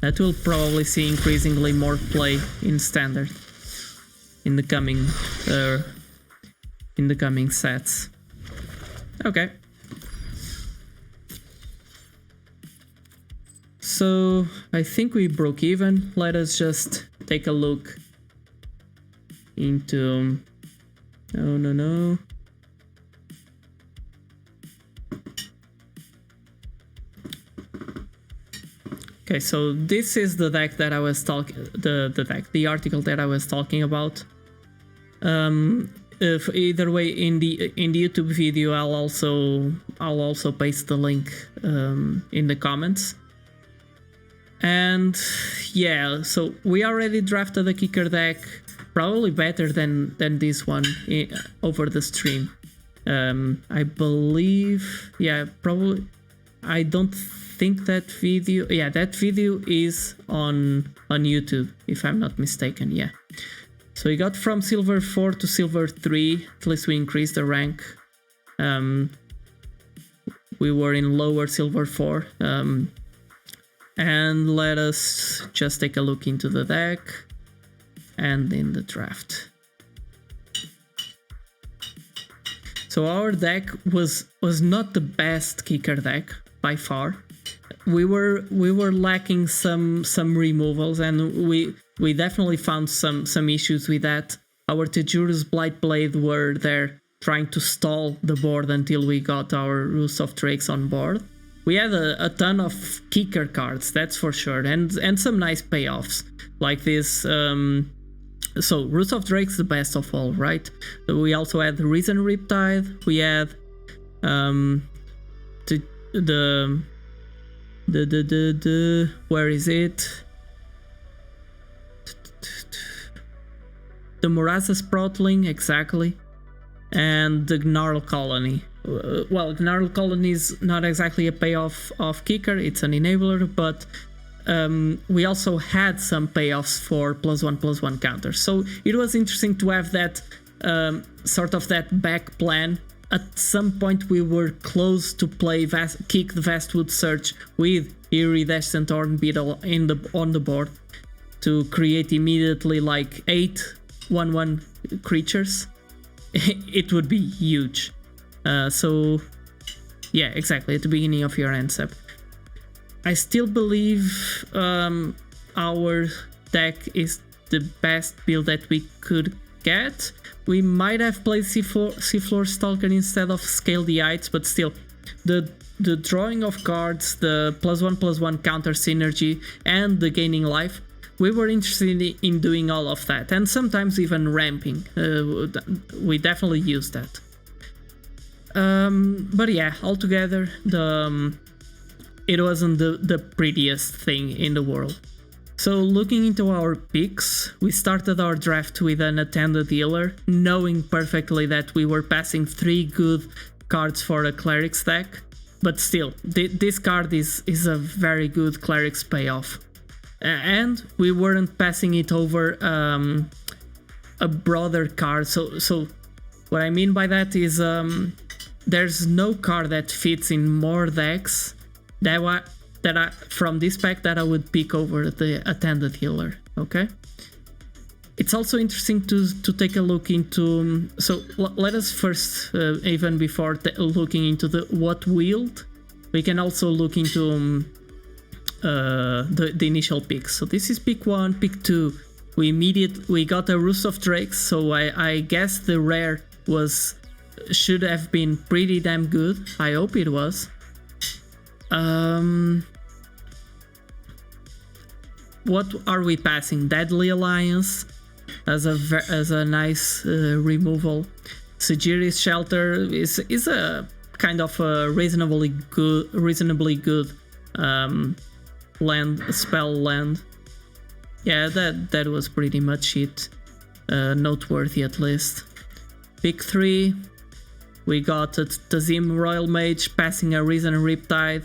That will probably see increasingly more play in Standard in the coming sets. Okay. So I think we broke even. Let us just take a look into... No. Okay, so this is the deck that I was talking, the article that I was talking about. If either way, in the YouTube video, I'll also paste the link in the comments. And yeah, so we already drafted a kicker deck, probably better than this one over the stream. I believe, yeah, probably. I don't think that video, yeah, that video is on YouTube, if I'm not mistaken. Yeah, so we got from silver 4 to silver 3. At least we increased the rank. We were in lower silver 4. And let us just take a look into the deck and in the draft. So our deck was not the best kicker deck by far. We were lacking some removals, and we definitely found some issues with that. Our Tejura's Blightblade were there trying to stall the board until we got our Roost of Drakes on board. We had a ton of kicker cards, that's for sure, and some nice payoffs like this. So Roost of Drakes, the best of all, right? We also had Risen Riptide. We had the where is it? The Murasa Sproutling, exactly, and the Gnarl Colony. Well, Gnarl Colony is not exactly a payoff of kicker; it's an enabler, but we also had some payoffs for +1/+1 counters. So it was interesting to have that sort of that back plan. At some point we were close to play kick the Vastwood Search with Iridescent Hornbeetle on the board to create immediately like 8 1/1 creatures. It would be huge. So yeah, exactly, at the beginning of your end step. I still believe our deck is the best build that we could get. We might have played Seafloor Stalker instead of Scale the Heights, but still, the drawing of cards, the +1/+1 counter synergy, and the gaining life, we were interested in doing all of that, and sometimes even ramping. We definitely used that. But yeah, altogether, it wasn't the prettiest thing in the world. So looking into our picks, we started our draft with an Attended Healer, knowing perfectly that we were passing 3 good cards for a Cleric's deck, but still, this card is a very good Cleric's payoff. And we weren't passing it over a broader card, so what I mean by that is there's no card that fits in more decks from this pack that I would pick over the Attended Healer, okay? It's also interesting to take a look into... So let us first, even before looking into what wield, we can also look into the initial picks. So this is pick 1, pick 2. We got a Roost of Drakes, so I guess the rare should have been pretty damn good. I hope it was. What are we passing? Deadly Alliance as a nice removal. Sigiri's Shelter is a kind of a reasonably good spell land. Yeah, that was pretty much it. Noteworthy at least. Pick 3, we got a Tazim Royal Mage passing a Risen Riptide.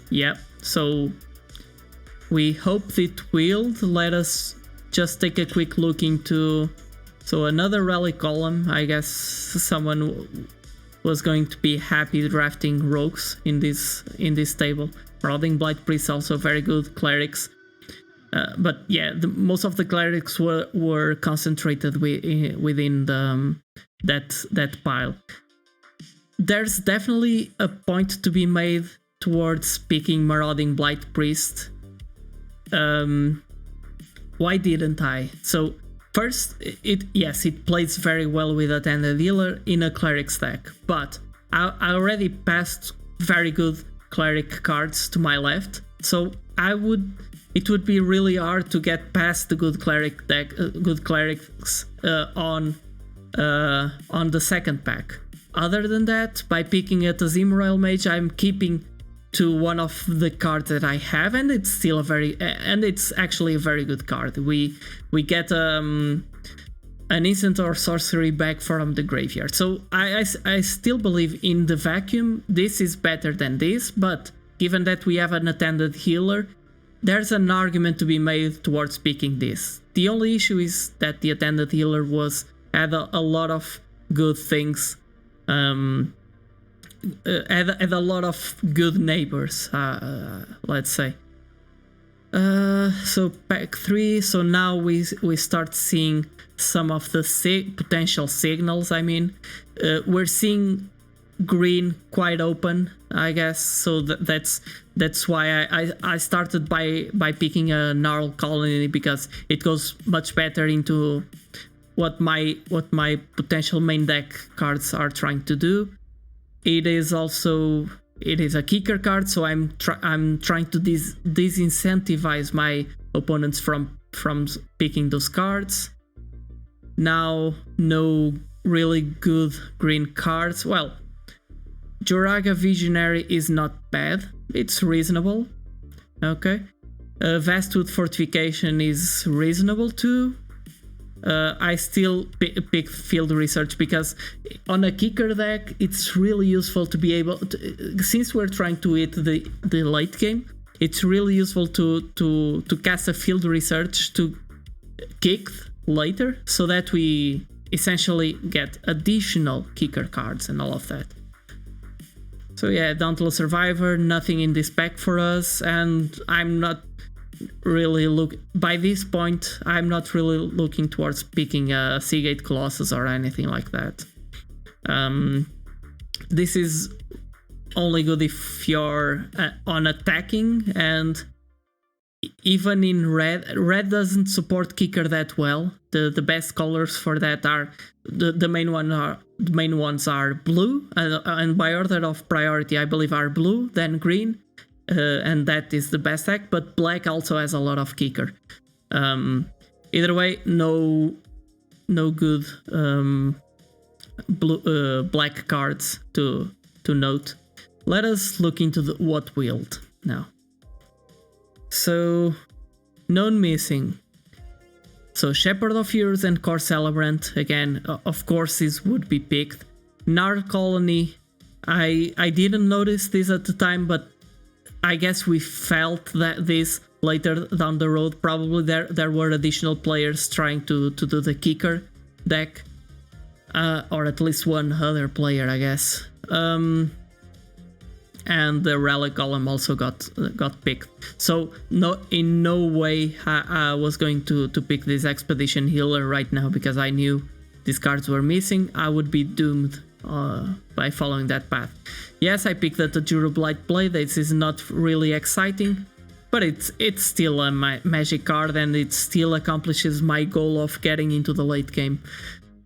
Yeah, so we hope it will. Let us just take a quick look into... So another Relic Column. I guess someone was going to be happy drafting rogues in this table. Marauding Blight Priest also very good. Clerics. But yeah, most of the clerics were concentrated within that pile. There's definitely a point to be made towards picking Marauding Blight Priest. Why didn't I? So first, it plays very well with Attended Healer in a cleric stack, but I already passed very good cleric cards to my left, so it would be really hard to get past the good cleric deck, good clerics on the second pack. Other than that, by picking a Tazim Royal Mage, I'm keeping to one of the cards that I have, and it's still it's actually a very good card. We get an instant or sorcery back from the graveyard. So I still believe in the vacuum this is better than this, but given that we have an Attended Healer, there's an argument to be made towards picking this. The only issue is that the Attended Healer had a lot of good things. Had a lot of good neighbors, let's say. So pack 3, so now we start seeing some of the potential signals. I mean, we're seeing green quite open, I guess, so that's why I started by picking a Gnarl Colony, because it goes much better into what my potential main deck cards are trying to do. It is a kicker card, so I'm trying to disincentivize my opponents from picking those cards. Now, no really good green cards. Well, Joraga Visionary is not bad. It's reasonable. Okay. Vastwood Fortification is reasonable too. I still pick field research, because on a kicker deck it's really useful to be able to, since we're trying to hit the late game, it's really useful to cast a field research to kick later, so that we essentially get additional kicker cards and all of that. So yeah, Dauntless Survivor, nothing in this pack for us, and I'm not really by this point I'm not really looking towards picking a Seagate Colossus or anything like that. This is only good if you're on attacking, and even in red doesn't support kicker that well. The best colors for that are the main ones are blue, and by order of priority I believe are blue, then green, and that is the best deck, but black also has a lot of kicker. Either way, no good black cards to note. Let us look into what wield now. So, known missing. So Shepherd of Heroes and Core Celebrant, again, of course this would be picked. Gnarl Colony, I didn't notice this at the time, but I guess we felt that this later down the road. Probably there were additional players trying to do the kicker deck, or at least one other player, I guess. And the Relic Golem also got picked. So in no way I was going to pick this Expedition Healer right now, because I knew these cards were missing. I would be doomed by following that path. Yes, I picked the Tajuru Blight Blade. This is not really exciting, but it's still a magic card, and it still accomplishes my goal of getting into the late game.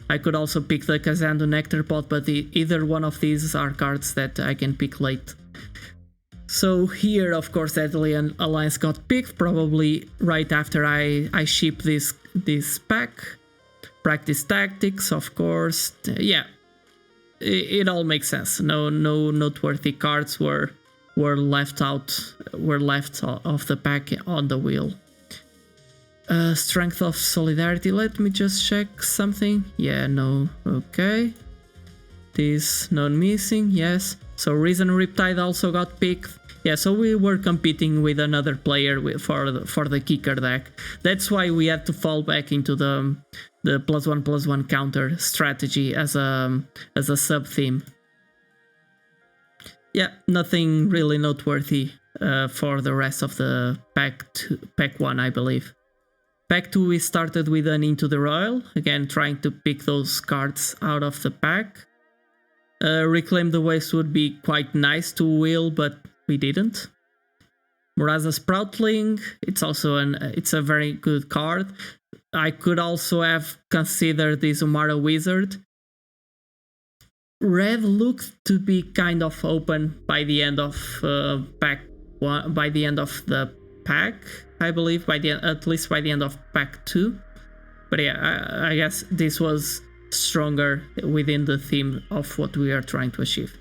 I could also pick the Kazandu Nectar Pot, but either one of these are cards that I can pick late. So here, of course, Deadly Alliance got picked, probably right after I ship this pack. Practice Tactics, of course. Yeah, it all makes sense. No noteworthy cards were left off the pack on the wheel. Strength of Solidarity. Let me just check something. Yeah, no. Okay. This known missing. Yes. So Risen Riptide also got picked. Yeah, so we were competing with another player for the kicker deck. That's why we had to fall back into the +1/+1 counter strategy as a sub theme. Yeah, nothing really noteworthy for the rest of the pack 1, I believe. Pack 2, we started with an Into the Royal, again trying to pick those cards out of the pack. Reclaim the Waste would be quite nice to wheel, but we didn't. Murasa Sproutling, it's a very good card. I could also have considered this Umara Wizard. Red looked to be kind of open by the end of pack 1, by the end of the pack, I believe, at least by the end of pack 2. But yeah, I guess this was stronger within the theme of what we are trying to achieve.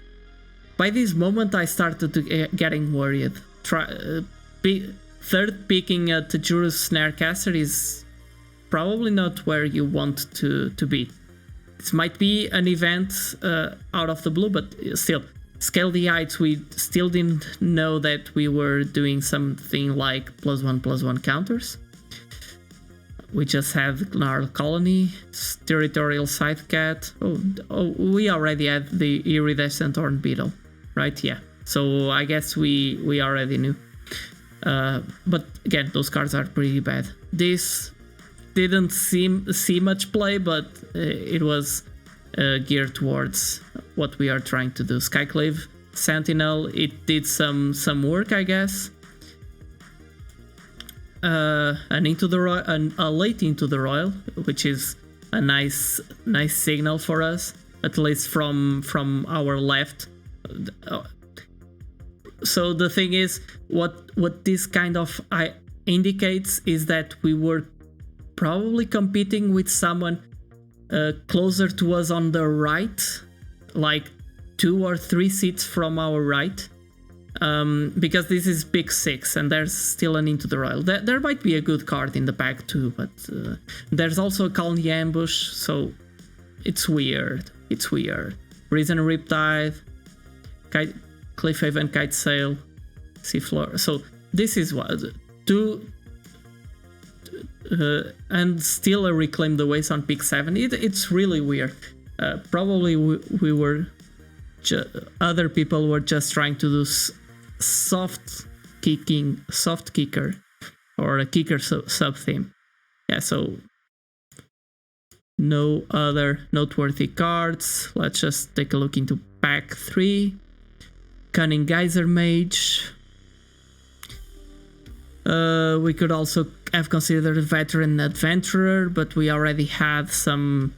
By this moment, I started to getting worried. Third picking a Tajuru's Snarecaster is probably not where you want to be. This might be an event out of the blue, but still, Scale the Heights, we still didn't know that we were doing something like +1/+1 counters. We just had Gnarl Colony, Territorial Sidecat. Oh, we already had the Iridescent Horn Beetle, right? Yeah. So I guess we already knew. But again, those cards are pretty bad. This didn't see much play, but it was geared towards what we are trying to do. Skyclave Sentinel, it did some work, I guess. A late Into the Royal, which is a nice signal for us, at least from our left. So the thing is, what this kind of indicates is that we were probably competing with someone closer to us on the right, like 2 or 3 seats from our right. Because this is pick 6 and there's still an Into the Royal. There might be a good card in the pack too, but there's also a Colony Ambush, so it's weird. It's weird. Reason Riptide, Cliffhaven Kite Sail, Seafloor. So this is what and still a Reclaim the Waste on pick 7. It's really weird. Probably we were other people were just trying to do soft kicker, or a kicker sub theme. Yeah, so no other noteworthy cards. Let's just take a look into pack 3. Cunning Geyser Mage. We could also have considered Veteran Adventurer, but we already had some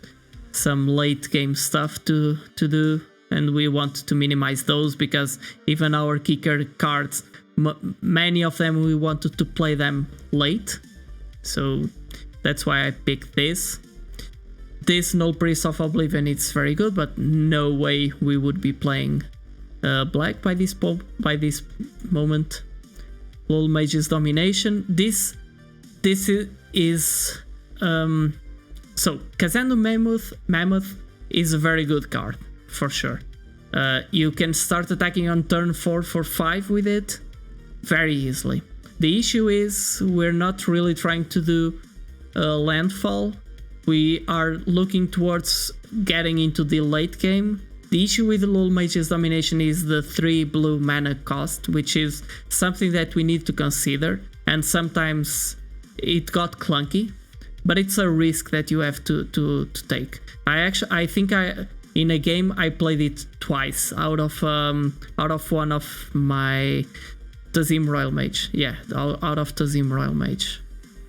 late game stuff to do, and we want to minimize those because even our kicker cards, many of them we wanted to play them late, so that's why I picked this. This Null Priest of Oblivion, it's very good, but no way we would be playing black by this moment. Lol Mage's Domination. This is so Kazando Mammoth is a very good card for sure. You can start attacking on turn 4 for 5 with it very easily. The issue is we're not really trying to do landfall. We are looking towards getting into the late game. The issue with the Lul Mage's Domination is the 3 blue mana cost, which is something that we need to consider, and sometimes it got clunky, but it's a risk that you have to take. I think in a game I played it twice out of one of my Tazim Royal Mage. Yeah, out of Tazim Royal Mage.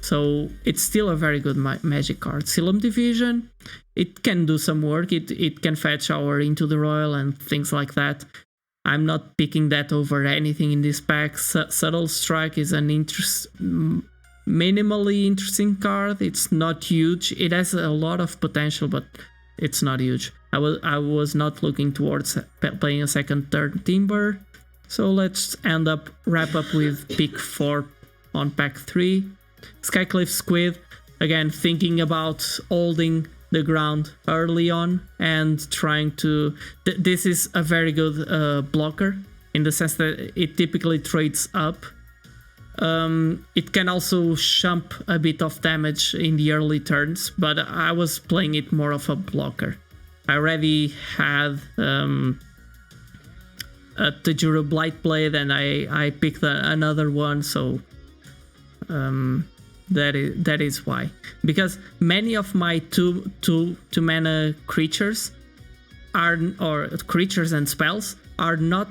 So it's still a very good magic card. Silum Division, it can do some work. It can fetch our Into the Royal and things like that. I'm not picking that over anything in this pack. Subtle Strike is an minimally interesting card. It's not huge. It has a lot of potential, but it's not huge. I was not looking towards playing a second, third Timber. So let's wrap up with pick 4 on pack 3. Skycliff Squid, again thinking about holding the ground early on and trying to... This is a very good blocker in the sense that it typically trades up. It can also shump a bit of damage in the early turns, but I was playing it more of a blocker. I already had a Tajuru Blightblade and I picked another one, so that is why. Because many of my two mana creatures creatures and spells are not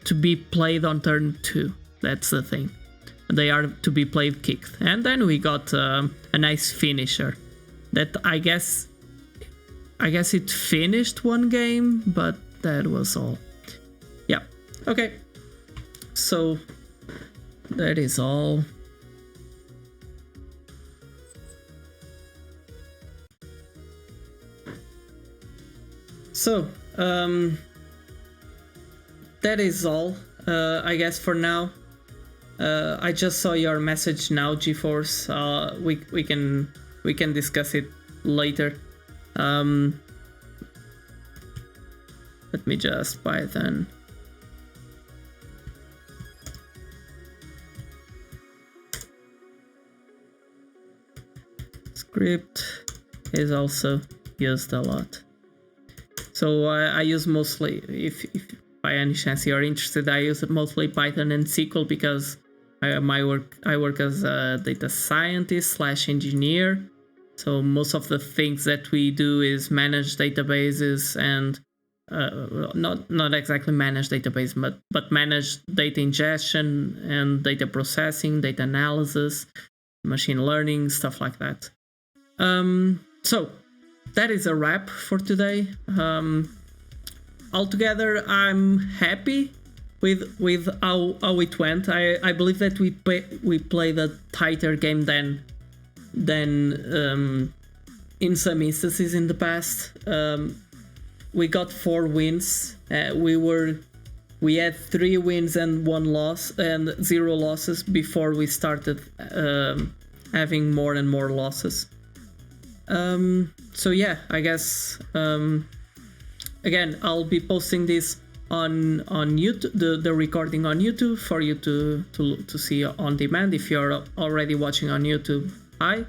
to be played on turn 2. That's the thing. They are to be played kicked. And then we got a nice finisher that I guess it finished one game, but that was all. Yeah. Okay. So that is all. So, that is all, I guess, for now. I just saw your message now, GeForce. We can discuss it later. Let me just Python. Script is also used a lot. So I use mostly, if by any chance you're interested, I use mostly Python and SQL because I work as a data scientist / engineer. So most of the things that we do is manage databases and not exactly manage database, but manage data ingestion and data processing, data analysis, machine learning, stuff like that. So that is a wrap for today. Altogether, I'm happy with how it went. I believe that we played a tighter game than in some instances in the past. We got 4 wins. We were we had 3 wins and 1 loss and 0 losses before we started having more and more losses. So yeah, I guess again, I'll be posting this on YouTube, the recording on YouTube for you to see on demand if you're already watching on YouTube. Hi,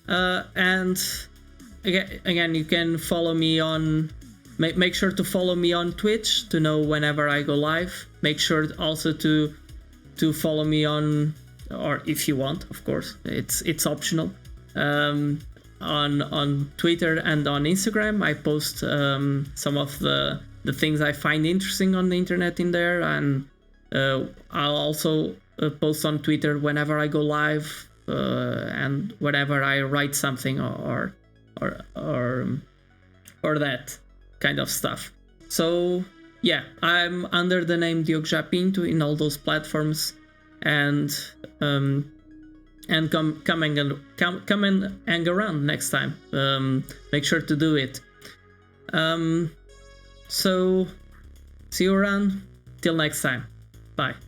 and again, you can follow me on. Make sure to follow me on Twitch to know whenever I go live. Make sure also to follow me on, or if you want, of course, it's optional. On Twitter and on Instagram, I post some of the things I find interesting on the internet in there, and I'll also post on Twitter whenever I go live and whenever I write something or that kind of stuff. So yeah, I'm under the name Diogo Japinto in all those platforms, and come and hang around next time. Make sure to do it. So see you around. Till next time. Bye.